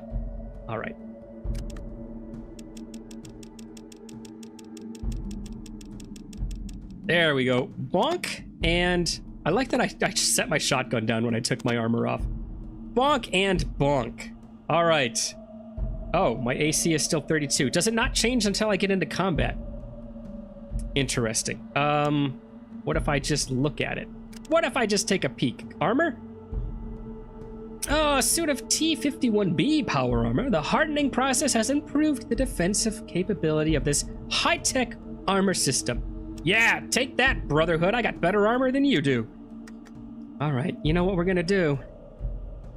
All right. There we go. Bonk, and I like that I just set my shotgun down when I took my armor off. Bonk and bonk. All right. Oh, my AC is still 32. Does it not change until I get into combat? Interesting. What if I just look at it? What if I just take a peek? Armor? Oh, a suit of T-51B power armor. The hardening process has improved the defensive capability of this high-tech armor system. Yeah, take that, Brotherhood. I got better armor than you do. All right, you know what we're gonna do?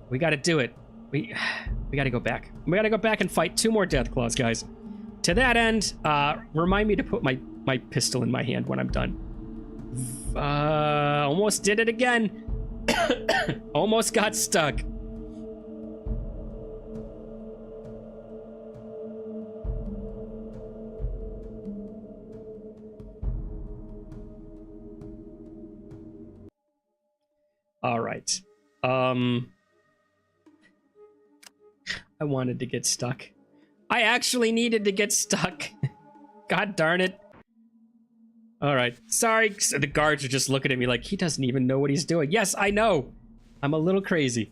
We gotta do it. We gotta go back. We gotta go back and fight 2 more Deathclaws, guys. To that end, remind me to put my pistol in my hand when I'm done. Almost did it again. Almost got stuck. All right. I wanted to get stuck. I actually needed to get stuck. God darn it. All right. Sorry. The guards are just looking at me like he doesn't even know what he's doing. Yes, I know. I'm a little crazy.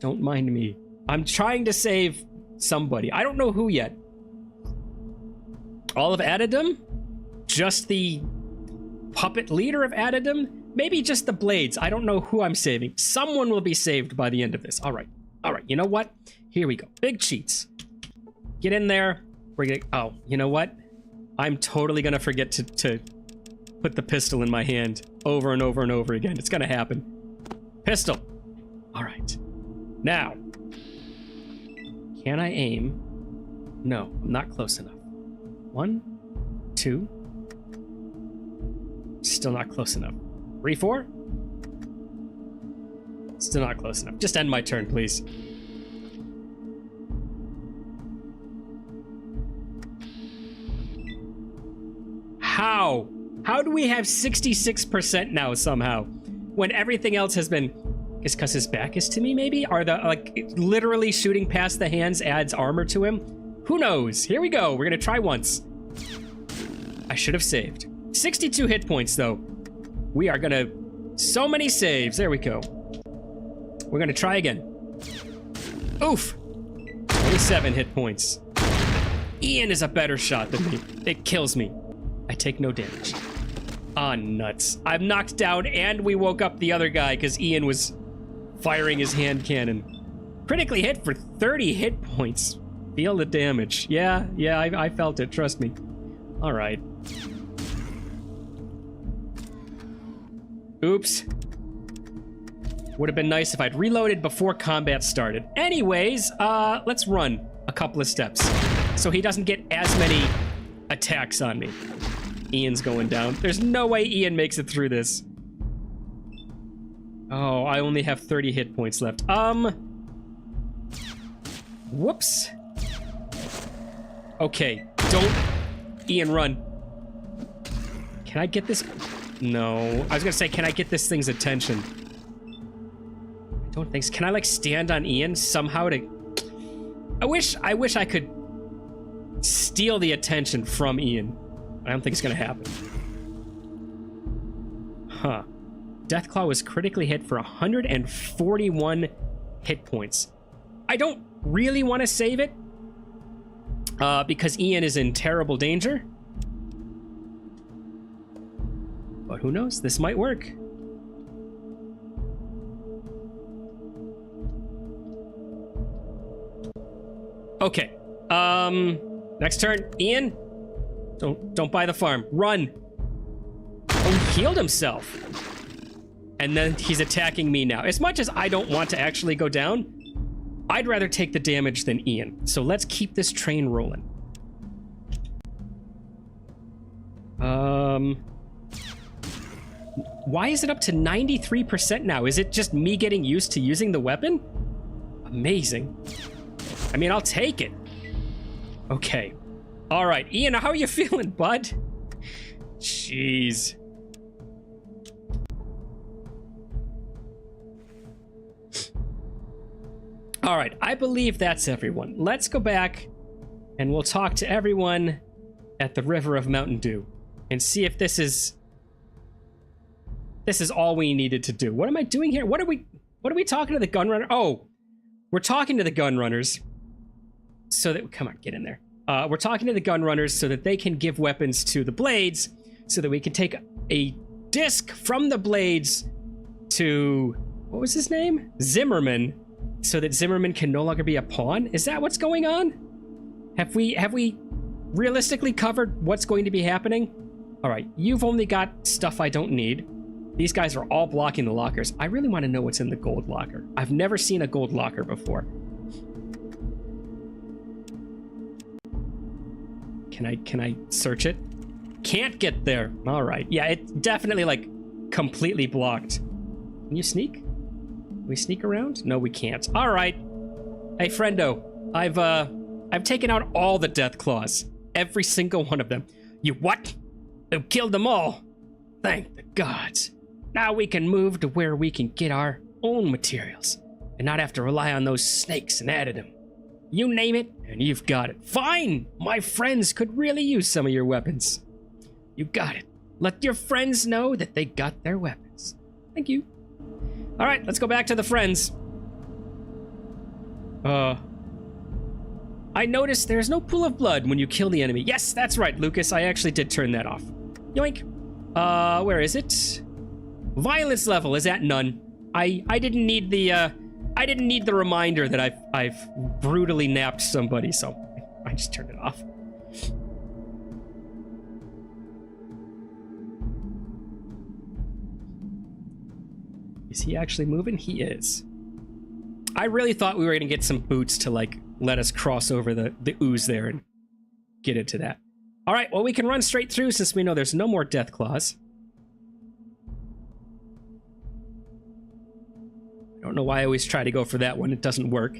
Don't mind me. I'm trying to save somebody. I don't know who yet. All of Adidum? Just the puppet leader of Adidum? Maybe just the Blades. I don't know who I'm saving. Someone will be saved by the end of this. All right. All right. You know what? Here we go. Big cheats. Get in there. We're gonna... Oh, you know what? I'm totally gonna forget to put the pistol in my hand over and over and over again. It's gonna happen. Pistol. All right. Now, can I aim? No, I'm not close enough. 1, 2. Still not close enough. 3, 4. Still not close enough. Just end my turn, please. How? How do we have 66% now somehow? When everything else has been... Is because his back is to me, maybe? Are the, like, literally shooting past the hands adds armor to him? Who knows? Here we go. We're gonna try once. I should have saved. 62 hit points, though. We are gonna... So many saves. There we go. We're gonna try again. Oof. 27 hit points. Ian is a better shot than me. It kills me. I take no damage. Ah, nuts. I'm knocked down, and we woke up the other guy because Ian was firing his hand cannon. Critically hit for 30 hit points. Feel the damage. Yeah, I felt it. Trust me. All right. Oops. Would have been nice if I'd reloaded before combat started. Anyways, let's run a couple of steps so he doesn't get as many attacks on me. Ian's going down. There's no way Ian makes it through this. Oh, I only have 30 hit points left. Whoops. Okay, don't... Ian, run. Can I get this... No. I was gonna say, can I get this thing's attention? I don't think so. Can I, like, stand on Ian somehow to... I wish I could steal the attention from Ian. I don't think it's gonna happen. Huh. Deathclaw was critically hit for 141 hit points. I don't really want to save it because Ian is in terrible danger. But who knows? This might work. Okay. Next turn, Ian. Don't buy the farm. Run. Oh, he healed himself. And then he's attacking me now. As much as I don't want to actually go down, I'd rather take the damage than Ian. So let's keep this train rolling. Why is it up to 93% now? Is it just me getting used to using the weapon? Amazing. I mean, I'll take it. Okay. All right, Ian, how are you feeling, bud? Jeez. All right, I believe that's everyone. Let's go back and we'll talk to everyone at the River of Mountain Dew and see if this is all we needed to do. What am I doing here? What are we talking to the gun runner? Oh, we're talking to the gun runners so that, come on, get in there. We're talking to the gun runners so that they can give weapons to the blades so that we can take a disc from the blades to, what was his name? Zimmerman, so that Zimmerman can no longer be a pawn? Is that what's going on? Have we realistically covered what's going to be happening? All right, you've only got stuff I don't need. These guys are all blocking the lockers. I really want to know what's in the gold locker. I've never seen a gold locker before. Can I search it? Can't get there. All right. Yeah, it's definitely like completely blocked. Can you sneak? Can we sneak around? No, we can't. All right. Hey, friendo. I've taken out all the death claws. Every single one of them. You what? You killed them all. Thank the gods. Now we can move to where we can get our own materials and not have to rely on those snakes and Adidam. You name it, and you've got it. Fine! My friends could really use some of your weapons. You got it. Let your friends know that they got their weapons. Thank you. All right, let's go back to the friends. I noticed there's no pool of blood when you kill the enemy. Yes, that's right, Lucas. I actually did turn that off. Yoink. Where is it? Violence level is at none. I didn't need the reminder that I've brutally napped somebody, so I just turned it off. Is he actually moving? He is. I really thought we were going to get some boots to, like, let us cross over the ooze there and get into that. All right, well, we can run straight through since we know there's no more death claws. I don't know why I always try to go for that one. It doesn't work.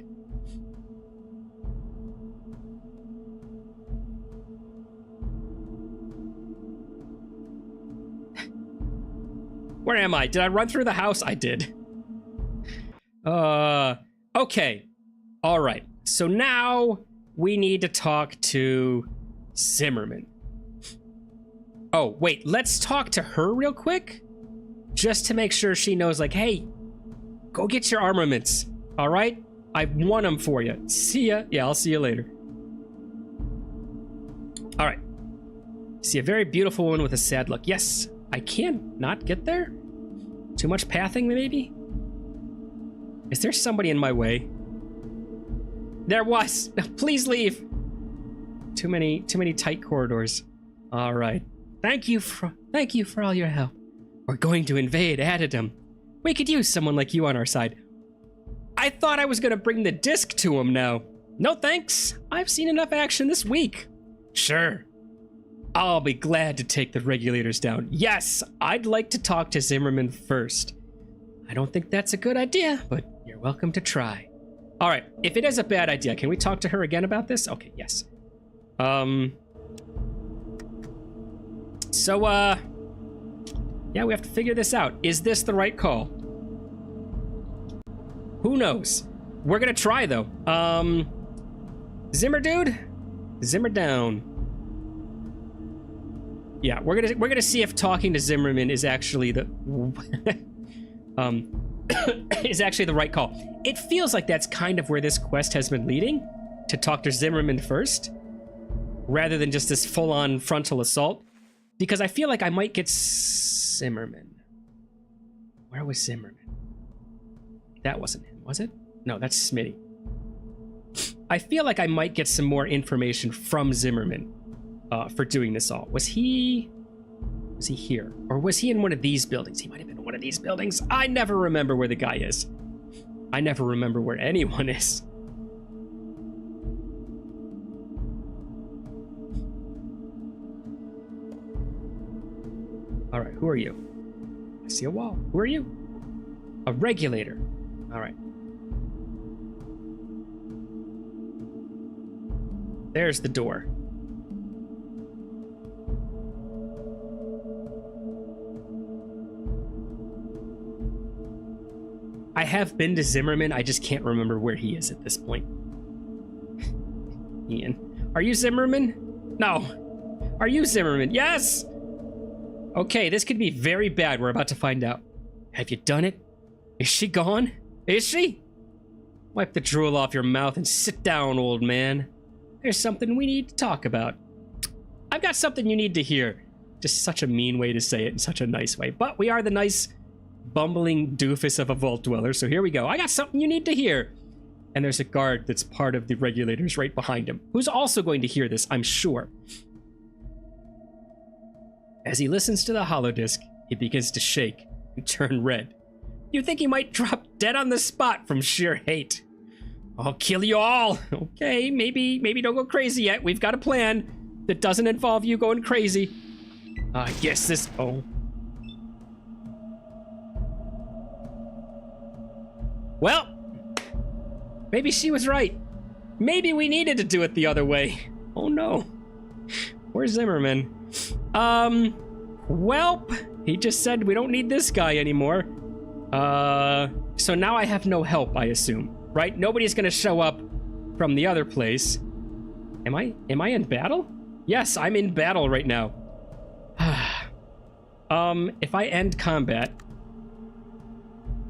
Where am I? Did I run through the house? I did. Okay. All right. So now we need to talk to Zimmerman. Oh, wait. Let's talk to her real quick. Just to make sure she knows, like, hey, go get your armaments. All right? I won them for you. See ya. Yeah, I'll see you later. All right. See a very beautiful woman with a sad look. Yes, I can't not get there. Too much pathing, maybe? Is there somebody in my way? There was. Please leave. Too many tight corridors. All right. Thank you for all your help. We're going to invade Adidam. We could use someone like you on our side. I thought I was going to bring the disc to him now. No thanks. I've seen enough action this week. Sure. I'll be glad to take the regulators down. Yes, I'd like to talk to Zimmerman first. I don't think that's a good idea, but you're welcome to try. All right, if it is a bad idea, can we talk to her again about this? Okay, yes. Yeah, we have to figure this out. Is this the right call? Who knows? We're gonna try, though. Zimmer dude? Zimmer down. Yeah, we're gonna see if talking to Zimmerman is actually the is actually the right call. It feels like that's kind of where this quest has been leading, to talk to Zimmerman first, rather than just this full-on frontal assault. Because I feel like I might get Zimmerman. Where was Zimmerman? That wasn't him, was it? No, that's Smitty. I feel like I might get some more information from Zimmerman for doing this all. Was he here? Or was he in one of these buildings? He might have been in one of these buildings. I never remember where the guy is. I never remember where anyone is. All right, who are you? I see a wall. Who are you? A regulator. All right. There's the door. I have been to Zimmerman. I just can't remember where he is at this point. Ian. Are you Zimmerman? No. Are you Zimmerman? Yes! Okay, this could be very bad. We're about to find out. Have you done it? Is she gone? Is she? Wipe the drool off your mouth and sit down, old man. There's something we need to talk about. I've got something you need to hear. Just such a mean way to say it in such a nice way. But we are the nice, bumbling doofus of a vault dweller, so here we go. I got something you need to hear. And there's a guard that's part of the regulators right behind him, who's also going to hear this, I'm sure. As he listens to the holodisc, he begins to shake and turn red. You think he might drop dead on the spot from sheer hate. I'll kill you all. Okay, maybe don't go crazy yet. We've got a plan that doesn't involve you going crazy. I guess this... Oh. Well, maybe she was right. Maybe we needed to do it the other way. Oh no. Where's Zimmerman? Welp, he just said we don't need this guy anymore. So now I have no help, I assume, right? Nobody's gonna show up from the other place. Am I in battle? Yes, I'm in battle right now. If I end combat,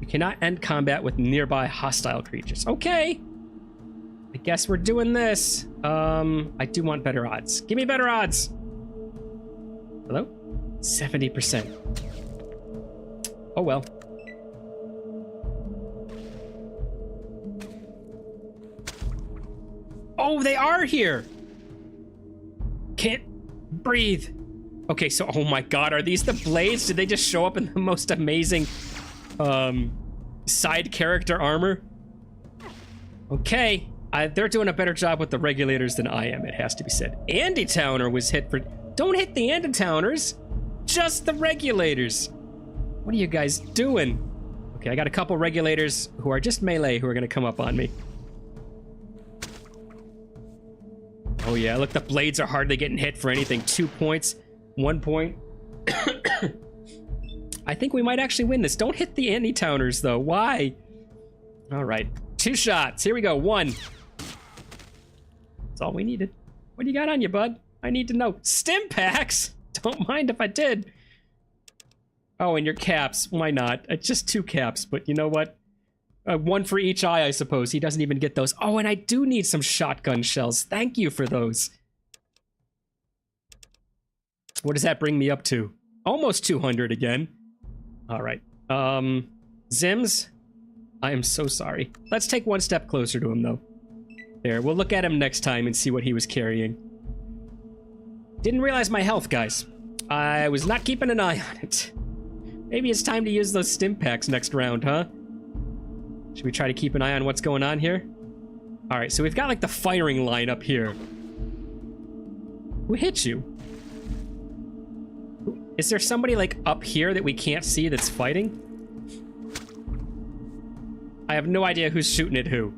you cannot end combat with nearby hostile creatures. Okay. I guess we're doing this. I do want better odds. Give me better odds. Hello? 70%. Oh well. Oh, they are here. Can't breathe. Okay, so, oh my god, are these the blades? Did they just show up in the most amazing... side character armor. Okay, they're doing a better job with the regulators than I am, it has to be said. Andy Towner was hit for... Don't hit the Andy Towners, just the regulators. What are you guys doing? Okay, I got a couple regulators who are just melee who are gonna come up on me. Oh yeah, look, the blades are hardly getting hit for anything. 2 points, 1 point. I think we might actually win this. Don't hit the Andy Towners though, why? All right, 2 shots, here we go, 1. That's all we needed. What do you got on you, bud? I need to know. Stim packs? Don't mind if I did. Oh, and your caps. Why not? Just 2 caps, but you know what? 1 for each eye, I suppose. He doesn't even get those. Oh, and I do need some shotgun shells. Thank you for those. What does that bring me up to? Almost 200 again. All right. Zims, I am so sorry. Let's take 1 step closer to him, though. There, we'll look at him next time and see what he was carrying. Didn't realize my health, guys. I was not keeping an eye on it. Maybe it's time to use those stim packs next round, huh? Should we try to keep an eye on what's going on here? All right, so we've got like the firing line up here. Who hit you? Is there somebody like up here that we can't see that's fighting? I have no idea who's shooting at who.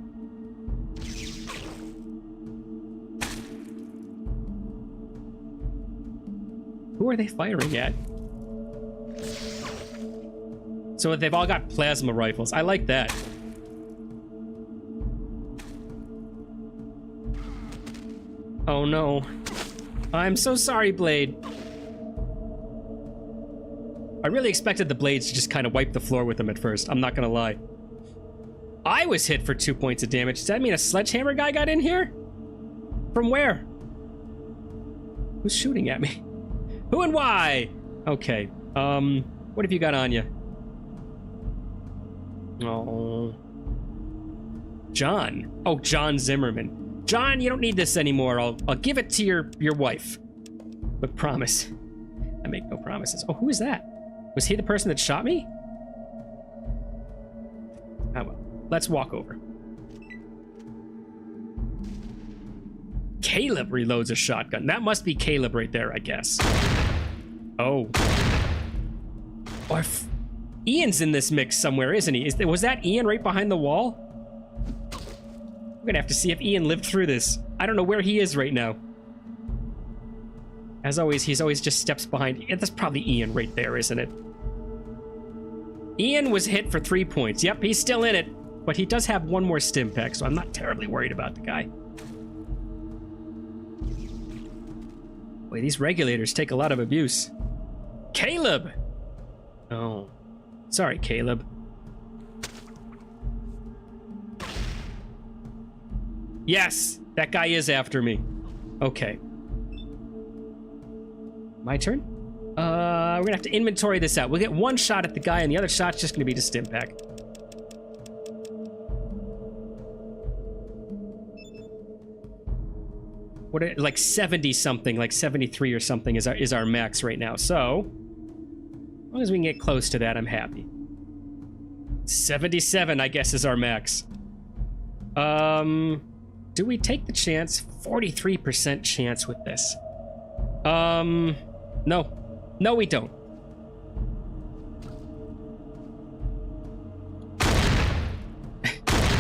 Who are they firing at? So they've all got plasma rifles. I like that. Oh no. I'm so sorry, Blade. I really expected the blades to just kind of wipe the floor with them at first. I'm not gonna lie. I was hit for 2 points of damage. Does that mean a sledgehammer guy got in here? From where? Who's shooting at me? Who and why? Okay. What have you got on you? Oh. John. Oh, John Zimmerman. John, you don't need this anymore. I'll give it to your wife. But promise. I make no promises. Oh, who is that? Was he the person that shot me? Oh well. Let's walk over. Caleb reloads a shotgun. That must be Caleb right there, I guess. Oh. Or Ian's in this mix somewhere, isn't he? Was that Ian right behind the wall? We're gonna have to see if Ian lived through this. I don't know where he is right now. As always, he's always just steps behind. Yeah, that's probably Ian right there, isn't it? Ian was hit for 3 points. Yep, he's still in it. But he does have 1 more stim pack, so I'm not terribly worried about the guy. Boy, these regulators take a lot of abuse. Caleb! Oh. Sorry, Caleb. Yes! That guy is after me. Okay. My turn? We're gonna have to inventory this out. We'll get 1 shot at the guy, and the other shot's just gonna be to stim pack. What, like 70 something, like 73 or something is our max right now. So, as long as we can get close to that, I'm happy. 77, I guess, is our max. Do we take the chance? 43% chance with this. No. No, we don't.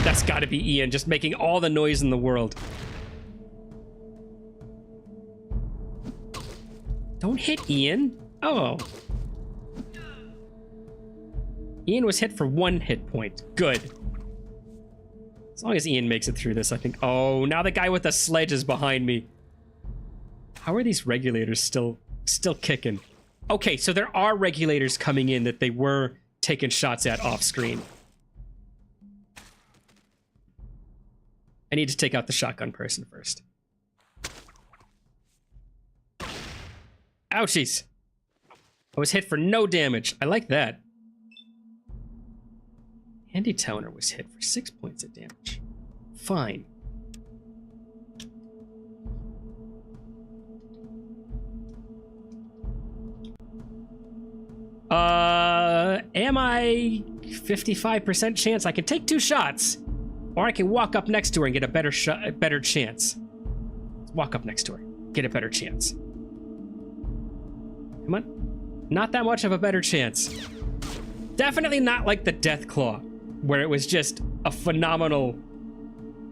That's gotta be Ian, just making all the noise in the world. Don't hit Ian. Oh. Ian was hit for 1 hit point. Good. As long as Ian makes it through this, I think. Oh, now the guy with the sledge is behind me. How are these regulators still kicking? Okay, so there are regulators coming in that they were taking shots at off screen. I need to take out the shotgun person first. Ouchies. I was hit for no damage. I like that. Andy Towner was hit for 6 points of damage. Fine. Am I 55% chance I can take 2 shots. Or I can walk up next to her and get a better chance. Let's walk up next to her. Get a better chance. Come on. Not that much of a better chance. Definitely not like the Death Claw, where it was just a phenomenal...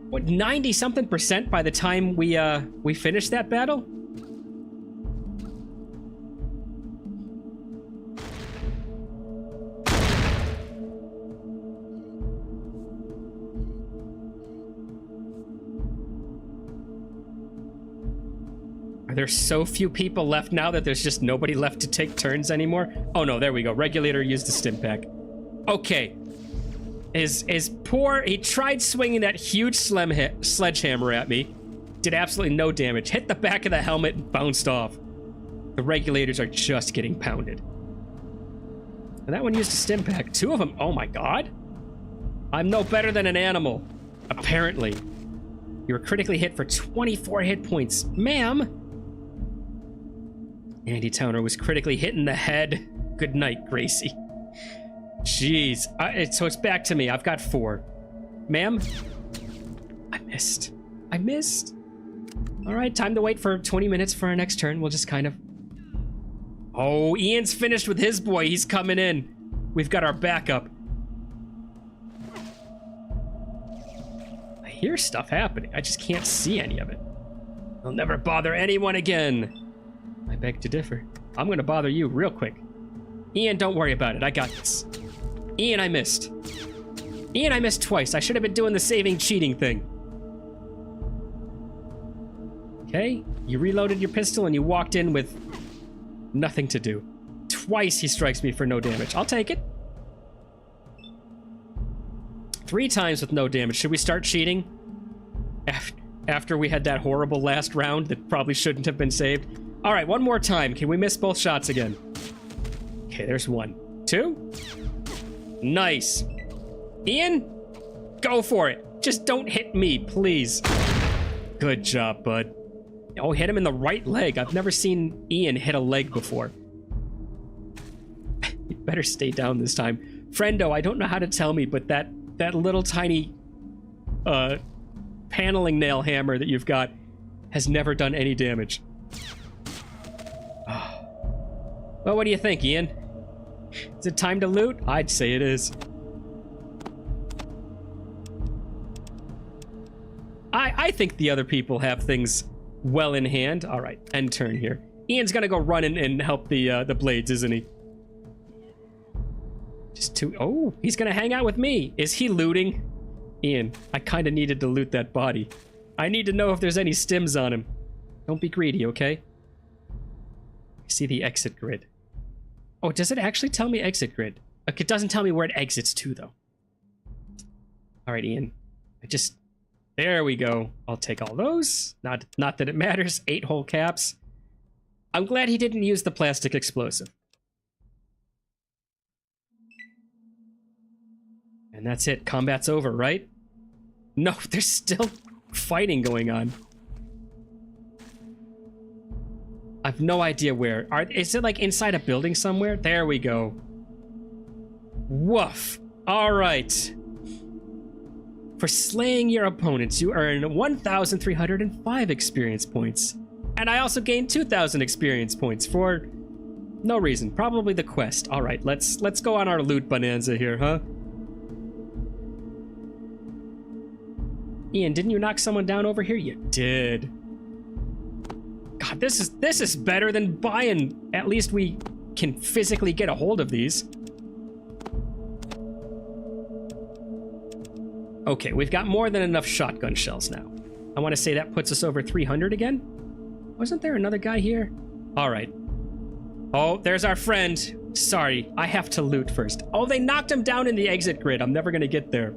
What, 90-something% by the time we finished that battle? Are there so few people left now that there's just nobody left to take turns anymore? Oh no, there we go. Regulator used the stim pack. Okay. Is poor... He tried swinging that huge sledgehammer at me. Did absolutely no damage. Hit the back of the helmet and bounced off. The regulators are just getting pounded. And that one used a stim pack. 2 of them. Oh my god. I'm no better than an animal. Apparently. You were critically hit for 24 hit points. Ma'am. Andy Towner was critically hit in the head. Good night, Gracie. Jeez. So it's back to me. I've got 4. Ma'am? I missed. All right, time to wait for 20 minutes for our next turn. We'll just kind of... Oh, Ian's finished with his boy. He's coming in. We've got our backup. I hear stuff happening. I just can't see any of it. I'll never bother anyone again. I beg to differ. I'm going to bother you real quick. Ian, don't worry about it. I got this. Ian, I missed. Ian, I missed twice. I should have been doing the saving cheating thing. Okay, you reloaded your pistol and you walked in with nothing to do. Twice he strikes me for no damage. I'll take it. 3 times with no damage. Should we start cheating? After we had that horrible last round that probably shouldn't have been saved. All right, one more time. Can we miss both shots again? Okay, there's 1. 2. Nice. Ian, go for it. Just don't hit me, please. Good job, bud. Oh, hit him in the right leg. I've never seen Ian hit a leg before. You better stay down this time. Friendo, I don't know how to tell me, but that little tiny paneling nail hammer that you've got has never done any damage. Well, what do you think, Ian? Is it time to loot? I'd say it is. I think the other people have things well in hand. All right, end turn here. Ian's gonna go run and help the blades, isn't he? Just 2. Oh, he's gonna hang out with me. Is he looting? Ian, I kind of needed to loot that body. I need to know if there's any stims on him. Don't be greedy, okay? See the exit grid. Oh, does it actually tell me exit grid? It doesn't tell me where it exits to, though. All right, Ian. There we go. I'll take all those. Not that it matters. 8 whole caps. I'm glad he didn't use the plastic explosive. And that's it. Combat's over, right? No, there's still fighting going on. I've no idea where. Is it like inside a building somewhere? There we go. Woof. All right. For slaying your opponents, you earn 1,305 experience points. And I also gained 2,000 experience points for no reason. Probably the quest. All right, let's go on our loot bonanza here, huh? Ian, didn't you knock someone down over here? You did. God, this is better than buying. At least we can physically get a hold of these. Okay, we've got more than enough shotgun shells now. I want to say that puts us over 300 again. Wasn't there another guy here? All right. Oh, there's our friend. Sorry, I have to loot first. Oh, they knocked him down in the exit grid. I'm never going to get there.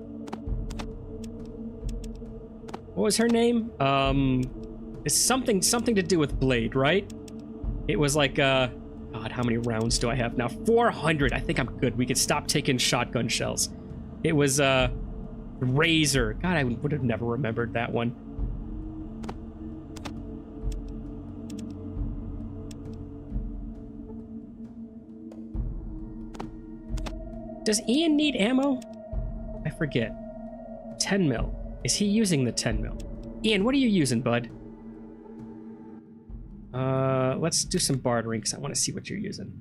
What was her name? It's something to do with Blade, right? It was like, God, how many rounds do I have now? 400. I think I'm good. We could stop taking shotgun shells. It was, Razor. God, I would have never remembered that one. Does Ian need ammo? I forget. 10 mil. Is he using the 10 mil? Ian, what are you using, bud? Let's do some bartering because I want to see what you're using.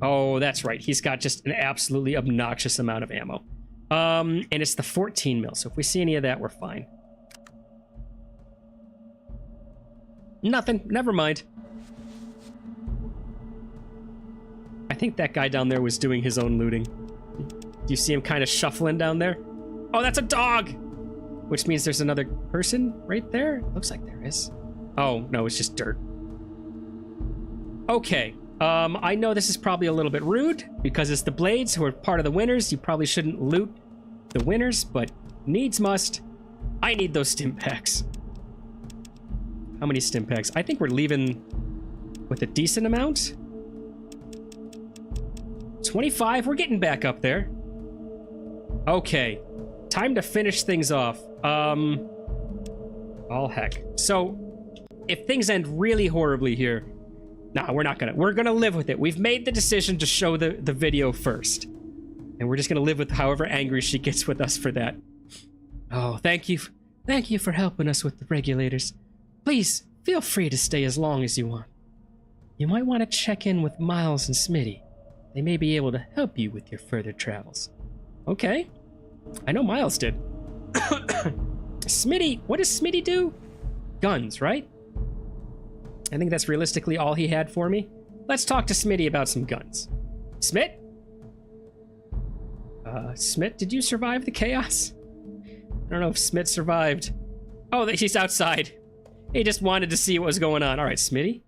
Oh, that's right. He's got just an absolutely obnoxious amount of ammo. And it's the 14 mil. So if we see any of that, we're fine. Nothing. Never mind. I think that guy down there was doing his own looting. Do you see him kind of shuffling down there? Oh, that's a dog! Which means there's another person right there? Looks like there is. Oh, no, it's just dirt. Okay. I know this is probably a little bit rude because it's the Blades who are part of the winners. You probably shouldn't loot the winners, but needs must. I need those stim packs. How many stim packs? I think we're leaving with a decent amount. 25. We're getting back up there. Okay. Time to finish things off. Oh, heck. So, if things end really horribly here... Nah, we're gonna live with it. We've made the decision to show the video first. And we're just gonna live with however angry she gets with us for that. Oh, thank you. Thank you for helping us with the regulators. Please, feel free to stay as long as you want. You might want to check in with Miles and Smitty. They may be able to help you with your further travels. Okay. I know Miles did. Smitty, what does Smitty do? Guns, right? I think that's realistically all he had for me. Let's talk to Smitty about some guns. Smit? Smit, did you survive the chaos? I don't know if Smit survived. Oh, he's outside. He just wanted to see what was going on. All right, Smitty.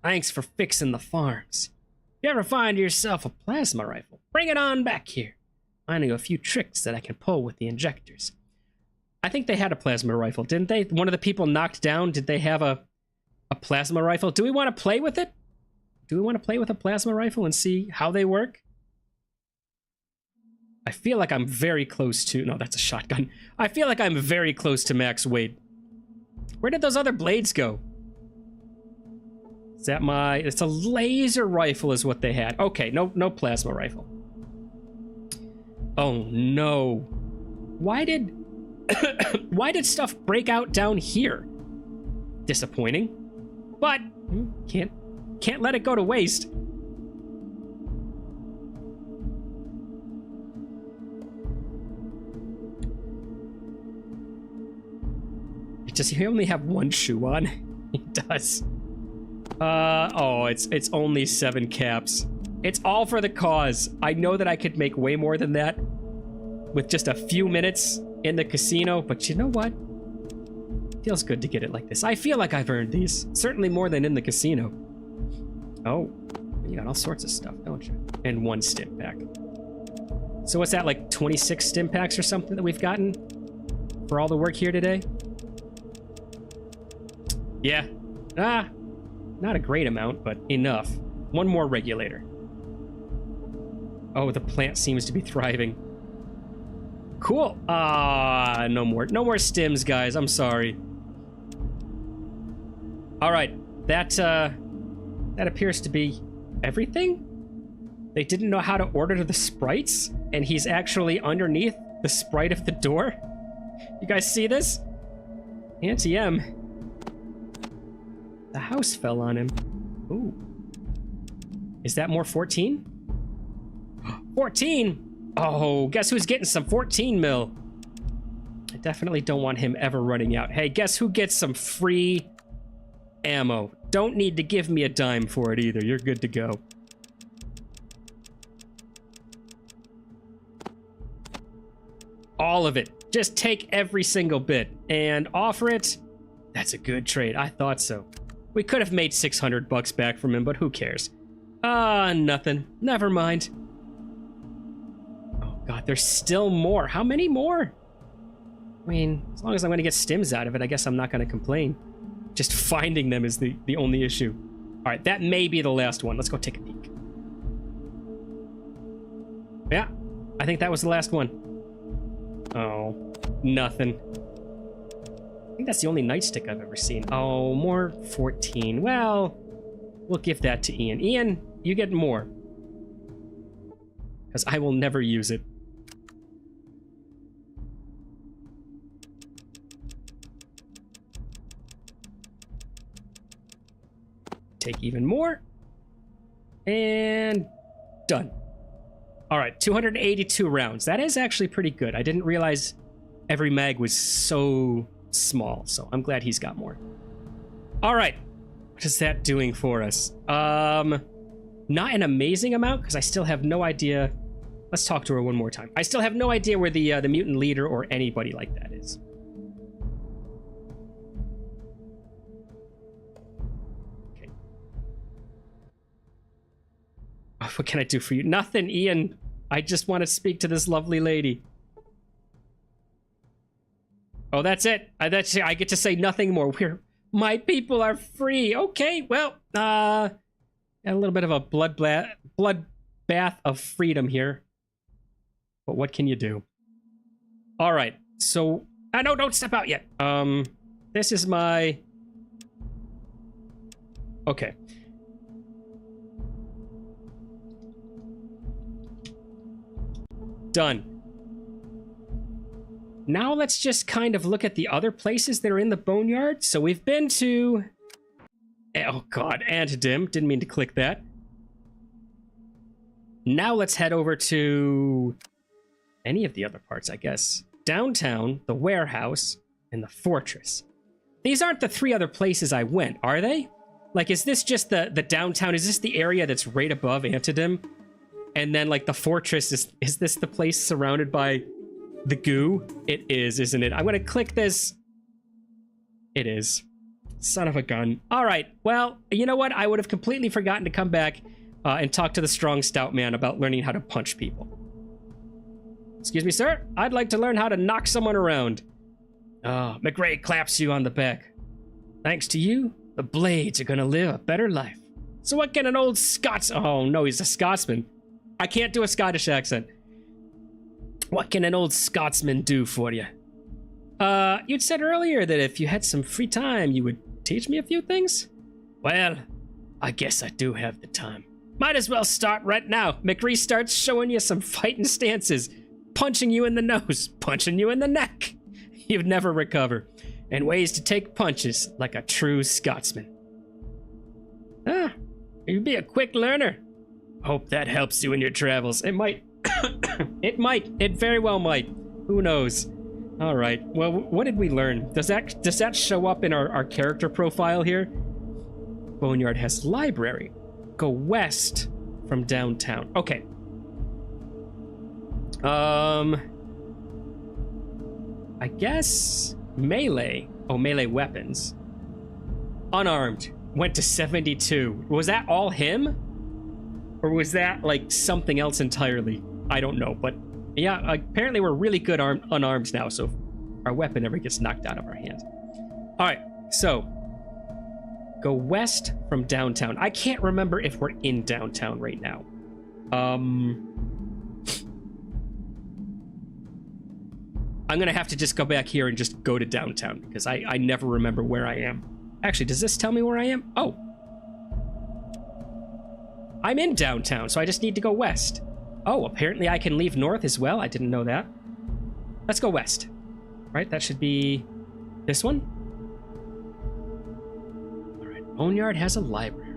Thanks for fixing the farms. If you ever find yourself a plasma rifle, bring it on back here. I know a few tricks that I can pull with the injectors. I think they had a plasma rifle, didn't they? One of the people knocked down, did they have a plasma rifle? Do we want to play with it? Do we want to play with a plasma rifle and see how they work? I feel like I'm very close to... No, that's a shotgun. I feel like I'm very close to max weight. Where did those other blades go? Is that my... It's a laser rifle is what they had. Okay, no plasma rifle. Oh, no. Why did... Why did stuff break out down here? Disappointing. But can't let it go to waste. Does he only have one shoe on? He does. Oh, it's only 7 caps. It's all for the cause. I know that I could make way more than that with just a few minutes in the casino, but you know what? Feels good to get it like this. I feel like I've earned these. Certainly more than in the casino. Oh, you got all sorts of stuff, don't you? And 1 stim pack. So what's that, like 26 stim packs or something that we've gotten for all the work here today? Yeah. Not a great amount, but enough. 1 more regulator. Oh, the plant seems to be thriving. Cool. No more stims, guys. I'm sorry. All right. That appears to be everything. They didn't know how to order the sprites, and he's actually underneath the sprite of the door. You guys see this? Auntie M. The house fell on him. Ooh. Is that more 14? 14? Oh, guess who's getting some 14 mil? I definitely don't want him ever running out. Hey, guess who gets some free ammo? Don't need to give me a dime for it either. You're good to go. All of it. Just take every single bit and offer it. That's a good trade. I thought so. We could have made 600 bucks back from him, but who cares? Nothing. Never mind. Oh, God, there's still more. How many more? I mean, as long as I'm going to get stims out of it, I guess I'm not going to complain. Just finding them is the only issue. All right, that may be the last one. Let's go take a peek. Yeah, I think that was the last one. Oh, nothing. I think that's the only nightstick I've ever seen. Oh, more 14. Well, we'll give that to Ian. Ian, you get more. because I will never use it. Take even more. And done. All right, 282 rounds. That is actually pretty good. I didn't realize every mag was so small, so I'm glad he's got more. All right, what is that doing for us? Not an amazing amount, because I still have no idea. Let's talk to her one more time. I still have no idea where the mutant leader or anybody like that is. Okay. Oh, what can I do for you? Nothing, Ian. I just want to speak to this lovely lady. Oh, that's it. I get to say nothing more. My people are free. Okay, well, a little bit of a blood bath of freedom here. But what can you do? All right, so no, don't step out yet. This is my. Okay. Done. Now let's just kind of look at the other places that are in the boneyard. So we've been to... Oh god, Antidim. Didn't mean to click that. Now let's head over to... any of the other parts, I guess. Downtown, the warehouse, and the fortress. These aren't the 3 other places I went, are they? Like, is this just the downtown? Is this the area that's right above Antidim? And then, like, the fortress, is this the place surrounded by the goo? It is, isn't it? I'm going to click this. It is. Son of a gun. All right. Well, you know what? I would have completely forgotten to come back and talk to the strong, stout man about learning how to punch people. Excuse me, sir. I'd like to learn how to knock someone around. Oh, McRae claps you on the back. Thanks to you, the Blades are going to live a better life. So what can an old Scots... Oh, no, he's a Scotsman. I can't do a Scottish accent. What can an old Scotsman do for you? You'd said earlier that if you had some free time, you would teach me a few things? Well, I guess I do have the time. Might as well start right now. McRee starts showing you some fighting stances. Punching you in the nose, punching you in the neck. You'd never recover. And ways to take punches like a true Scotsman. Ah, you'd be a quick learner. Hope that helps you in your travels. It might. It might. It very well might. Who knows? All right. Well, what did we learn? Does that show up in our character profile here? Boneyard has library. Go west from downtown. Okay. I guess melee. Oh, melee weapons. Unarmed went to 72. Was that all him? Or was that like something else entirely? I don't know, but yeah, apparently we're really good unarmed now, so our weapon never gets knocked out of our hands. All right, so go west from downtown. I can't remember if we're in downtown right now. I'm gonna have to just go back here and just go to downtown because I never remember where I am. Actually, does this tell me where I am? Oh. I'm in downtown, so I just need to go west. Oh, apparently I can leave north as well. I didn't know that. Let's go west. Right, that should be this one. All right, Boneyard has a library.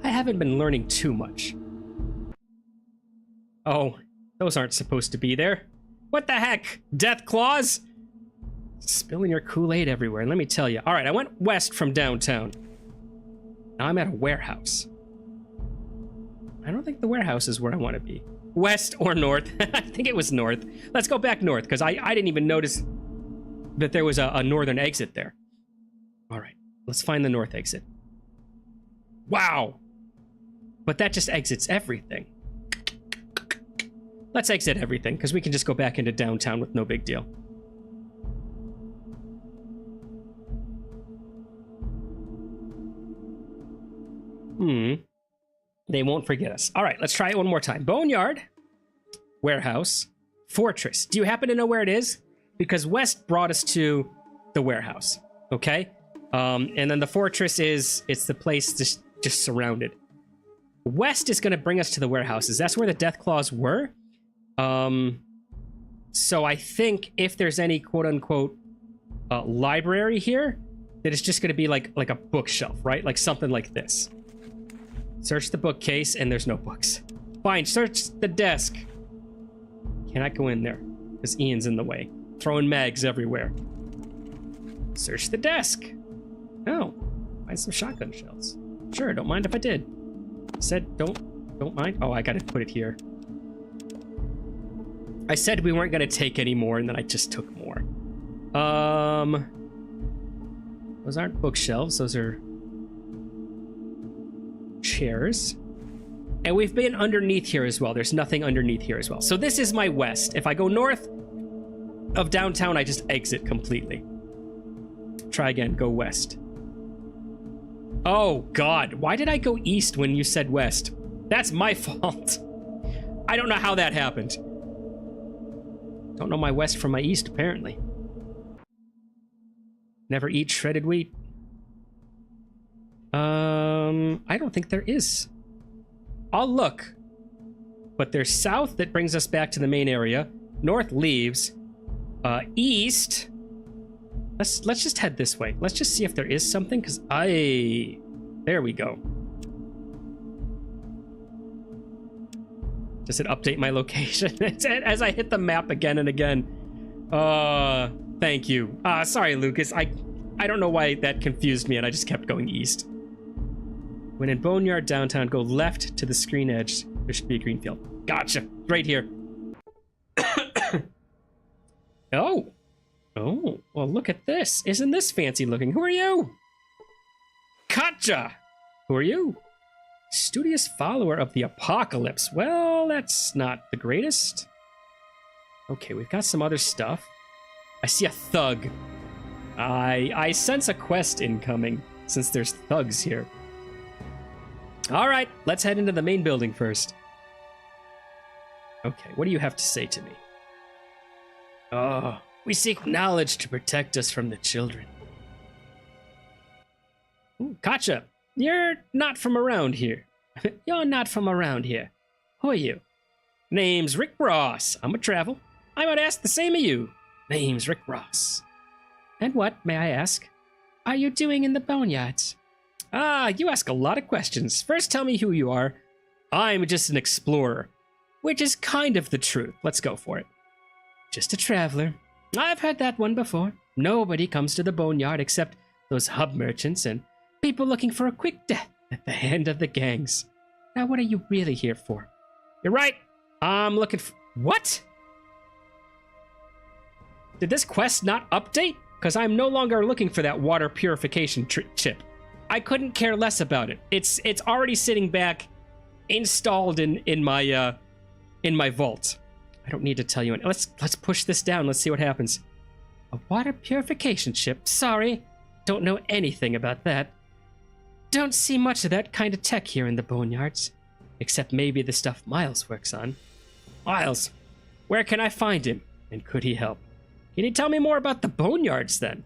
I haven't been learning too much. Oh, those aren't supposed to be there. What the heck? Death claws? Spilling your Kool-Aid everywhere. And let me tell you. All right, I went west from downtown. Now I'm at a warehouse. I don't think the warehouse is where I want to be. West or north. I think it was north. Let's go back north, because I didn't even notice that there was a northern exit there. All right, let's find the north exit. Wow. But that just exits everything. Let's exit everything, because we can just go back into downtown with no big deal. They won't forget us. All right, let's try it one more time. Boneyard, warehouse, fortress. Do you happen to know where it is? Because west brought us to the warehouse, okay? And then the fortress it's the place just surrounded. West is going to bring us to the warehouses. That's where the death claws were. So I think if there's any quote-unquote library here, that it's just going to be like a bookshelf, right? Like something like this. Search the bookcase, and there's no books. Fine, search the desk. Cannot go in there, because Ian's in the way. Throwing mags everywhere. Search the desk. Oh, find some shotgun shells. Sure, don't mind if I did. Said don't mind. Oh, I gotta put it here. I said we weren't gonna take any more, and then I just took more. Those aren't bookshelves, those are chairs. And we've been underneath here as well. There's nothing underneath here as well. So this is my west. If I go north of downtown, I just exit completely. Try again, go west. Oh God, why did I go east when you said west? That's my fault. I don't know how that happened. Don't know my west from my east, apparently. Never eat shredded wheat. I don't think there is. I'll look. But there's south that brings us back to the main area. North leaves. East. Let's just head this way. Let's just see if there is something, because there we go. Does it update my location? As I hit the map again and again. Thank you. Sorry, Lucas. I don't know why that confused me, and I just kept going east. When in Boneyard downtown, go left to the screen edge. There should be a green field. Gotcha. Right here. Oh. Oh, well, look at this. Isn't this fancy looking? Who are you? Gotcha. Who are you? Studious follower of the apocalypse. Well, that's not the greatest. Okay, we've got some other stuff. I see a thug. I sense a quest incoming, since there's thugs here. All right, let's head into the main building first. Okay, what do you have to say to me? Oh, we seek knowledge to protect us from the children. Ooh, gotcha. You're not from around here. You're not from around here. Who are you? Name's Rick Ross. I'm a travel. I would ask the same of you. Name's Rick Ross. And what, may I ask, are you doing in the boneyards? Ah, you ask a lot of questions. First, tell me who you are. I'm just an explorer, which is kind of the truth. Let's go for it. Just a traveler. I've heard that one before. Nobody comes to the boneyard except those hub merchants and people looking for a quick death at the hand of the gangs. Now, what are you really here for? You're right. I'm looking for... What? Did this quest not update? Because I'm no longer looking for that water purification chip. I couldn't care less about it. It's already sitting back, installed in my vault. I don't need to tell you. Let's push this down. Let's see what happens. A water purification chip? Sorry, don't know anything about that. Don't see much of that kind of tech here in the boneyards, except maybe the stuff Miles works on. Miles, where can I find him? And could he help? Can you tell me more about the boneyards then?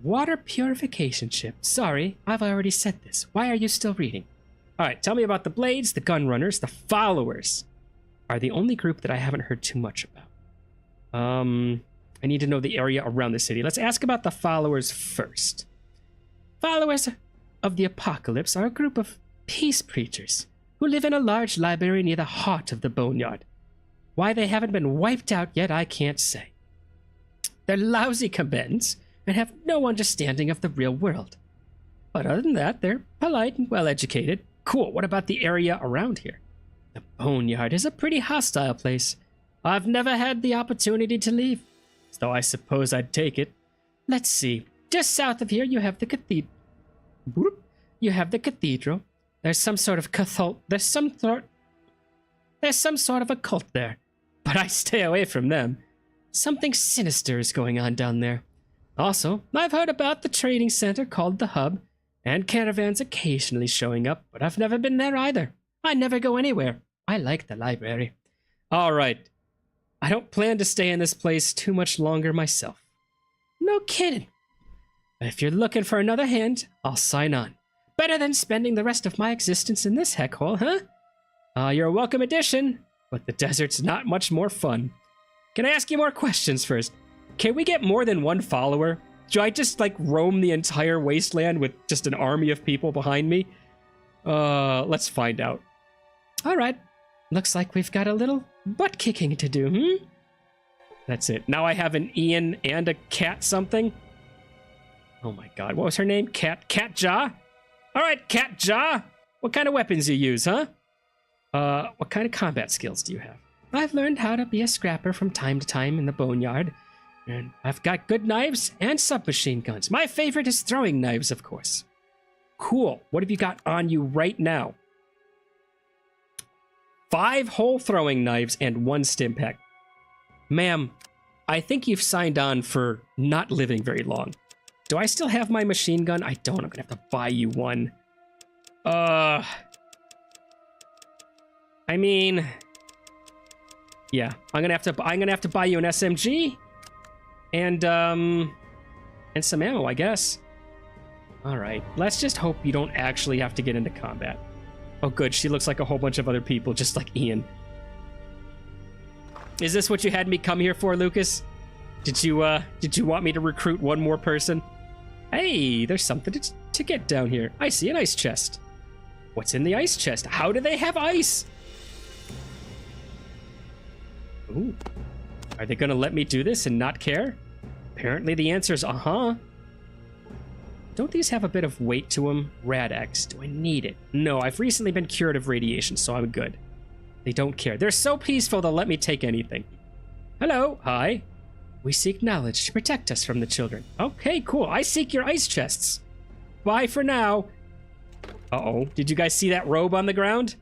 Water purification chip. Sorry, I've already said this. Why are you still reading? All right, tell me about the Blades, the Gun Runners, the Followers. Are the only group that I haven't heard too much about. I need to know the area around the city. Let's ask about the Followers first. Followers of the Apocalypse are a group of peace preachers who live in a large library near the heart of the boneyard. Why they haven't been wiped out yet, I can't say. They're lousy combatants and have no understanding of the real world. But other than that, they're polite and well-educated. Cool, what about the area around here? The boneyard is a pretty hostile place. I've never had the opportunity to leave, though I suppose I'd take it. Let's see. Just south of here, you have the cathedral. There's some sort of There's some sort of a cult there, but I stay away from them. Something sinister is going on down there. Also, I've heard about the trading center called the Hub, and caravans occasionally showing up, but I've never been there either. I never go anywhere. I like the library. All right. I don't plan to stay in this place too much longer myself. No kidding. If you're looking for another hand, I'll sign on. Better than spending the rest of my existence in this heck hole, huh? You're a welcome addition, but the desert's not much more fun. Can I ask you more questions first? Can we get more than one follower? Do I just, like, roam the entire wasteland with just an army of people behind me? Let's find out. All right. Looks like we've got a little butt kicking to do, That's it. Now I have an Ian and a Cat something. Oh my god, what was her name? Cat Jaw? All right, Cat Jaw. What kind of weapons you use, huh? What kind of combat skills do you have? I've learned how to be a scrapper from time to time in the boneyard. And I've got good knives and submachine guns. My favorite is throwing knives, of course. Cool. What have you got on you right now? 5 whole throwing knives and 1 stim pack. Ma'am, I think you've signed on for not living very long. Do I still have my machine gun? I don't. I'm gonna have to buy you one. I mean, yeah, I'm gonna have to buy you an SMG and some ammo, I guess. All right, let's just hope you don't actually have to get into combat. Oh, good. She looks like a whole bunch of other people, just like Ian. Is this what you had me come here for, Lucas? Did you want me to recruit one more person? Hey, there's something to get down here. I see an ice chest. What's in the ice chest? How do they have ice? Ooh. Are they gonna let me do this and not care? Apparently the answer is uh-huh. Don't these have a bit of weight to them? Rad-X, do I need it? No, I've recently been cured of radiation, so I'm good. They don't care. They're so peaceful they'll let me take anything. Hello, hi. We seek knowledge to protect us from the children. Okay, cool. I seek your ice chests. Bye for now. Uh-oh, did you guys see that robe on the ground?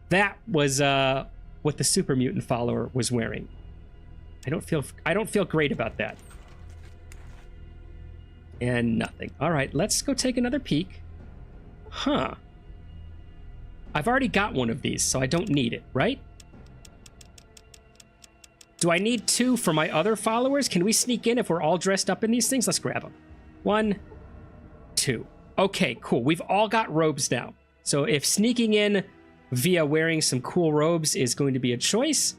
That was what the Super Mutant follower was wearing. I don't feel great about that. And nothing. All right, let's go take another peek. Huh. I've already got one of these, so I don't need it, right? Do I need 2 for my other followers? Can we sneak in if we're all dressed up in these things? Let's grab them. 1, 2. Okay, cool. We've all got robes now. So if sneaking in via wearing some cool robes is going to be a choice,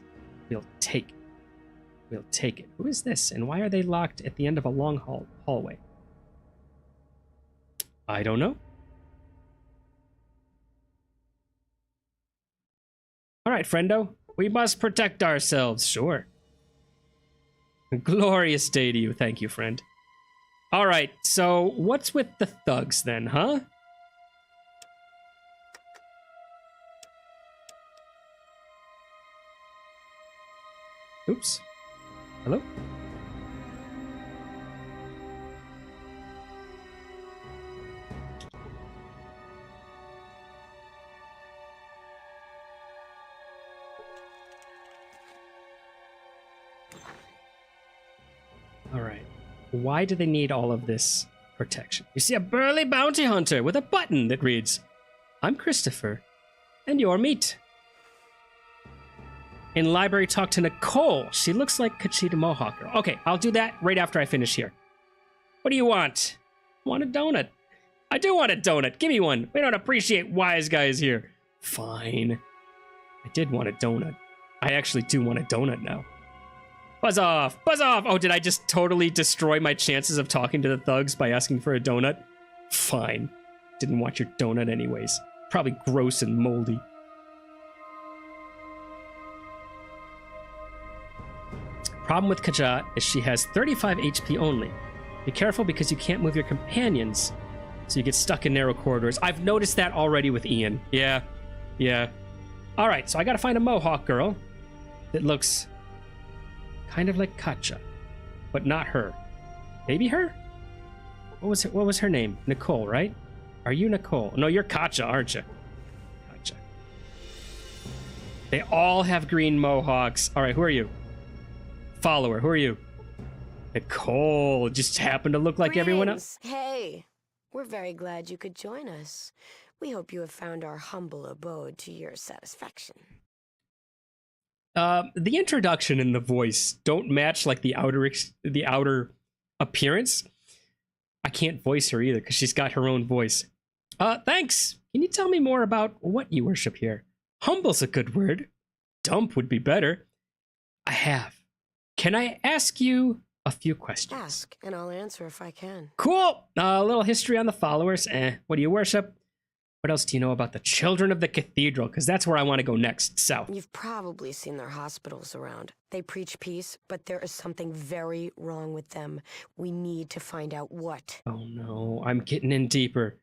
we'll take it. We'll take it. Who is this? And why are they locked at the end of a long hallway? I don't know. All right, friendo. We must protect ourselves. Sure. A glorious day to you. Thank you, friend. All right, so what's with the thugs then, huh? Oops. Hello? All right. Why do they need all of this protection? You see a burly bounty hunter with a button that reads, "I'm Christopher, and you're meat." In library, talk to Nicole. She looks like Kachita Mohawk girl. Okay, I'll do that right after I finish here. What do you want? Want a donut? I do want a donut. Give me one. We don't appreciate wise guys here. Fine. I did want a donut. I actually do want a donut now. Buzz off! Buzz off! Oh, did I just totally destroy my chances of talking to the thugs by asking for a donut? Fine. Didn't want your donut anyways. Probably gross and moldy. Problem with Kajat is she has 35 HP only. Be careful because you can't move your companions, so you get stuck in narrow corridors. I've noticed that already with Ian. Yeah. All right, so I gotta find a Mohawk girl that looks kind of like Katja, but not her. Maybe her? What was her name? Nicole, right? Are you Nicole? No, you're Katja, aren't you? Katja. They all have green mohawks. All right, who are you? Follower, who are you? Nicole just happened to look like everyone else. Hey, we're very glad you could join us. We hope you have found our humble abode to your satisfaction. The introduction and the voice don't match like the outer appearance. I can't voice her either because she's got her own voice. Thanks. Can you tell me more about what you worship here? Humble's a good word. Dump would be better. I have. Can I ask you a few questions? Ask, and I'll answer if I can. Cool. A little history on the followers. What do you worship? What else do you know about the Children of the Cathedral? Because that's where I want to go next, south. You've probably seen their hospitals around. They preach peace, but there is something very wrong with them. We need to find out what. Oh no, I'm getting in deeper.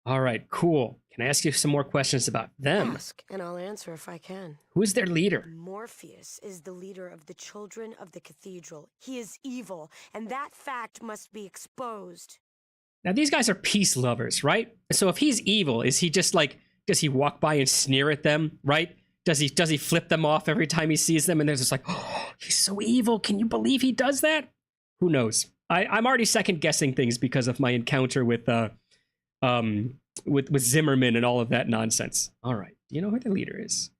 All right, cool. Can I ask you some more questions about them? Ask, and I'll answer if I can. Who is their leader? Morpheus is the leader of the Children of the Cathedral. He is evil, and that fact must be exposed. Now, these guys are peace lovers, right? So if he's evil, is he just like, does he walk by and sneer at them, right? Does he flip them off every time he sees them? And there's just like, oh, he's so evil. Can you believe he does that? Who knows? I'm already second guessing things because of my encounter with Zimmerman and all of that nonsense. All right. Do you know who the leader is?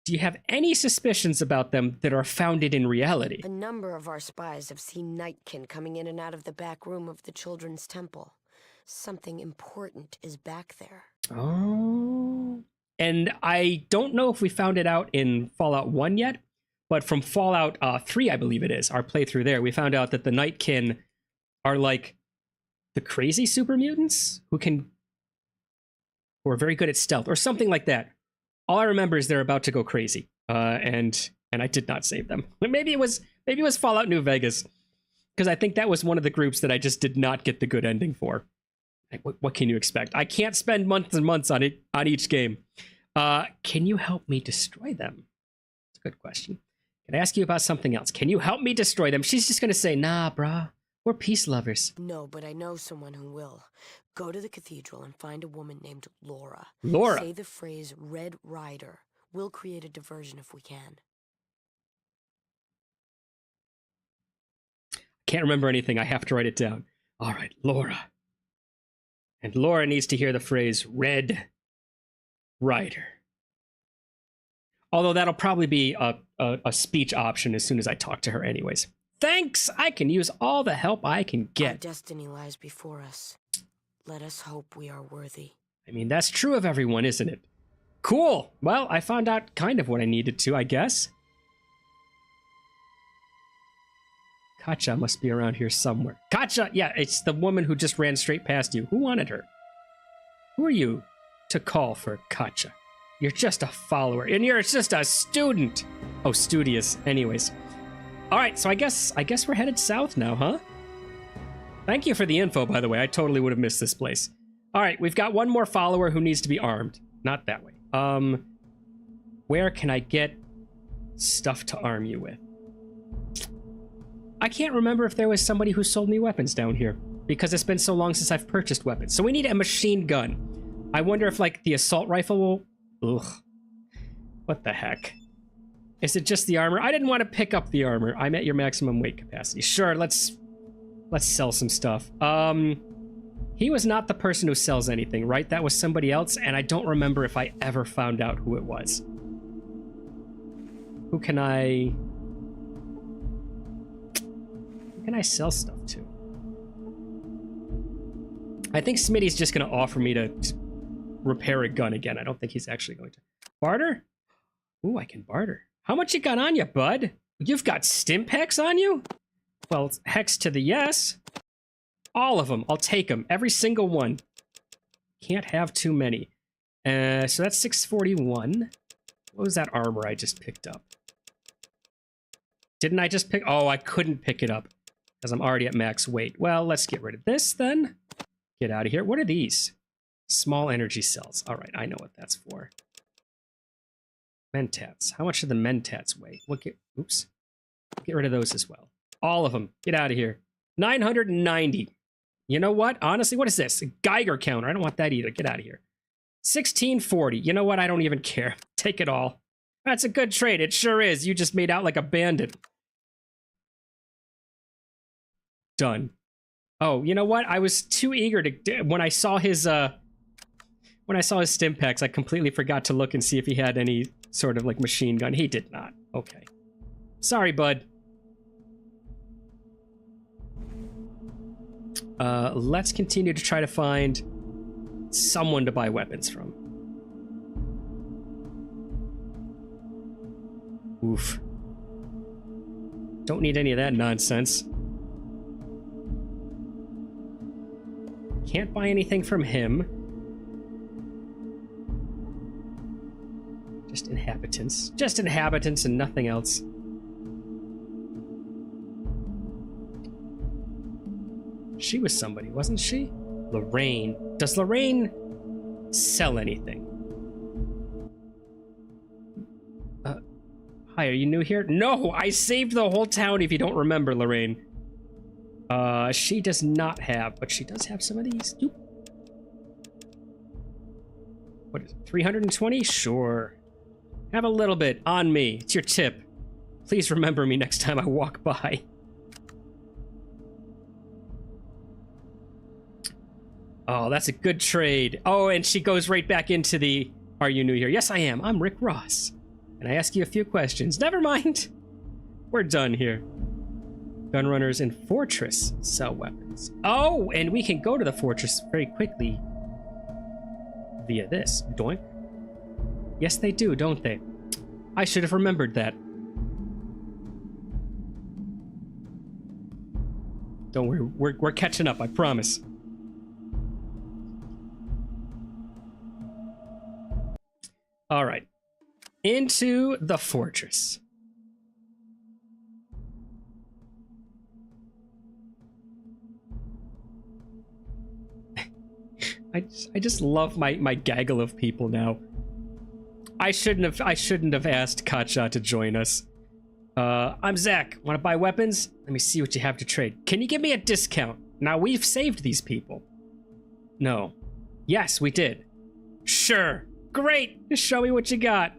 Do you have any suspicions about them that are founded in reality? A number of our spies have seen Nightkin coming in and out of the back room of the Children's Temple. Something important is back there. Oh. And I don't know if we found it out in Fallout 1 yet, but from Fallout 3, I believe it is, our playthrough there, we found out that the Nightkin are like the crazy super mutants who are very good at stealth or something like that. All I remember is they're about to go crazy, and I did not save them. Maybe it was Fallout New Vegas, because I think that was one of the groups that I just did not get the good ending for. Like, what can you expect? I can't spend months and months on each game. Can you help me destroy them? That's a good question. Can I ask you about something else? Can you help me destroy them? She's just gonna say, nah, brah. We're peace lovers. No, but I know someone who will. Go to the cathedral and find a woman named Laura. Laura. Say the phrase Red Rider. We'll create a diversion if we can. Can't remember anything. I have to write it down. All right, Laura. And Laura needs to hear the phrase Red Rider. Although that'll probably be a speech option as soon as I talk to her anyways. Thanks! I can use all the help I can Our get. destiny lies before us. Let us hope we are worthy. I mean, that's true of everyone, isn't it? Cool! Well, I found out kind of what I needed to, I guess. Katja must be around here somewhere. Katja! Yeah, it's the woman who just ran straight past you. Who wanted her? Who are you to call for Katja? You're just a follower, and you're just a student! Oh, studious. Anyways. Alright, so I guess we're headed south now, huh? Thank you for the info, by the way. I totally would have missed this place. Alright, we've got one more follower who needs to be armed. Not that way. Where can I get stuff to arm you with? I can't remember if there was somebody who sold me weapons down here, because it's been so long since I've purchased weapons. So we need a machine gun. I wonder if, like, the assault rifle will... Ugh. What the heck? Is it just the armor? I didn't want to pick up the armor. I'm at your maximum weight capacity. Sure, let's sell some stuff. He was not the person who sells anything, right? That was somebody else, and I don't remember if I ever found out who it was. Who can I sell stuff to? I think Smitty's just going to offer me to repair a gun again. I don't think he's actually going to. Barter? Ooh, I can barter. How much you got on you, bud? You've got Stimpaks on you? Well, it's hex to the yes. All of them. I'll take them. Every single one. Can't have too many. So that's 641. What was that armor I just picked up? Didn't I just pick... Oh, I couldn't pick it up because I'm already at max weight. Well, let's get rid of this then. Get out of here. What are these? Small energy cells. All right, I know what that's for. Mentats. How much do the Mentats weigh? Oops. Get rid of those as well. All of them. Get out of here. 990. You know what? Honestly, what is this? A Geiger counter. I don't want that either. Get out of here. 1640. You know what? I don't even care. Take it all. That's a good trade. It sure is. You just made out like a bandit. Done. Oh, you know what? I was too eager to... When I saw his Stimpaks, I completely forgot to look and see if he had any sort of, like, machine gun. He did not. Okay. Sorry, bud. Let's continue to try to find someone to buy weapons from. Oof. Don't need any of that nonsense. Can't buy anything from him. Just inhabitants. Just inhabitants and nothing else. She was somebody, wasn't she? Lorraine. Does Lorraine sell anything? Hi, are you new here? No, I saved the whole town if you don't remember, Lorraine. She does not have, but she does have some of these. Oop. What is it, 320? Sure. Have a little bit on me. It's your tip. Please remember me next time I walk by. Oh, that's a good trade. Oh, and she goes right back into the, are you new here? Yes, I am. I'm Rick Ross. And I ask you a few questions. Never mind. We're done here. Gunrunners in Fortress sell weapons. Oh, and we can go to the fortress very quickly via this. Doink. Yes, they do, don't they? I should have remembered that. Don't worry, we're catching up, I promise. All right. Into the fortress. I just love my gaggle of people now. I shouldn't have asked Katja to join us. I'm Zach. Want to buy weapons? Let me see what you have to trade. Can you give me a discount? Now we've saved these people. No. Yes, we did. Sure. Great. Just show me what you got.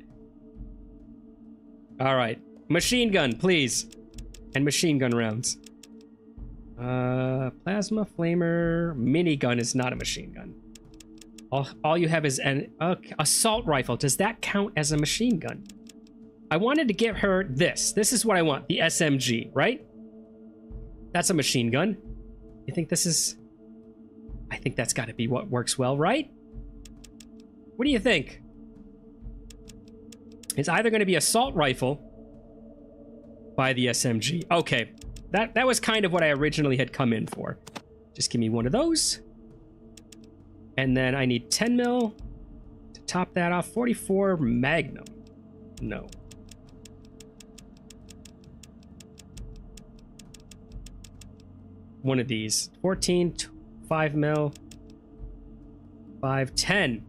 All right. Machine gun, please. And machine gun rounds. Plasma flamer. Minigun is not a machine gun. All you have is an assault rifle. Does that count as a machine gun? I wanted to give her this. This is what I want. The SMG, right? That's a machine gun. You think this is... I think that's got to be what works well, right? What do you think? It's either going to be assault rifle by the SMG. Okay. That was kind of what I originally had come in for. Just give me one of those. And then I need 10 mil to top that off. 44 Magnum. No. One of these. 14, 5 mil. 5, 10.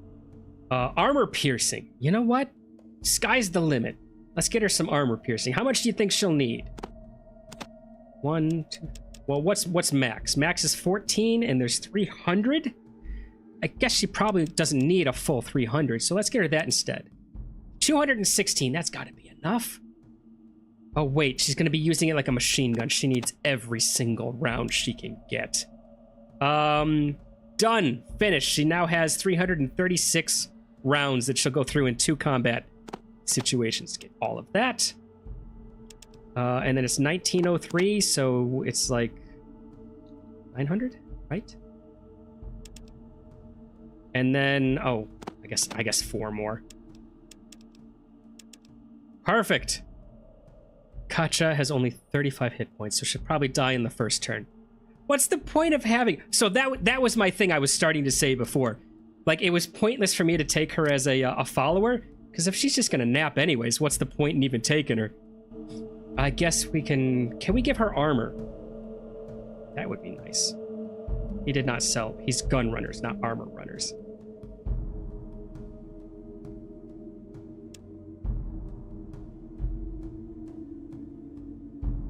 Armor piercing. You know what? Sky's the limit. Let's get her some armor piercing. How much do you think she'll need? 1, 2. Well, what's max? Max is 14 and there's 300? I guess she probably doesn't need a full 300, so let's get her that instead. 216, that's gotta be enough. Oh wait, she's gonna be using it like a machine gun. She needs every single round she can get. Done, finished. She now has 336 rounds that she'll go through in 2 combat situations to get all of that. And then it's 1903, so it's like 900, right? And then, oh, I guess 4 more. Perfect. Katja has only 35 hit points, so she'll probably die in the first turn. What's the point of having... So that was my thing I was starting to say before. Like, it was pointless for me to take her as a follower, because if she's just going to nap anyways, what's the point in even taking her? I guess we can... Can we give her armor? That would be nice. He did not sell. He's gun runners, not armor runners.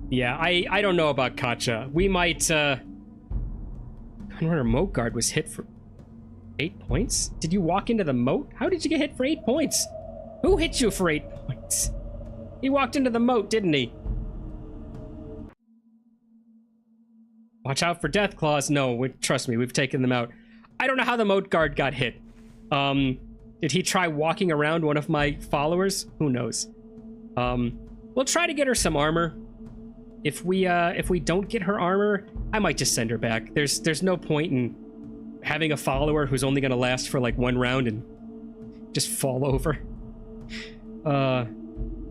Yeah, I don't know about Katja. We might, Gunrunner Moat Guard was hit for 8 points? Did you walk into the moat? How did you get hit for 8 points? Who hit you for 8 points? He walked into the moat, didn't he? Watch out for death claws. No, trust me, we've taken them out. I don't know how the moat guard got hit. Did he try walking around one of my followers? Who knows? We'll try to get her some armor. If we don't get her armor, I might just send her back. There's no point in having a follower who's only going to last for like one round and just fall over.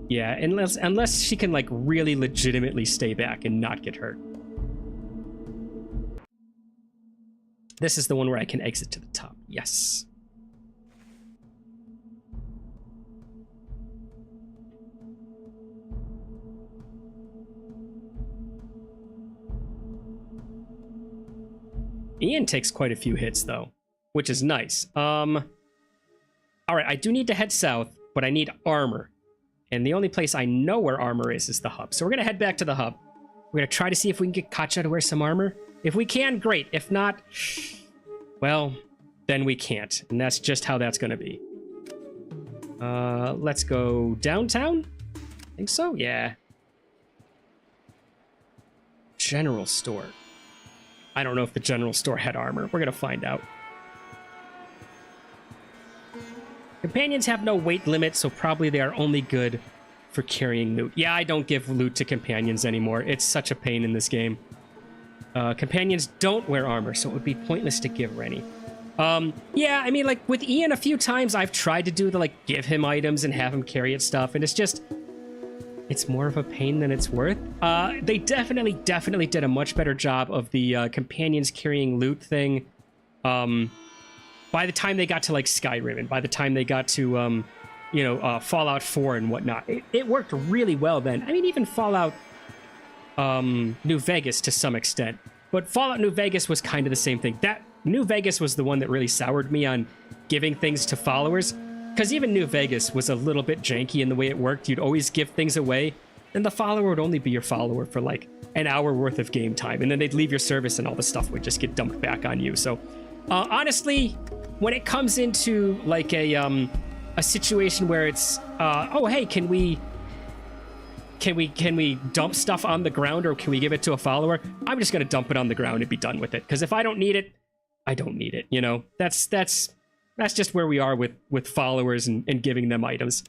Yeah, unless she can like really legitimately stay back and not get hurt. This is the one where I can exit to the top. Yes. Ian takes quite a few hits though, which is nice. All right, I do need to head south, but I need armor. And the only place I know where armor is the hub. So we're gonna head back to the hub. We're gonna try to see if we can get Katja to wear some armor. If we can, great. If not, well, then we can't. And that's just how that's gonna be. Let's go downtown? I think so, yeah. General store. I don't know if the general store had armor. We're gonna find out. Companions have no weight limit, so probably they are only good for carrying loot. Yeah, I don't give loot to companions anymore. It's such a pain in this game. Companions don't wear armor, so it would be pointless to give her any. Yeah, I mean, like, with Ian a few times, I've tried to do the, like, give him items and have him carry it stuff, and it's just... it's more of a pain than it's worth. They definitely did a much better job of the companions carrying loot thing. By the time they got to like Skyrim and by the time they got to, Fallout 4 and whatnot, it worked really well then. I mean, even Fallout New Vegas to some extent. But Fallout New Vegas was kind of the same thing. That New Vegas was the one that really soured me on giving things to followers. Because even New Vegas was a little bit janky in the way it worked. You'd always give things away, and the follower would only be your follower for like an hour worth of game time, and then they'd leave your service and all the stuff would just get dumped back on you. So honestly, when it comes into like a situation where it's oh hey, can we dump stuff on the ground, or can we give it to a follower? I'm just gonna dump it on the ground and be done with it, because if I don't need it, I don't need it. You know, that's just where we are with followers and giving them items.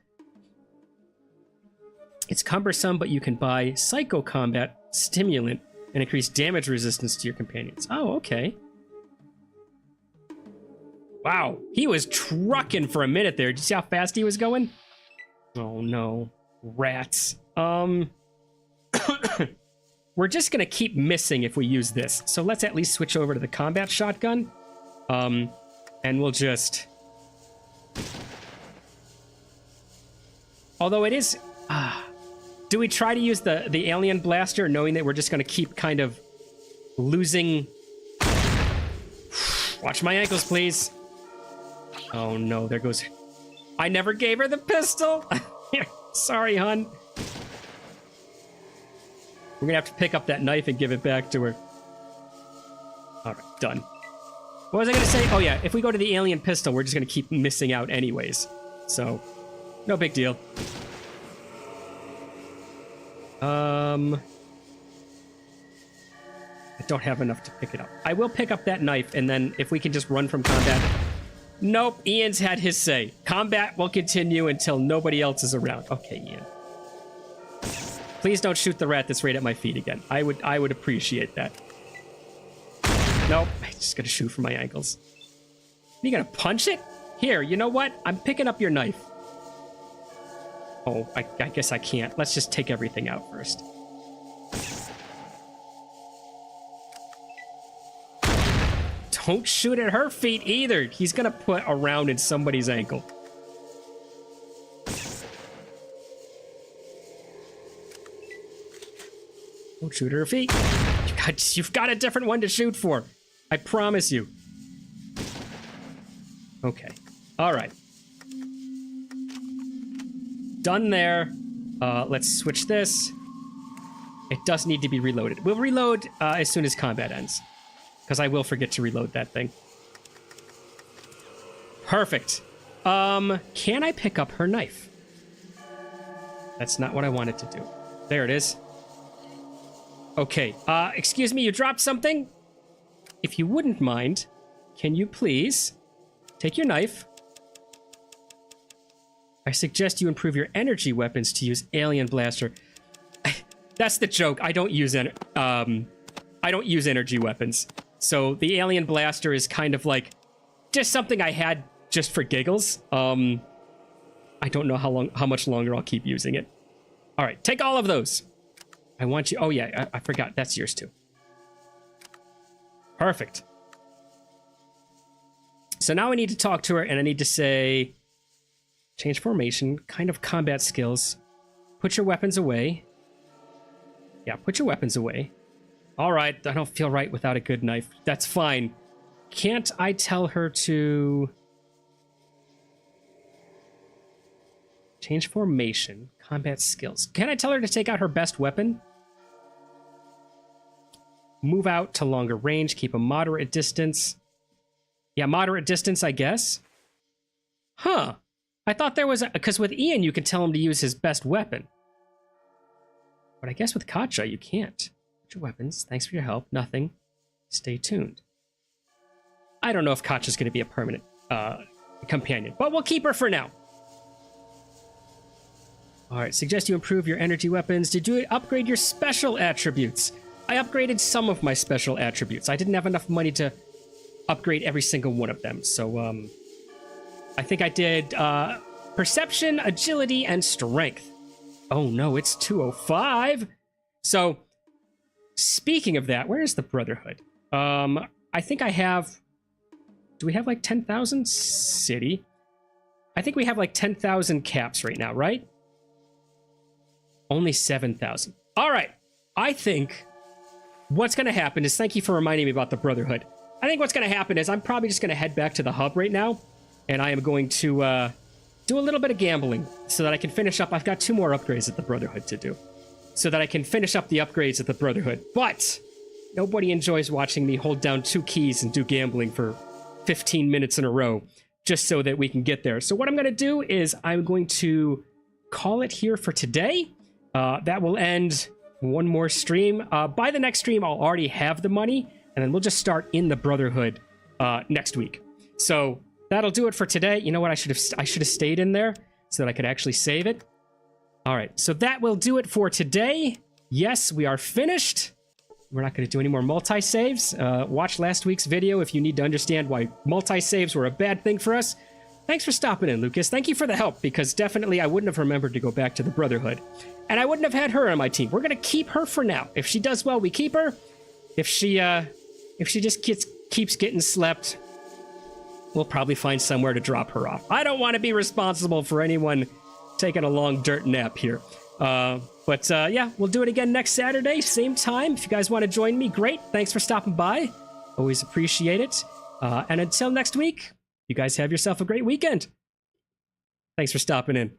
It's cumbersome, but you can buy Psycho Combat Stimulant and increase damage resistance to your companions. Oh, okay. Wow, he was trucking for a minute there. Did you see how fast he was going? Oh no, rats. We're just gonna keep missing if we use this. So let's at least switch over to the combat shotgun. And we'll just... although it is... do we try to use the alien blaster, knowing that we're just going to keep kind of losing... watch my ankles, please. Oh no, there goes... I never gave her the pistol! Sorry, hun. We're gonna have to pick up that knife and give it back to her. Alright, done. What was I gonna say? Oh yeah, if we go to the alien pistol, we're just gonna keep missing out anyways. So, no big deal. I don't have enough to pick it up. I will pick up that knife, and then if we can just run from combat... Nope, Ian's had his say. Combat will continue until nobody else is around. Okay, Ian. Please don't shoot the rat that's right at my feet again. I would appreciate that. Nope, I'm just gonna shoot for my ankles. Are you gonna punch it? Here, you know what? I'm picking up your knife. Oh, I guess I can't. Let's just take everything out first. Don't shoot at her feet either. He's gonna put a round in somebody's ankle. Don't shoot at her feet. You've got a different one to shoot for. I promise you. Okay. All right. Done there. Let's switch this. It does need to be reloaded. We'll reload as soon as combat ends, because I will forget to reload that thing. Perfect. Can I pick up her knife? That's not what I wanted to do. There it is. Okay. Excuse me, you dropped something? If you wouldn't mind, can you please take your knife? I suggest you improve your energy weapons to use alien blaster. That's the joke. I don't use energy weapons. So the alien blaster is kind of like just something I had just for giggles. I don't know how much longer I'll keep using it. All right, take all of those. I want you. Oh yeah, I forgot. That's yours too. Perfect. So now I need to talk to her, and I need to say, change formation, kind of combat skills. Put your weapons away. Yeah, put your weapons away. All right, I don't feel right without a good knife. That's fine. Can't I tell her to change formation, combat skills? Can I tell her to take out her best weapon? Move out to longer range, keep a moderate distance. Yeah, moderate distance, I guess. Huh. I thought there was a... Because with Ian, you can tell him to use his best weapon. But I guess with Katja, you can't. Put your weapons. Thanks for your help. Nothing. Stay tuned. I don't know if Katja's going to be a permanent companion, but we'll keep her for now. All right, suggest you improve your energy weapons. Did you upgrade your special attributes? I upgraded some of my special attributes. I didn't have enough money to upgrade every single one of them. So, I think I did perception, agility, and strength. Oh no, it's 205. So, speaking of that, where is the Brotherhood? I think I have... Do we have like 10,000? City. I think we have like 10,000 caps right now, right? Only 7,000. All right. I think what's going to happen is, thank you for reminding me about the Brotherhood. I think what's going to happen is I'm probably just going to head back to the hub right now, and I am going to do a little bit of gambling so that I can finish up. I've got 2 more upgrades at the Brotherhood to do, so that I can finish up the upgrades at the Brotherhood. But nobody enjoys watching me hold down 2 keys and do gambling for 15 minutes in a row just so that we can get there. So what I'm going to do is I'm going to call it here for today. That will end one more stream. By the next stream, I'll already have the money, and then we'll just start in the Brotherhood next week. So that'll do it for today. You know what? I should have stayed in there so that I could actually save it. All right, so that will do it for today. Yes, we are finished. We're not going to do any more multi-saves. Watch last week's video if you need to understand why multi-saves were a bad thing for us. Thanks for stopping in, Lucas. Thank you for the help, because definitely I wouldn't have remembered to go back to the Brotherhood. And I wouldn't have had her on my team. We're going to keep her for now. If she does well, we keep her. If she just keeps getting slept, we'll probably find somewhere to drop her off. I don't want to be responsible for anyone taking a long dirt nap here. But yeah, we'll do it again next Saturday, same time. If you guys want to join me, great. Thanks for stopping by. Always appreciate it. And until next week, you guys have yourself a great weekend. Thanks for stopping in.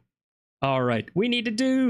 All right, we need to do...